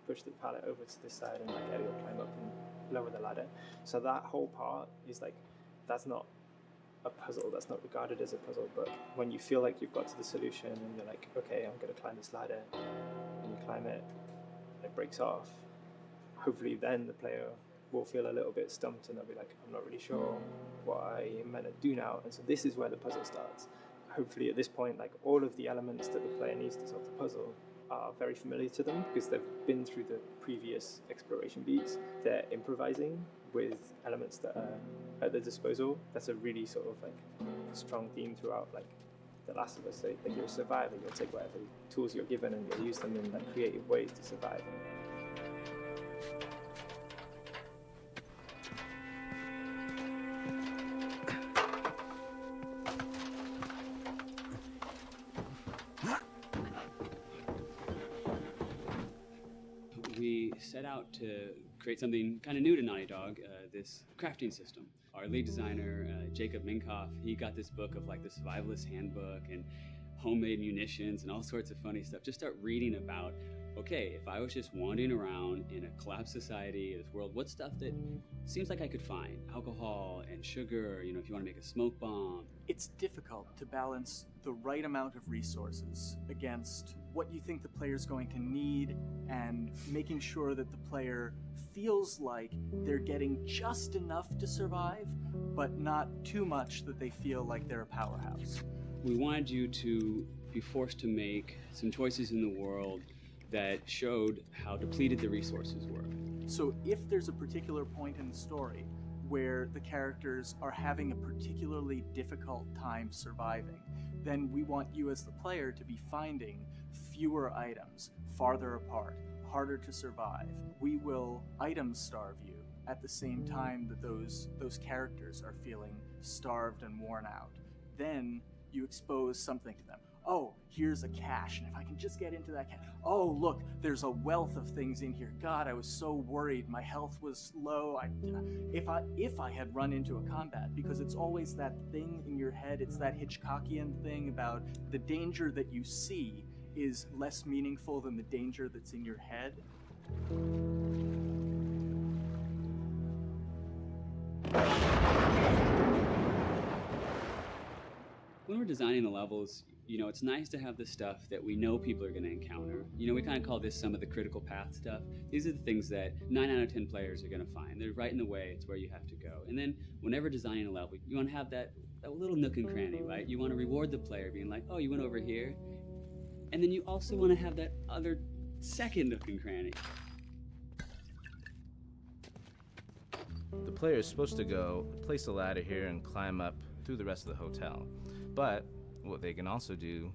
push the pallet over to this side, and like Ellie will climb up and lower the ladder. So that whole part is like, that's not a puzzle, that's not regarded as a puzzle, but when you feel like you've got to the solution and you're like, okay, I'm going to climb this ladder, and you climb it, and it breaks off, hopefully then the player will feel a little bit stumped and they'll be like, I'm not really sure what I am meant to do now. And so this is where the puzzle starts. Hopefully at this point, like all of the elements that the player needs to solve the puzzle are very familiar to them because they've been through the previous exploration beats. They're improvising with elements that are at their disposal. That's a really sort of like strong theme throughout like The Last of Us. So, like you're a survivor, you'll take whatever tools you're given and you'll use them in like creative ways to survive. We set out to create something kind of new to Naughty Dog, this crafting system. Our lead designer, Jacob Minkoff, he got this book of like the survivalist handbook and homemade munitions and all sorts of funny stuff. Just start reading about, okay, if I was just wandering around in a collapsed society, this world, what stuff that seems like I could find? Alcohol and sugar, you know, if you want to make a smoke bomb. It's difficult to balance the right amount of resources against what you think the player's going to need and making sure that the player feels like they're getting just enough to survive, but not too much that they feel like they're a powerhouse. We wanted you to be forced to make some choices in the world that showed how depleted the resources were. So if there's a particular point in the story where the characters are having a particularly difficult time surviving, then we want you as the player to be finding fewer items, farther apart, harder to survive. We will item starve you at the same time that those characters are feeling starved and worn out. Then you expose something to them. Oh, here's a cache, and if I can just get into that cache. Oh, look, there's a wealth of things in here. God, I was so worried. My health was low. If I had run into a combat, because it's always that thing in your head, it's that Hitchcockian thing about the danger that you see is less meaningful than the danger that's in your head. When we're designing the levels, you know, it's nice to have the stuff that we know people are going to encounter. You know, we kind of call this some of the critical path stuff. These are the things that 9 out of 10 players are going to find. They're right in the way. It's where you have to go. And then whenever designing a level, you want to have that little nook and cranny, right? You want to reward the player being like, oh, you went over here. And then you also want to have that other second nook and cranny. The player is supposed to go place a ladder here and climb up through the rest of the hotel. But what they can also do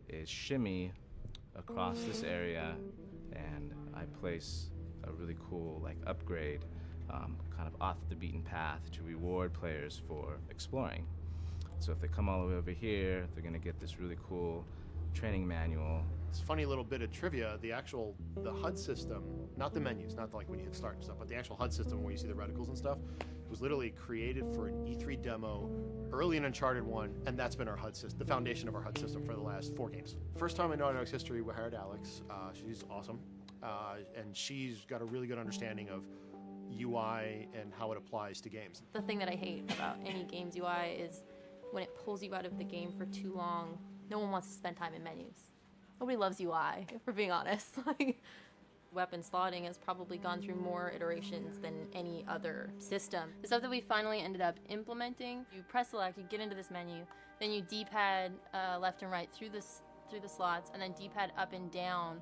is shimmy across this area, and I place a really cool like upgrade kind of off the beaten path to reward players for exploring. So if they come all the way over here, they're gonna get this really cool training manual. It's a funny little bit of trivia. The HUD system, not the menus, not like when you hit start and stuff, but the actual HUD system where you see the reticles and stuff, It was literally created for an E3 demo early in Uncharted 1, and that's been our HUD system, the foundation of our HUD system for the last 4 games. First time in Naughty Dog's history, we hired Alex. She's awesome, and she's got a really good understanding of UI and how it applies to games. The thing that I hate about any game's UI is when it pulls you out of the game for too long. No one wants to spend time in menus. Nobody loves UI, if we're being honest. Like, weapon slotting has probably gone through more iterations than any other system. The stuff that we finally ended up implementing, you press select, you get into this menu, then you D-pad left and right through the slots, and then D-pad up and down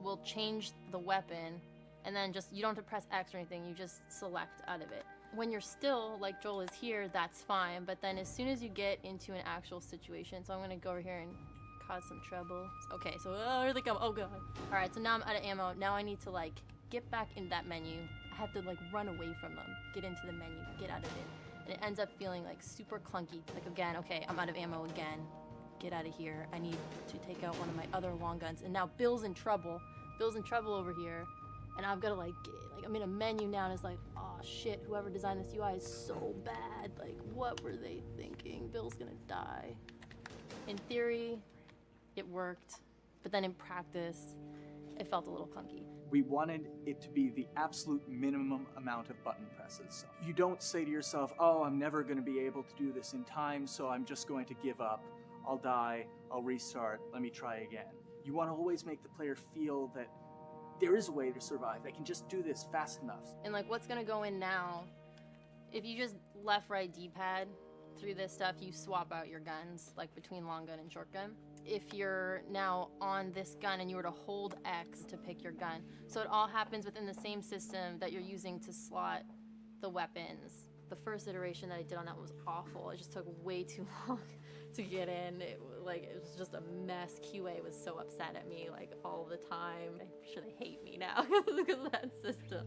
will change the weapon, and then just, you don't have to press X or anything, you just select out of it. When you're still, like Joel is here, that's fine, but then as soon as you get into an actual situation, so I'm gonna go over here and cause some trouble. Okay, so here they come, oh god. All right, so now I'm out of ammo. Now I need to like get back in that menu. I have to like run away from them, get into the menu, get out of it. And it ends up feeling like super clunky. Like again, okay, I'm out of ammo again. Get out of here. I need to take out one of my other long guns. And now Bill's in trouble. Bill's in trouble over here. And I've got to like I'm in a menu now and it's like, oh shit, whoever designed this UI is so bad. Like, what were they thinking? Bill's gonna die. In theory, it worked, but then in practice, it felt a little clunky. We wanted it to be the absolute minimum amount of button presses. You don't say to yourself, oh, I'm never going to be able to do this in time, so I'm just going to give up. I'll die, I'll restart, let me try again. You want to always make the player feel that there is a way to survive. They can just do this fast enough. And like what's gonna go in now, if you just left, right, D-pad through this stuff, you swap out your guns, like between long gun and short gun. If you're now on this gun and you were to hold X to pick your gun. So it all happens within the same system that you're using to slot the weapons. The first iteration that I did on that was awful. It just took way too long to get in. It was just a mess. QA was so upset at me like all the time. I'm sure they hate me now because of that system.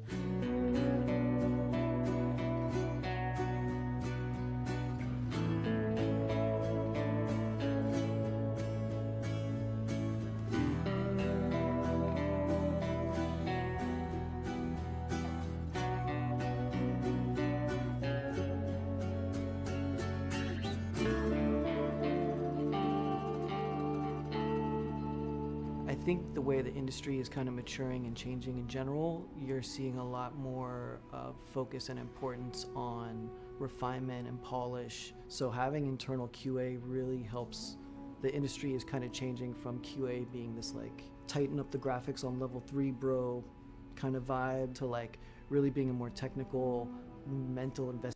I think the way the industry is kind of maturing and changing in general, you're seeing a lot more focus and importance on refinement and polish. So having internal QA really helps. The industry is kind of changing from QA being this like tighten up the graphics on level 3 bro kind of vibe to like really being a more technical mental investment.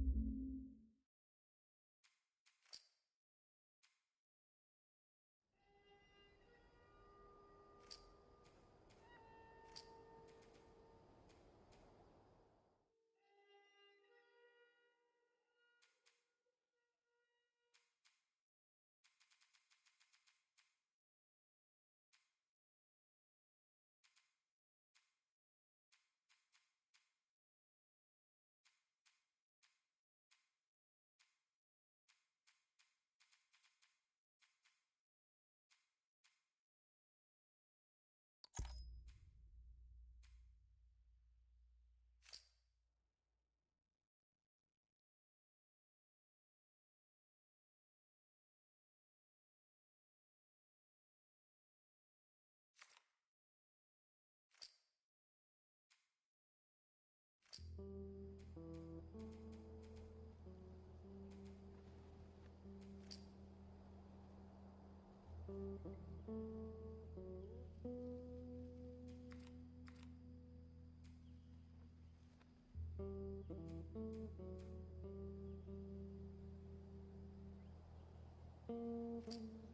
Thank you.